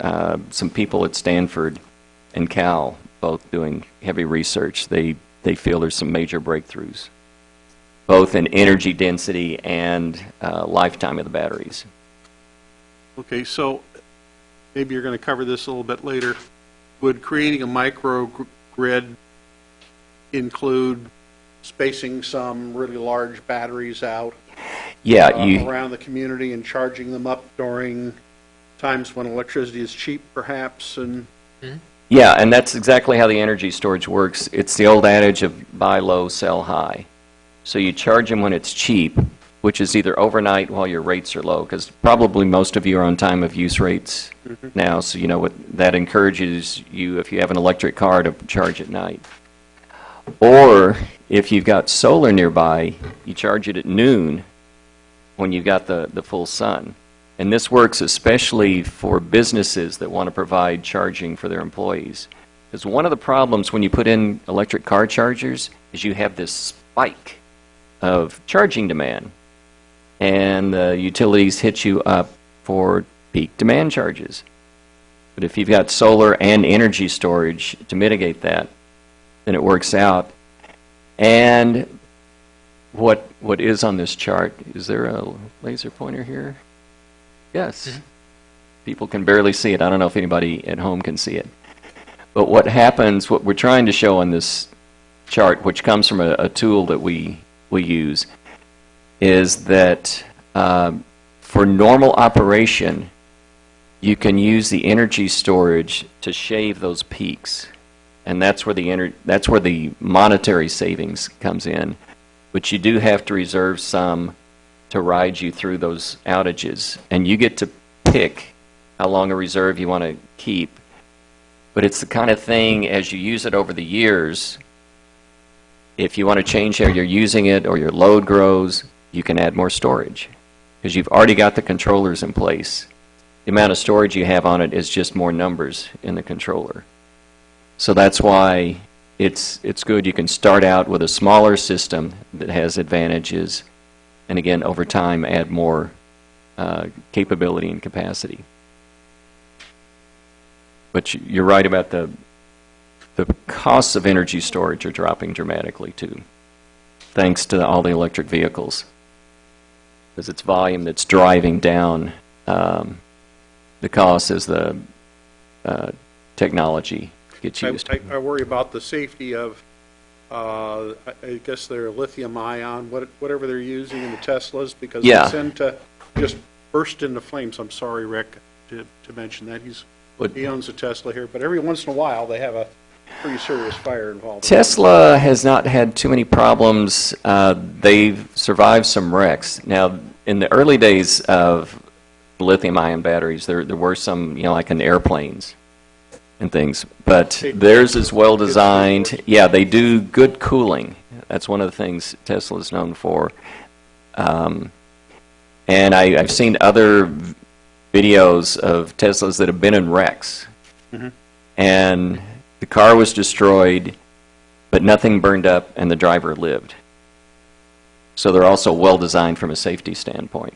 S16: some people at Stanford and Cal both doing heavy research. They feel there's some major breakthroughs, both in energy density and lifetime of the batteries.
S3: Okay, so maybe you're going to cover this a little bit later. Would creating a microgrid include spacing some really large batteries out around the community and charging them up during times when electricity is cheap, perhaps? And
S16: Yeah, and that's exactly how the energy storage works. It's the old adage of buy low, sell high. So you charge them when it's cheap, which is either overnight while your rates are low, because probably most of you are on time of use rates now, so you know what that encourages you, if you have an electric car, to charge at night. Or if you've got solar nearby, you charge it at noon when you've got the full sun. And this works especially for businesses that want to provide charging for their employees. Because one of the problems when you put in electric car chargers is you have this spike of charging demand. And the utilities hit you up for peak demand charges. But if you've got solar and energy storage to mitigate that, then it works out. And what is on this chart, is there a laser pointer here? Yes. People can barely see it. I don't know if anybody at home can see it. But what happens, what we're trying to show on this chart, which comes from a tool that we use, is that for normal operation, you can use the energy storage to shave those peaks. And that's where the monetary savings comes in. But you do have to reserve some to ride you through those outages. And you get to pick how long a reserve you want to keep. But it's the kind of thing, as you use it over the years, if you want to change how you're using it or your load grows, you can add more storage. Because you've already got the controllers in place. The amount of storage you have on it is just more numbers in the controller. So that's why it's good. You can start out with a smaller system that has advantages, and again, over time, add more capability and capacity. But you're right about the costs of energy storage are dropping dramatically too, thanks to all the electric vehicles, because it's volume that's driving down the cost as the technology gets used.
S3: I worry about the safety of, I guess they're lithium ion, whatever they're using in the Teslas, because they tend to just burst into flames. I'm sorry, Rick, to mention that. He owns a Tesla here, but every once in a while they have a pretty serious fire involved.
S16: Tesla has not had too many problems. They've survived some wrecks. Now, in the early days of lithium-ion batteries, there were some, like in airplanes and things, but theirs is well designed. Yeah, they do good cooling. That's one of the things Tesla is known for. And I've seen other videos of Teslas that have been in wrecks, and the car was destroyed, but nothing burned up, and the driver lived. So they're also well designed from a safety standpoint.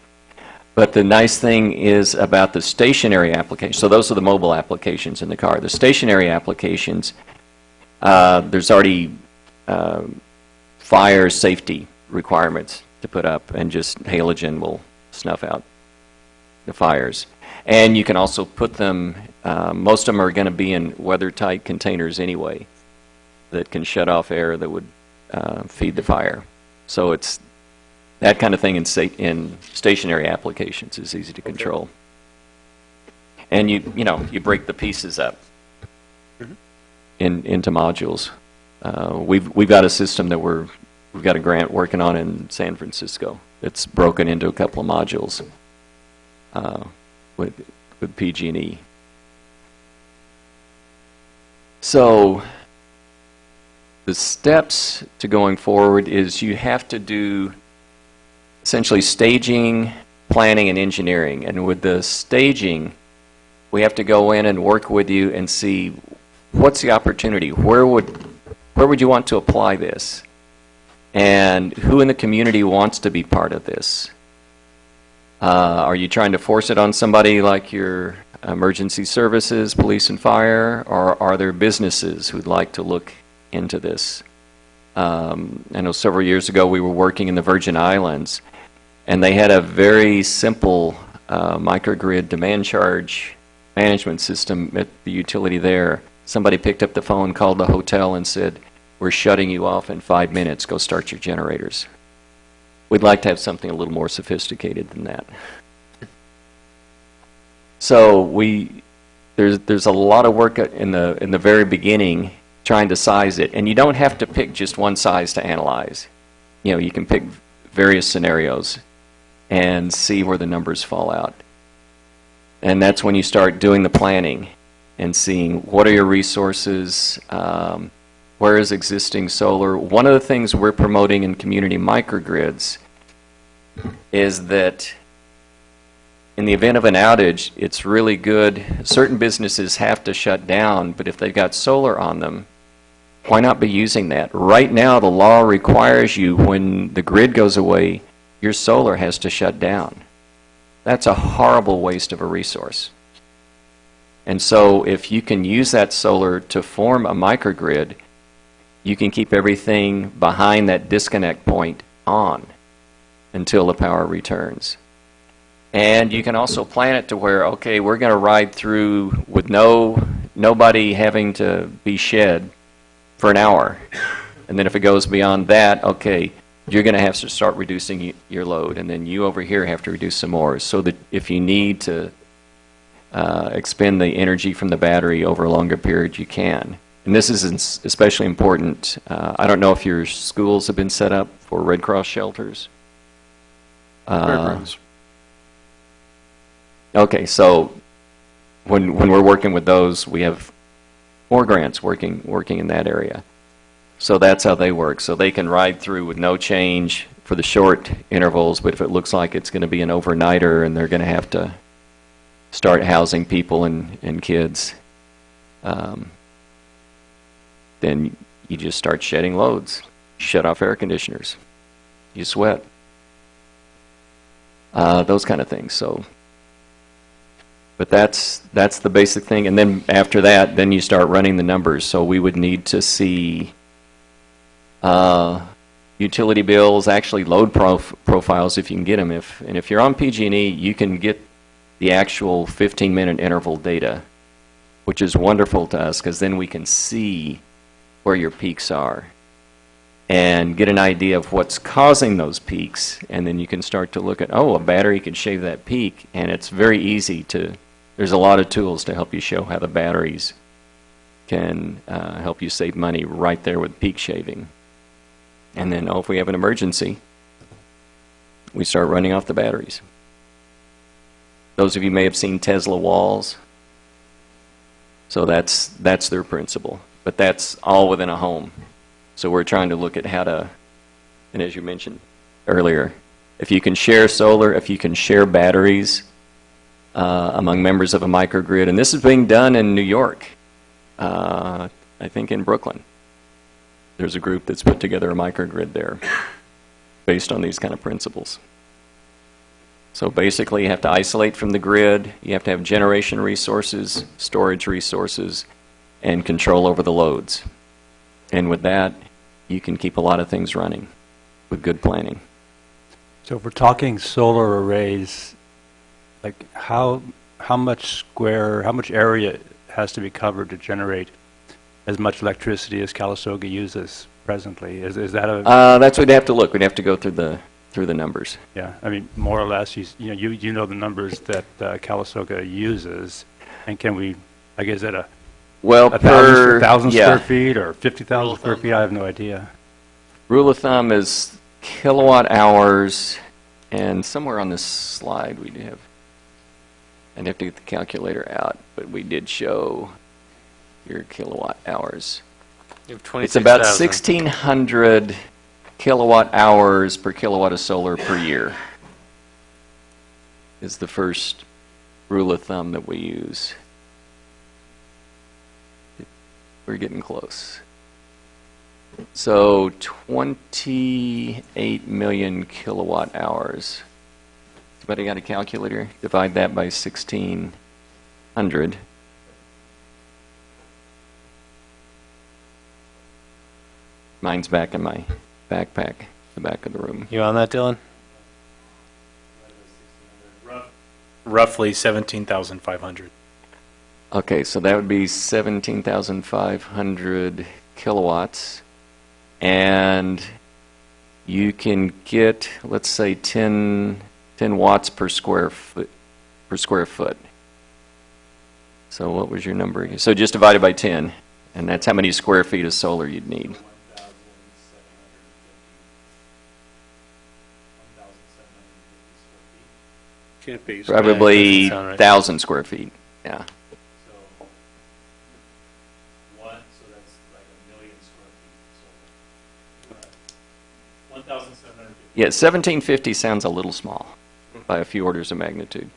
S16: But the nice thing is about the stationary applications. So those are the mobile applications in the car. The stationary applications, there's already fire safety requirements to put up, and just halogen will snuff out the fires. And you can also put them, most of them are going to be in weather-tight containers anyway that can shut off air that would feed the fire. So it's that kind of thing in stationary applications is easy to control. And you break the pieces up into modules. We've got a system that we've got a grant working on in San Francisco. It's broken into a couple of modules with PG&E. So the steps to going forward is you have to do essentially staging, planning, and engineering. And with the staging, we have to go in and work with you and see what's the opportunity. Where would you want to apply this? And who in the community wants to be part of this? Are you trying to force it on somebody like your emergency services, police and fire, or are there businesses who'd like to look into this? I know several years ago we were working in the Virgin Islands, and they had a very simple microgrid demand charge management system at the utility there. Somebody picked up the phone, called the hotel, and said, "We're shutting you off in 5 minutes. Go start your generators." We'd like to have something a little more sophisticated than that. So there's a lot of work in the very beginning trying to size it, and you don't have to pick just one size to analyze. You can pick various scenarios and see where the numbers fall out. And that's when you start doing the planning and seeing what are your resources, where is existing solar. One of the things we're promoting in community microgrids is that in the event of an outage, it's really good. Certain businesses have to shut down, but if they've got solar on them, why not be using that? Right now, the law requires you, when the grid goes away, your solar has to shut down. That's a horrible waste of a resource. And so if you can use that solar to form a microgrid, you can keep everything behind that disconnect point on until the power returns. And you can also plan it to where, okay, we're going to ride through with nobody having to be shed for an hour. And then if it goes beyond that, okay, you're going to have to start reducing your load. And then you over here have to reduce some more, so that if you need to expend the energy from the battery over a longer period, you can. And this is especially important. I don't know if your schools have been set up for Red Cross shelters.
S3: Fairgrounds.
S16: Okay, so when we're working with those, we have more grants working in that area. So that's how they work. So they can ride through with no change for the short intervals, but if it looks like it's going to be an overnighter and they're going to have to start housing people and kids, then you just start shedding loads. Shut off air conditioners. You sweat. Those kind of things. So, but that's the basic thing. And then after that, then you start running the numbers. So we would need to see utility bills, actually load profiles if you can get them. And if you're on PG&E, you can get the actual 15-minute interval data, which is wonderful to us because then we can see where your peaks are and get an idea of what's causing those peaks. And then you can start to look at, oh, a battery could shave that peak. And it's very easy to, there's a lot of tools to help you show how the batteries can help you save money right there with peak shaving. And then, if we have an emergency, we start running off the batteries. Those of you may have seen Tesla walls. So that's their principle. But that's all within a home. So we're trying to look at how to, and as you mentioned earlier, if you can share solar, if you can share batteries among members of a microgrid, and this is being done in New York, I think in Brooklyn. There's a group that's put together a microgrid there based on these kind of principles. So basically you have to isolate from the grid, you have to have generation resources, storage resources, and control over the loads. And with that, you can keep a lot of things running with good planning.
S6: So if we're talking solar arrays, like how much area has to be covered to generate as much electricity as Calistoga uses presently? Is that a...
S16: That's what we'd have to look. We'd have to go through the numbers.
S6: Yeah, I mean, more or less, you know the numbers that Calistoga uses, and can we, I guess, at a
S16: Well,
S6: 1,000
S16: yeah.
S6: square feet or 50,000 square feet? I have no idea.
S16: Rule of thumb is kilowatt hours, and somewhere on this slide we have, I'd have to get the calculator out, but we did show your kilowatt hours.
S1: You have
S16: It's about
S1: 26,000.
S16: 1,600 kilowatt hours per kilowatt of solar per year is the first rule of thumb that we use. We're getting close. So 28 million kilowatt hours. Somebody got a calculator? Divide that by 1,600. Mine's back in my backpack, the back of the room.
S1: You on that, Dylan?
S7: Roughly 17,500.
S16: Okay, so that would be 17,500 kilowatts. And you can get, let's say, 10 watts per square foot. So what was your number again? So just divided by 10, and that's how many square feet of solar you'd need.
S3: Can't be.
S16: Probably
S1: Sound right.
S16: 1,000 square feet, yeah. Yeah, 1,750 sounds a little small by a few orders of magnitude.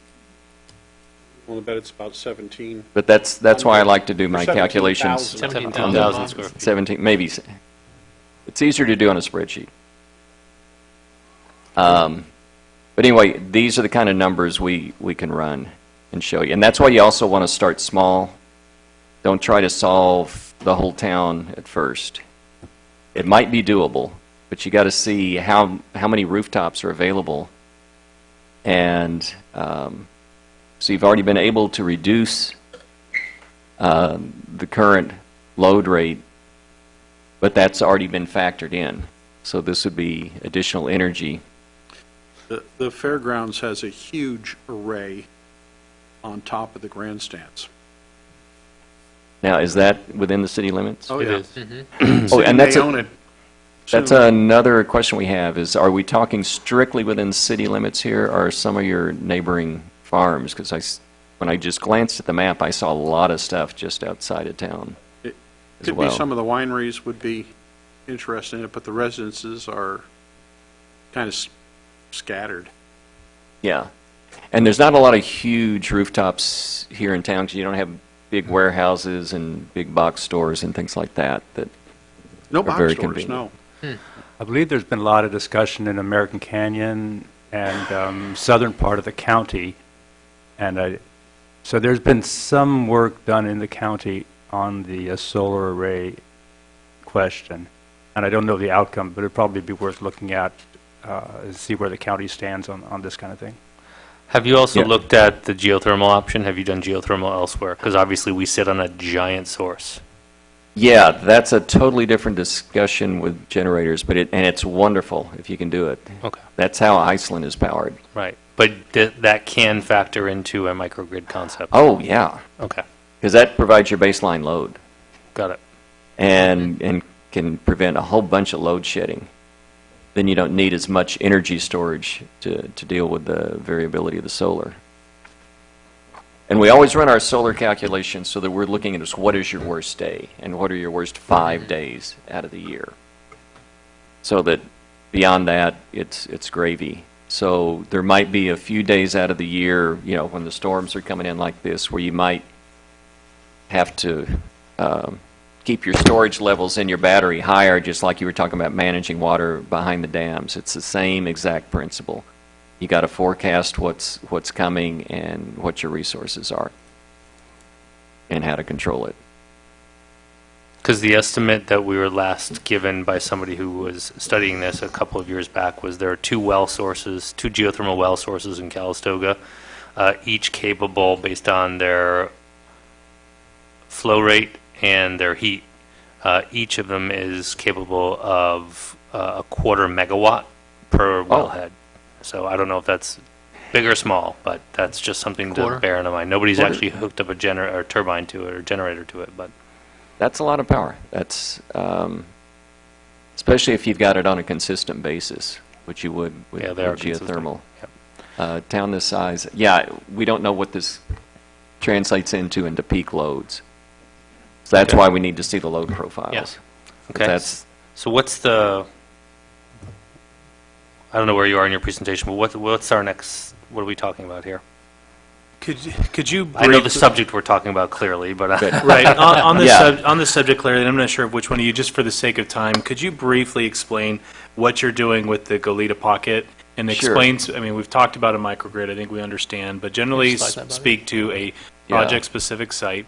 S3: Well, I bet it's about 17.
S16: But that's why I like to do my
S3: 17,000.
S16: calculations.
S1: 17,000 square feet.
S16: 17, maybe. It's easier to do on a spreadsheet. But anyway, these are the kind of numbers we can run and show you. And that's why you also want to start small. Don't try to solve the whole town at first. It might be doable, but you got to see how many rooftops are available. And so you've already been able to reduce the current load rate, but that's already been factored in. So this would be additional energy.
S3: The fairgrounds has a huge array on top of the grandstands.
S16: Now, is that within the city limits?
S3: Oh,
S1: It
S3: yeah.
S1: is.
S16: Oh, and that's
S3: They own it.
S16: that's
S3: soon.
S16: another question we have is, are we talking strictly within city limits here, or are some of your neighboring farms? Because when I just glanced at the map, I saw a lot of stuff just outside of town
S3: It
S16: as
S3: could
S16: well.
S3: be some of the wineries would be interested in it, but the residences are kind of scattered.
S16: Yeah. And there's not a lot of huge rooftops here in town because you don't have big warehouses and big box stores and things like that.
S3: No
S16: are
S3: box
S16: very
S3: stores,
S16: convenient.
S3: no.
S6: I believe there's been a lot of discussion in American Canyon and southern part of the county. And so there's been some work done in the county on the solar array question. And I don't know the outcome, but it'd probably be worth looking at and see where the county stands on this kind of thing.
S1: Have you also
S16: Yeah.
S1: looked at the geothermal option? Have you done geothermal elsewhere? Because obviously we sit on a giant source.
S16: Yeah, that's a totally different discussion with generators, but it's wonderful if you can do it.
S1: Okay.
S16: That's how Iceland is powered.
S1: Right. But that can factor into a microgrid concept.
S16: Oh, yeah,
S1: Okay.
S16: because that provides your baseline load
S1: Got it.
S16: and can prevent a whole bunch of load shedding. Then you don't need as much energy storage to deal with the variability of the solar. And we always run our solar calculations so that we're looking at what is your worst day and what are your worst 5 days out of the year. So that beyond that, it's gravy. So there might be a few days out of the year, when the storms are coming in like this, where you might have to keep your storage levels in your battery higher, just like you were talking about managing water behind the dams. It's the same exact principle. You got to forecast what's coming and what your resources are and how to control it.
S1: Because the estimate that we were last given by somebody who was studying this a couple of years back was there are two well sources, two geothermal well sources in Calistoga, each capable based on their flow rate and their heat. Each of them is capable of a 1/4 megawatt per wellhead. So I don't know if that's big or small, but that's just something to bear in mind. Nobody's actually hooked up a turbine to it or generator to it, but
S16: That's a lot of power. That's, especially if you've got it on a consistent basis, which you would with geothermal. Town this size, we don't know what this translates into peak loads. So that's why we need to see the load profiles.
S1: Okay. So what's the, I don't know where you are in your presentation, but what's our next, what are we talking about here?
S7: Could you?
S1: I know the subject we're talking about clearly, but
S7: right on the subject clearly. I'm not sure of which one of you. Just for the sake of time, could you briefly explain what you're doing with the Goleta Pocket and explain? I mean, we've talked about a microgrid. I think we understand, but generally speak to a project-specific site.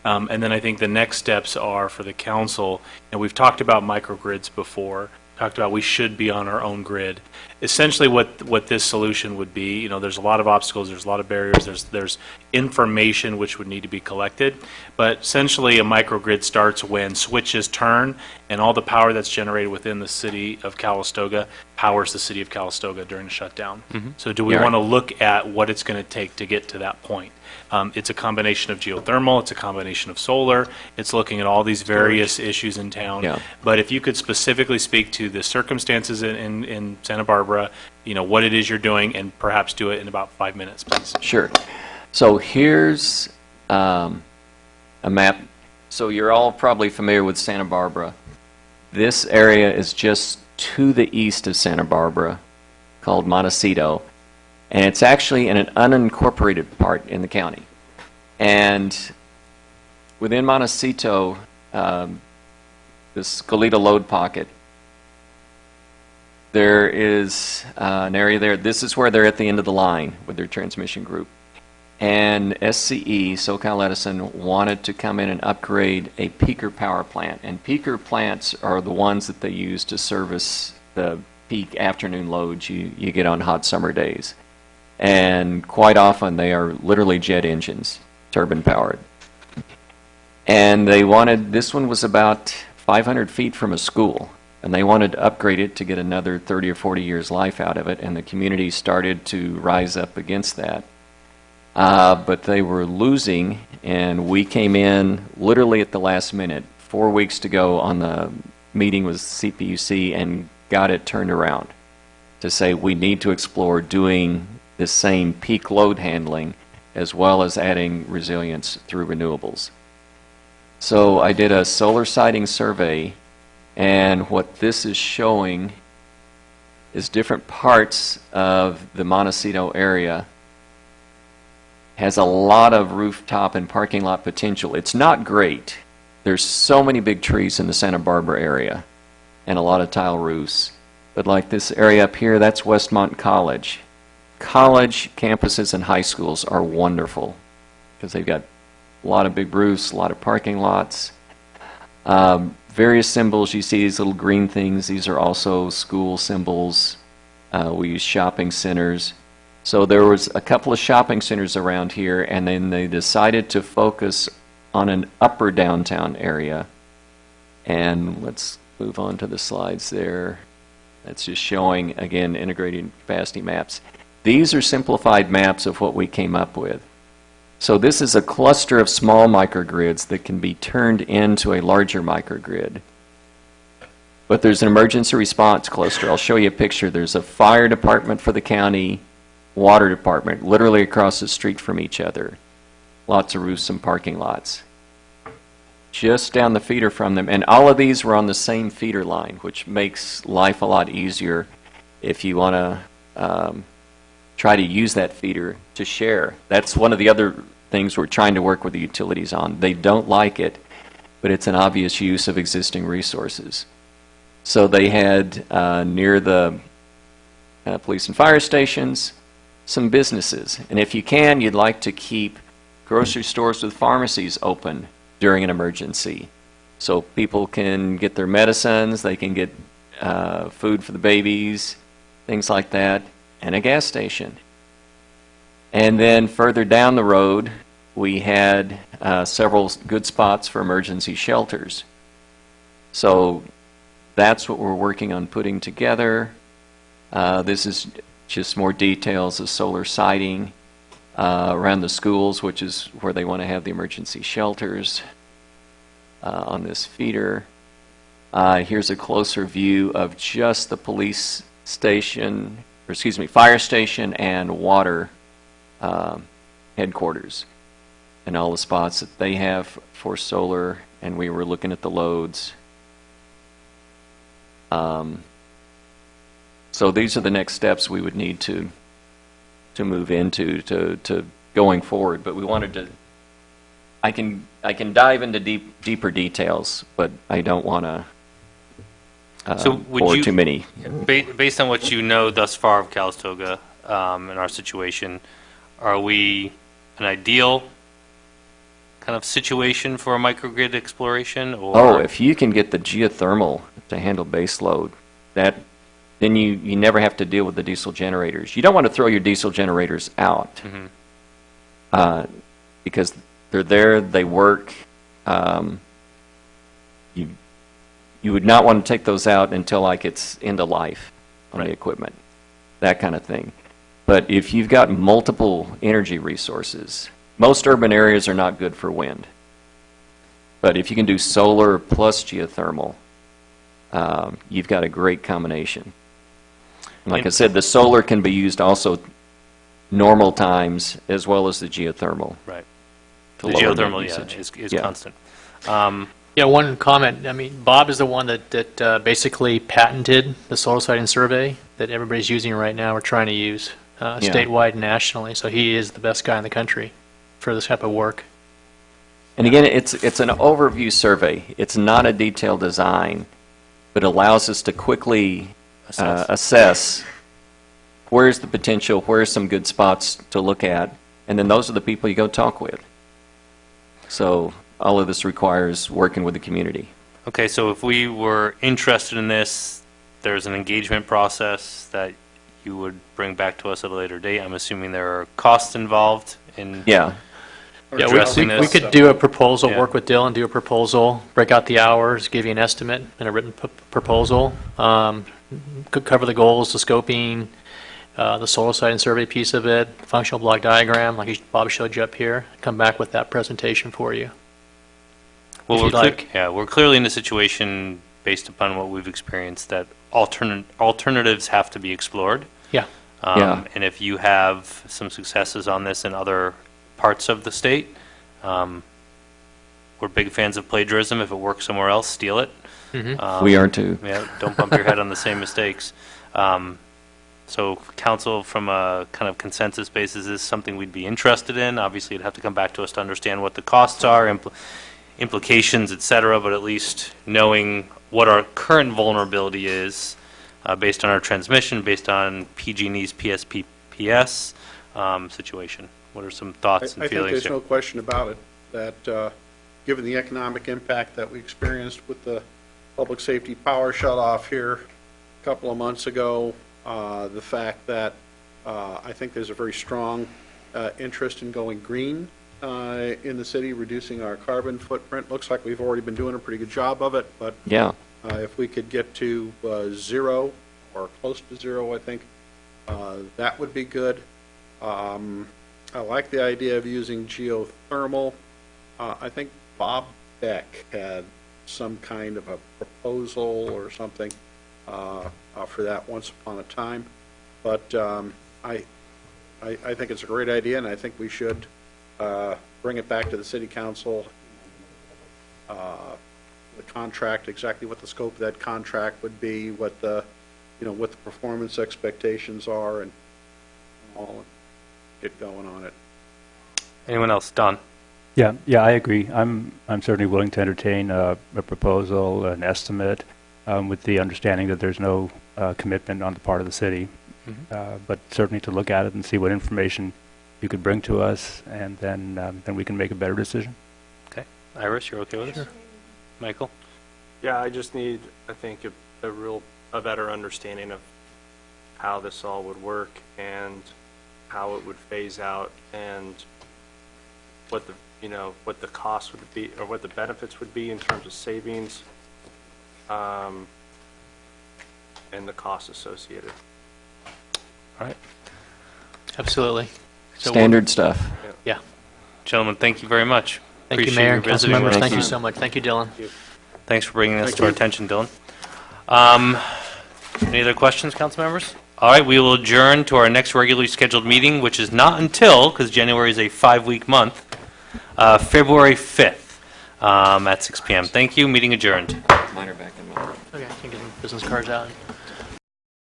S7: And then I think the next steps are for the council. And we've talked about microgrids before. Talked about we should be on our own grid. Essentially what this solution would be, there's a lot of obstacles, there's a lot of barriers, there's information which would need to be collected, but essentially a microgrid starts when switches turn and all the power that's generated within the city of Calistoga powers the city of Calistoga during a shutdown. So do we want to look at what it's going to take to get to that point? It's a combination of geothermal, it's a combination of solar, it's looking at all these various issues in town. But if you could specifically speak to the circumstances in Santa Barbara, what it is you're doing, and perhaps do it in about 5 minutes, please.
S16: Sure. So here's a map. So you're all probably familiar with Santa Barbara. This area is just to the east of Santa Barbara, called Montecito. And it's actually in an unincorporated part in the county. And within Montecito, this Goleta Load Pocket, there is an area there. This is where they're at the end of the line with their transmission group. And SCE, SoCal Edison, wanted to come in and upgrade a peaker power plant. And peaker plants are the ones that they use to service the peak afternoon loads you get on hot summer days. And quite often they are literally jet engines, turbine powered. And they wanted, this one was about 500 feet from a school, and they wanted to upgrade it to get another 30 or 40 years life out of it, and the community started to rise up against that. But they were losing, and we came in literally at the last minute, 4 weeks to go on the meeting with CPUC, and got it turned around to say we need to explore doing the same peak load handling as well as adding resilience through renewables. So I did a solar siting survey, and what this is showing is different parts of the Montecito area has a lot of rooftop and parking lot potential. It's not great. There's so many big trees in the Santa Barbara area and a lot of tile roofs. But like this area up here, that's Westmont College. College campuses and high schools are wonderful because they've got a lot of big roofs, a lot of parking lots. Various symbols, you see these little green things, these are also school symbols. We use shopping centers. So there was a couple of shopping centers around here, and then they decided to focus on an upper downtown area. And let's move on to the slides there. That's just showing, again, integrated capacity maps. These are simplified maps of what we came up with. So this is a cluster of small microgrids that can be turned into a larger microgrid. But there's an emergency response cluster. I'll show you a picture. There's a fire department for the county, water department, literally across the street from each other. Lots of roofs and parking lots. Just down the feeder from them. And all of these were on the same feeder line, which makes life a lot easier if you want to try to use that feeder to share. That's one of the other things we're trying to work with the utilities on. They don't like it, but it's an obvious use of existing resources. So they had near the police and fire stations, some businesses. And if you can, you'd like to keep grocery stores with pharmacies open during an emergency. So people can get their medicines, they can get food for the babies, things like that, and a gas station. And then further down the road, we had several good spots for emergency shelters. So that's what we're working on putting together. This is just more details of solar siding around the schools, which is where they want to have the emergency shelters on this feeder. Here's a closer view of just the police station, or excuse me, fire station and water headquarters, and all the spots that they have for solar, and we were looking at the loads. So these are the next steps we would need to move into to going forward. But we wanted to. I can dive into deeper details, but I don't want to bore too many.
S1: Based on what you know thus far of Calistoga and our situation, are we an ideal kind of situation for a microgrid exploration? Or
S16: if you can get the geothermal to handle base load, then you never have to deal with the diesel generators. You don't want to throw your diesel generators out because they're there, they work. You would not want to take those out until like it's end of life on the equipment, that kind of thing. But if you've got multiple energy resources, most urban areas are not good for wind. But if you can do solar plus geothermal, you've got a great combination. And like I said, the solar can be used also normal times as well as the geothermal.
S1: Right. The geothermal, is constant.
S15: Yeah, one comment. I mean, Bob is the one that basically patented the solar siting survey that everybody's using right now. We're trying to use statewide and nationally. So he is the best guy in the country for this type of work.
S16: And again, it's an overview survey. It's not a detailed design, but allows us to quickly assess where's the potential, where's some good spots to look at, and then those are the people you go talk with. So all of this requires working with the community.
S1: Okay, so if we were interested in this, there's an engagement process that you would bring back to us at a later date. I'm assuming there are costs involved in addressing this.
S15: We could do a proposal, work with Dylan, do a proposal, break out the hours, give you an estimate and a written proposal. Could cover the goals, the scoping, the solar siting survey piece of it, functional block diagram, like Bob showed you up here. Come back with that presentation for you.
S1: Well, we're clearly in a situation based upon what we've experienced that alternatives have to be explored.
S15: Yeah.
S1: And if you have some successes on this in other parts of the state, we're big fans of plagiarism. If it works somewhere else, steal it.
S16: We are too.
S1: Yeah, don't bump your head on the same mistakes. So council, from a kind of consensus basis, is something we'd be interested in. Obviously, you'd have to come back to us to understand what the costs are, implications, et cetera, but at least knowing what our current vulnerability is based on our transmission, based on PG&E's PSPPS situation. What are some thoughts and
S3: feelings? I think there's no question about it that given the economic impact that we experienced with the public safety power shutoff here a couple of months ago, the fact that I think there's a very strong interest in going green in the city, reducing our carbon footprint. Looks like we've already been doing a pretty good job of it, but if we could get to zero or close to zero, I think that would be good. I like the idea of using geothermal. I think Bob Beck had some kind of a proposal or something for that once upon a time, but I think it's a great idea, and I think we should bring it back to the city council. The contract, exactly what the scope of that contract would be, what the what the performance expectations are, and all, get going on it.
S1: Anyone else? Don?
S6: Yeah, I agree. I'm certainly willing to entertain a proposal, an estimate, with the understanding that there's no commitment on the part of the city, but certainly to look at it and see what information you could bring to us, and then we can make a better decision.
S1: Okay. Iris, you're okay with it? Michael?
S9: Yeah, I just need, I think, a better understanding of how this all would work and how it would phase out and what the cost would be, or what the benefits would be in terms of savings, and the costs associated.
S1: All right.
S15: Absolutely. So
S16: Standard stuff.
S1: Yeah. Gentlemen, thank you very much.
S15: Thank you,
S1: Appreciate
S15: Mayor
S1: your
S15: and council
S1: visiting
S15: members.
S1: with
S15: Thank
S1: us.
S15: you so much. Thank you, Dylan.
S1: Thanks for bringing this
S3: Thank
S1: to our
S3: you.
S1: attention, Dylan. Any other questions, council members? All right, we will adjourn to our next regularly scheduled meeting, which is not until, because January is a 5-week month, February 5th at 6 p.m. Thank you. Meeting adjourned.
S16: Mine are back in my room.
S15: Okay, I can get some business cards out.